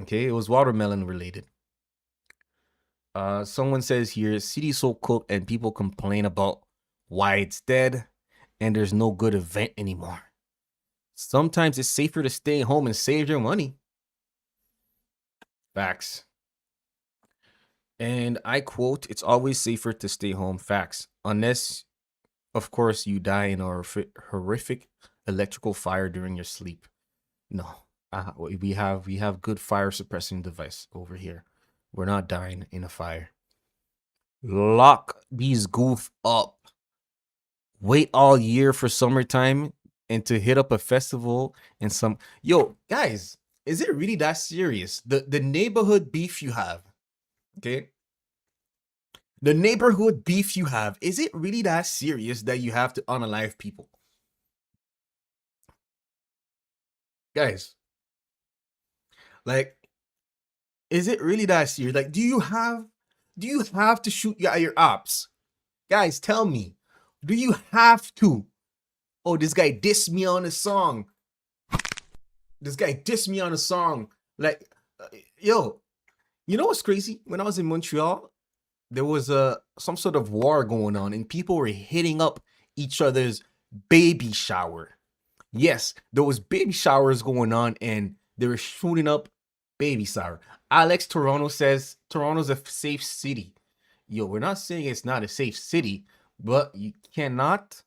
Okay, it was watermelon related. Someone says here, city's so cooked and people complain about why it's dead and there's no good event anymore. Sometimes it's safer to stay home and save your money. Facts. And I quote, it's always safer to stay home. Facts. Unless, of course, you die in a horrific electrical fire during your sleep. No, We have good fire suppressing device over here. We're not dying in a fire. Lock these goof up. Wait all year for summertime and to hit up a festival and some. Yo, guys, is it really that serious? The neighborhood beef you have, okay? The neighborhood beef you have, is it really that serious that you have to unalive people? Guys, like, is it really that serious? Like, do you have to shoot your ops? Guys, tell me, do you have to? Oh, this guy dissed me on a song. This guy dissed me on a song. Like, yo, you know what's crazy? When I was in Montreal, there was some sort of war going on, and people were hitting up each other's baby shower. Yes, there was baby showers going on, and they were shooting up baby shower. Alex Toronto says Toronto's a safe city. Yo, we're not saying it's not a safe city, but you cannot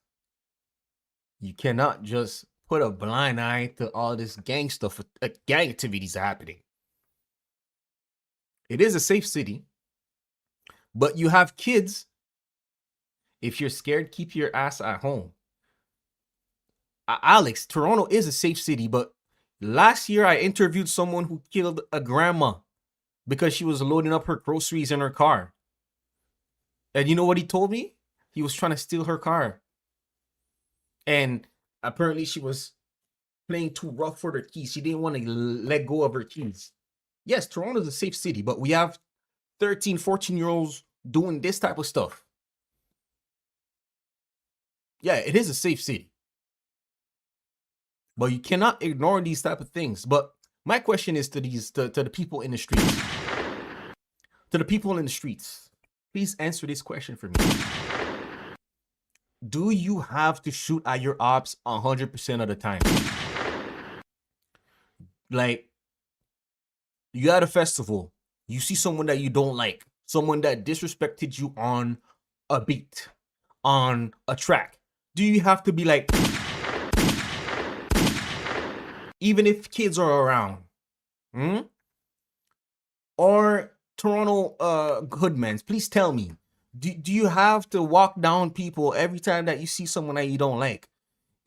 just put a blind eye to all this gang stuff, gang activities happening. It is a safe city, but you have kids. If you're scared, keep your ass at home. Alex, Toronto is a safe city, but last year I interviewed someone who killed a grandma because she was loading up her groceries in her car. And you know what he told me? He was trying to steal her car. And apparently she was playing too rough for her keys. She didn't want to let go of her keys. Yes, Toronto is a safe city, but we have 13, 14-year-olds doing this type of stuff. Yeah, it is a safe city. But you cannot ignore these type of things. But my question is to the people in the streets. To the people in the streets, please answer this question for me. Do you have to shoot at your ops 100% of the time? Like, you at a festival, you see someone that you don't like, someone that disrespected you on a beat, on a track. Do you have to be like, even if kids are around? Or Toronto hoodmans, please tell me, do you have to walk down people every time that you see someone that you don't like,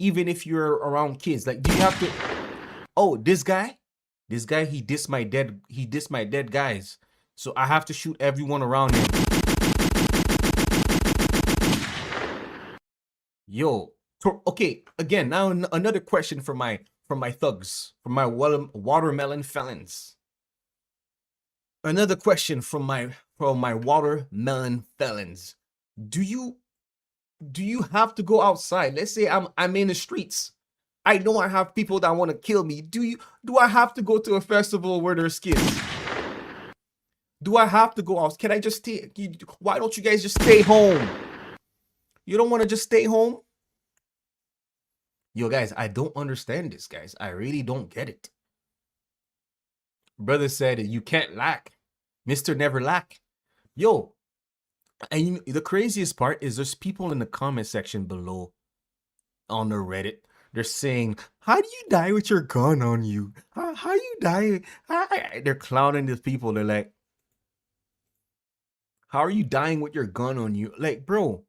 even if you're around kids? Like, do you have to? Oh, this guy, he dissed my dead guys, so I have to shoot everyone around him. Yo, okay, again, now another question from my thugs, from my watermelon felons. Another question from my watermelon felons. Do you have to go outside? Let's say I'm in the streets. I know I have people that want to kill me. Do I have to go to a festival where there's kids? Do I have to go out? Can I just stay? Why don't you guys just stay home? You don't want to just stay home? Yo, guys, I don't understand this, guys. I really don't get it. Brother said, you can't lack. Mr. Never Lack. Yo, and the craziest part is there's people in the comment section below on the Reddit. They're saying, how do you die with your gun on you? How you die? They're clowning these people. They're like, how are you dying with your gun on you? Like, bro,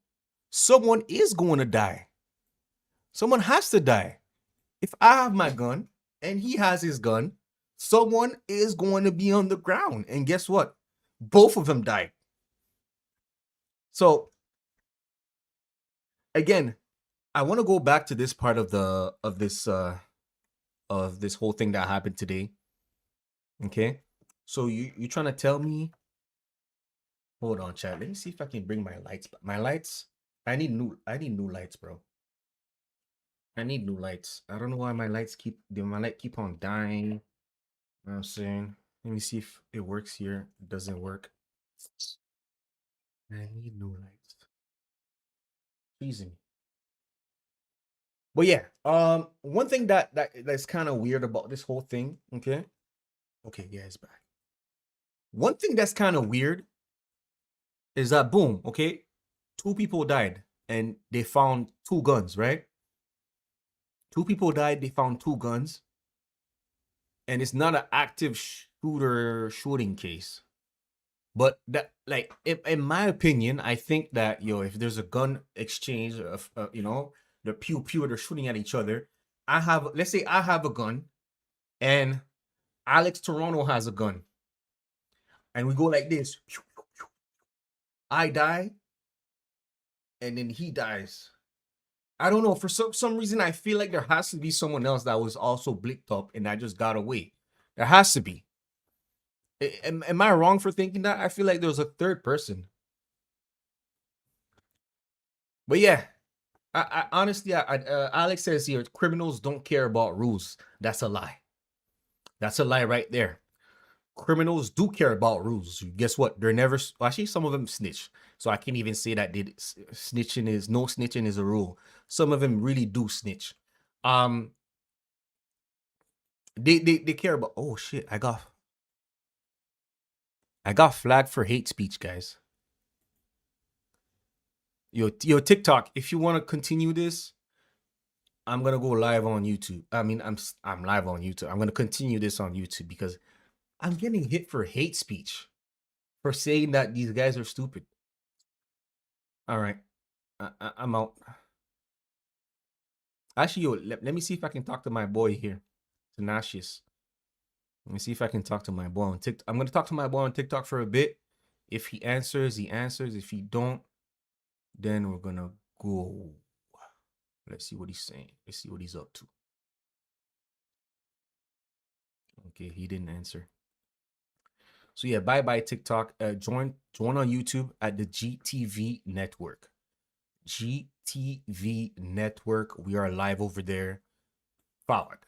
someone is going to die. Someone has to die. If I have my gun and he has his gun, someone is going to be on the ground. And guess what? Both of them died. So, again, I want to go back to this part of this whole thing that happened today. Okay? So you trying to tell me? Hold on, chat. Let me see if I can bring my lights. My lights. I need new lights, bro. I need new lights. I don't know why my light keep on dying. You know what I'm saying? Let me see if it works here. It doesn't work. I need new lights. Pleasing me. But yeah, one thing that's kind of weird about this whole thing, okay? Okay, yeah, it's back. One thing that's kind of weird is that boom, okay? 2 people died and they found 2 guns, right? 2 people died, they found 2 guns. and it's not an active shooting case. But that, like, in my opinion, I think that, if there's a gun exchange of, the pew pew, they're shooting at each other. Let's say I have a gun, and Alex Toronto has a gun, and we go like this. I die, and then he dies. I don't know. For some reason, I feel like there has to be someone else that was also blicked up and that just got away. There has to be. Am I wrong for thinking that? I feel like there was a third person. But yeah, I honestly, Alex says here, criminals don't care about rules. That's a lie. That's a lie right there. Criminals do care about rules. Guess what? They're never, actually, some of them snitch. So I can't even say that no snitching is a rule. Some of them really do snitch. They care about, oh shit, I got flagged for hate speech, guys. Yo, TikTok, if you want to continue this, I'm gonna go live on YouTube. I mean, I'm live on YouTube. I'm gonna continue this on YouTube because I'm getting hit for hate speech for saying that these guys are stupid. All right, I'm out. Actually, yo, let me see if I can talk to my boy here, Tenacious. Let me see if I can talk to my boy on TikTok. I'm gonna talk to my boy on TikTok for a bit. If he answers, he answers. If he don't, then we're gonna go. Let's see what he's saying. Let's see what he's up to. Okay, he didn't answer. So yeah, bye TikTok. Join on YouTube at the GTV Network. GTV Network. We are live over there. Follow it.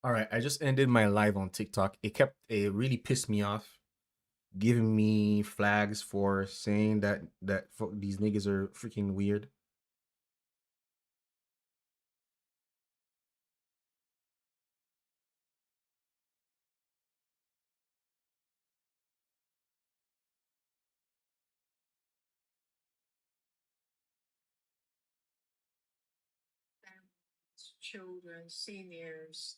All right, I just ended my live on TikTok. It really pissed me off, giving me flags for saying that these niggas are freaking weird. Children, seniors,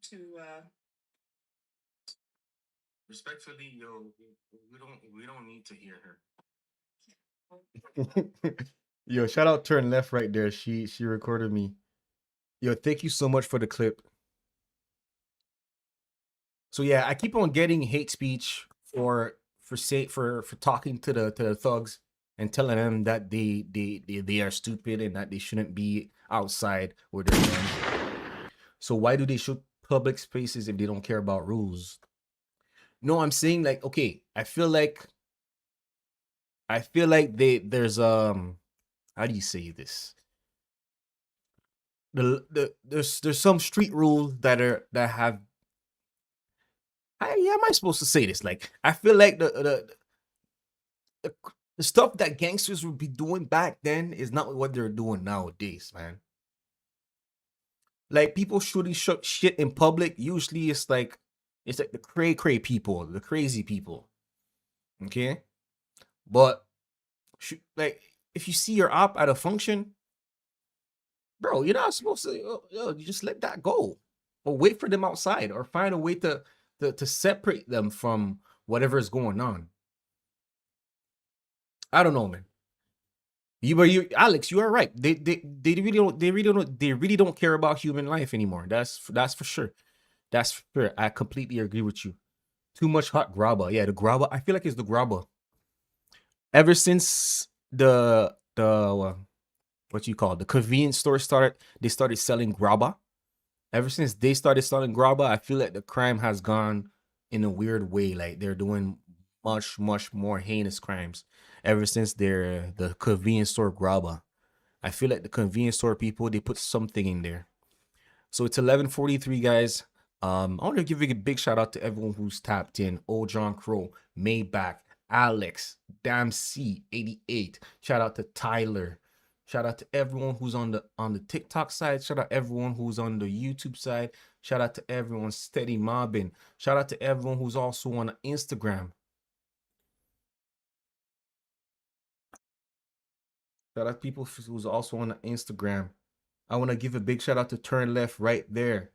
to Respectfully, yo, we don't need to hear her. Yo, shout out Turn Left right there. She recorded me. Yo, thank you so much for the clip. So yeah, I keep on getting hate speech for talking to the thugs and telling them that they are stupid and that they shouldn't be outside with their guns. So why do they shoot public spaces if they don't care about rules? No, I'm saying, like, okay, I feel like there's how do you say this? There's some street rules that have, how am I supposed to say this? Like, I feel like the stuff that gangsters would be doing back then is not what they're doing nowadays, man. Like, people shooting shit in public, usually it's like the cray people, the crazy people. Okay? But like, if you see your op at a function, bro, you're not supposed to, you just let that go. Or wait for them outside, or find a way to separate them from whatever is going on. I don't know, man. Alex, you are right. They really don't care about human life anymore. That's for sure. That's for sure. I completely agree with you. Too much hot grabba. Yeah, the grabba. I feel like it's the grabba. Ever since the what you call it, the convenience store started selling grabba. Ever since they started selling grabba, I feel like the crime has gone in a weird way. Like, they're doing much more heinous crimes ever since the convenience store grabba. I feel like the convenience store people, they put something in there. So it's 11:43, guys. I want to give a big shout out to everyone who's tapped in. Old John Crow, Maybach, Alex, Damn C 88. Shout out to Tyler. Shout out to everyone who's on the TikTok side. Shout out everyone who's on the YouTube side. Shout out to everyone steady mobbing. Shout out to everyone who's also on Instagram. Shout out to people who's also on Instagram. I want to give a big shout out to Turn Left right there.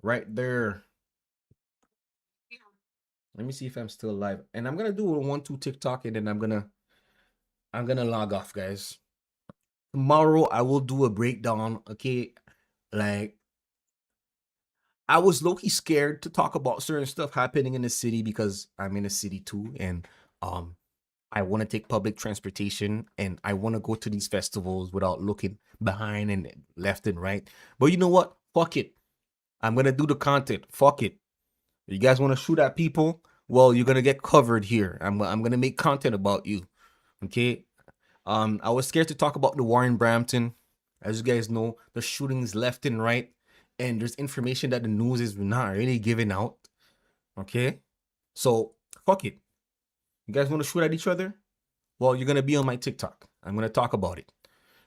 Right there. Let me see if I'm still live. And I'm gonna do a 1-2 TikTok, and then I'm gonna log off, guys. Tomorrow I will do a breakdown. Okay, like I was low-key scared to talk about certain stuff happening in the city because I'm in the city too, and I want to take public transportation and I want to go to these festivals without looking behind and left and right. But you know what? Fuck it. I'm gonna do the content. Fuck it. You guys want to shoot at people? Well, you're gonna get covered here. I'm gonna make content about you. Okay. I was scared to talk about the war in Brampton. As you guys know, the shootings left and right, and there's information that the news is not really giving out. Okay. So fuck it. You guys want to shoot at each other? Well, you're gonna be on my TikTok. I'm gonna talk about it.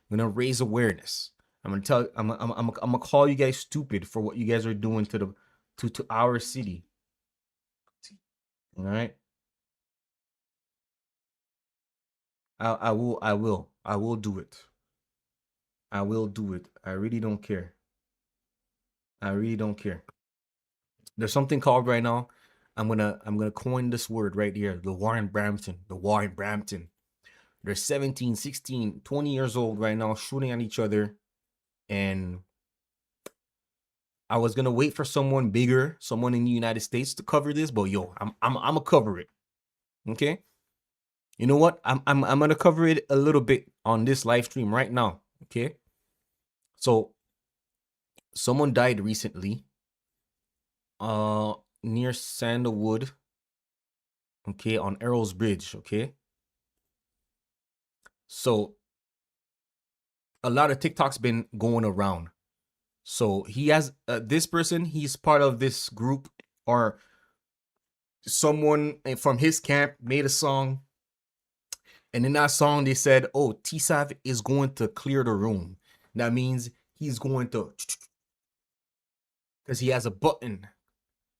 I'm gonna raise awareness. I'm gonna call you guys stupid for what you guys are doing to our city. All right. I will do it. I will do it. I really don't care. I really don't care. There's something called right now. I'm gonna coin this word right here. The war in Brampton. The war in Brampton. They're 17, 16, 20 years old right now shooting at each other. And I was gonna wait for someone bigger, someone in the United States to cover this, but yo, I'm gonna cover it. Okay? You know what? I'm gonna cover it a little bit on this live stream right now. Okay? So someone died recently near Sandalwood, okay, on Errol's Bridge. Okay, so a lot of TikTok's been going around. So he has this person, he's part of this group, or someone from his camp made a song, and in that song they said, oh, T-Sav is going to clear the room. That means he's going to, because he has a button.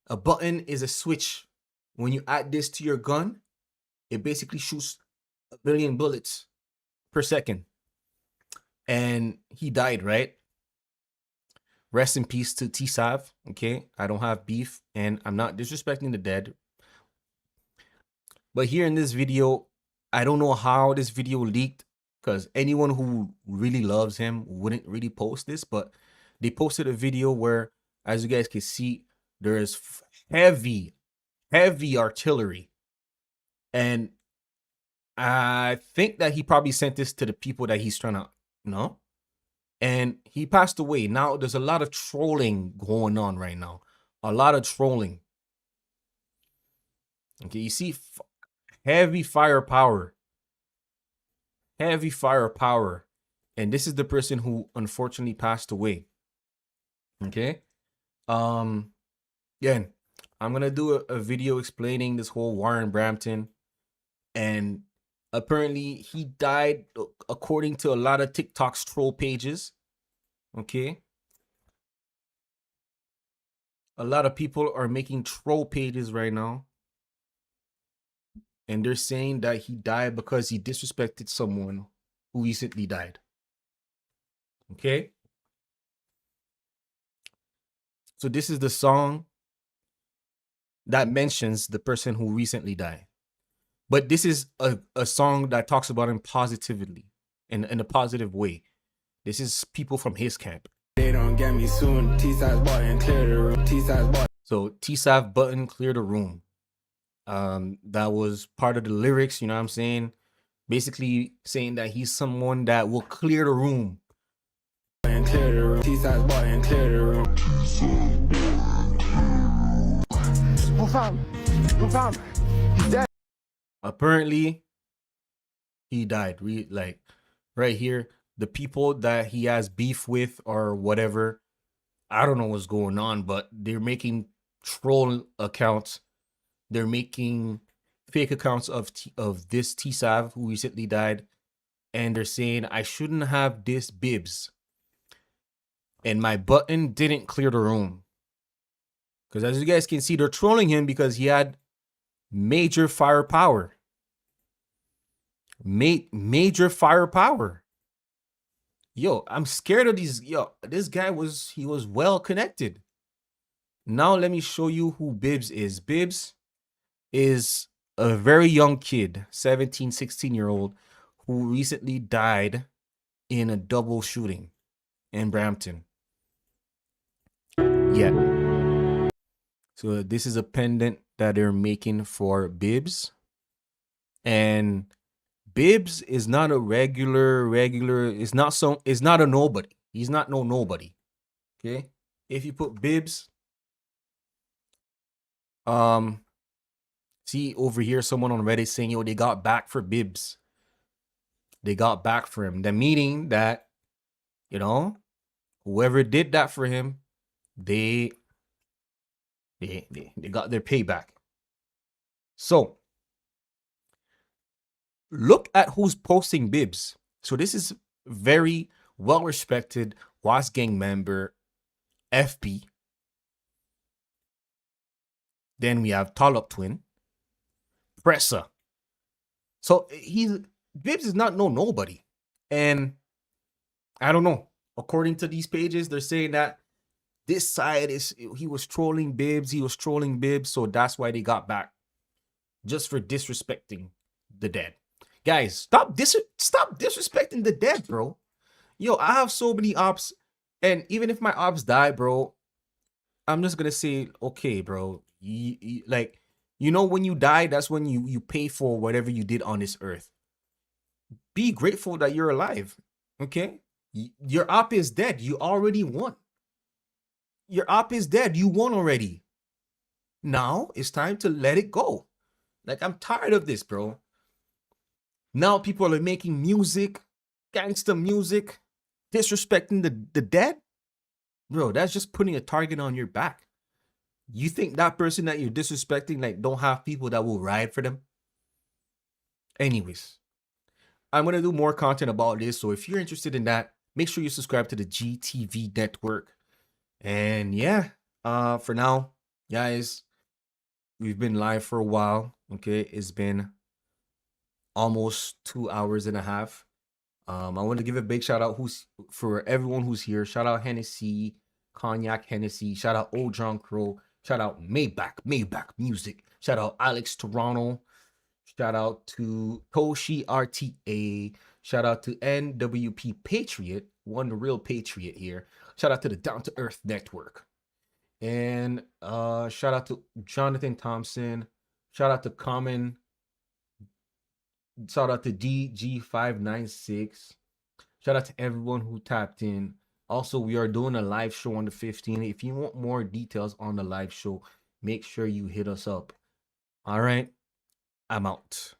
A button is a switch. When you add this to your gun, it basically shoots 1 billion bullets per second. And he died, right? Rest in peace to T-Sav, okay? I don't have beef, and I'm not disrespecting the dead. But here in this video, I don't know how this video leaked, because anyone who really loves him wouldn't really post this, but they posted a video where, as you guys can see, there is heavy artillery. And I think that he probably sent this to the people that he's trying to, and he passed away. Now, there's a lot of trolling going on right now. A lot of trolling. Okay, you see heavy firepower. Heavy firepower. And this is the person who unfortunately passed away. Okay? Again, I'm gonna do a video explaining this whole war in Brampton, and apparently he died according to a lot of TikTok's troll pages. Okay, a lot of people are making troll pages right now, and they're saying that he died because he disrespected someone who recently died. Okay, so this is the song that mentions the person who recently died. But this is a song that talks about him positively, in a positive way. This is people from his camp. They don't get me soon. T-Sav button, clear the room. T-Sav button. So T-Sav button, clear the room. That was part of the lyrics, you know what I'm saying? Basically saying that he's someone that will clear the room. Button, clear the room. T-Sav button, clear the room. He's dead. Apparently, he died. Like right here, the people that he has beef with or whatever, I don't know what's going on, but they're making troll accounts. They're making fake accounts of this T-Sav who recently died, and they're saying I shouldn't have this bibs, and my button didn't clear the room. Because as you guys can see, they're trolling him because he had major firepower. Major firepower. Yo, I'm scared of these. Yo, this guy was well connected. Now let me show you who Bibbs is. Bibbs is a very young kid, 17, 16-year-old, who recently died in a double shooting in Brampton. Yeah. So this is a pendant that they're making for Bibbs. And Bibbs is not a regular, it's not a nobody. He's not no nobody. Okay? If you put Bibbs, see over here, someone on Reddit saying, yo, they got back for Bibbs. They got back for him. The meaning that, you know, whoever did that for him, they got their payback. So look at who's posting Bibbs. So this is very well-respected Wasp Gang member, FB. Then we have Tallop Twin, Presser. So Bibbs is not nobody. And I don't know. According to these pages, they're saying that this side he was trolling Bibbs. He was trolling Bibbs. So that's why they got back. Just for disrespecting the dead. Guys, stop disrespecting the dead, bro. Yo, I have so many ops. And even if my ops die, bro, I'm just going to say, okay, bro. Like, you know, when you die, that's when you pay for whatever you did on this earth. Be grateful that you're alive. Okay? Your op is dead. You already won. Your op is dead. You won already. Now it's time to let it go. Like, I'm tired of this, bro. Now people are making music, gangster music, disrespecting the dead. Bro, that's just putting a target on your back. You think that person that you're disrespecting, like, don't have people that will ride for them? Anyways, I'm going to do more content about this. So if you're interested in that, make sure you subscribe to the GTV network. And yeah, for now, guys, we've been live for a while. Okay, it's been almost 2.5 hours. I want to give a big shout out for everyone who's here. Shout out Hennessy, Cognac Hennessy. Shout out Old John Crow. Shout out Maybach Music. Shout out Alex Toronto. Shout out to Toshi RTA. Shout out to NWP Patriot, one real patriot here. Shout out to the Down to Earth Network. And shout out to Jonathan Thompson. Shout out to Common. Shout out to DG596. Shout out to everyone who tapped in. Also, we are doing a live show on the 15th. If you want more details on the live show, make sure you hit us up. All right, I'm out.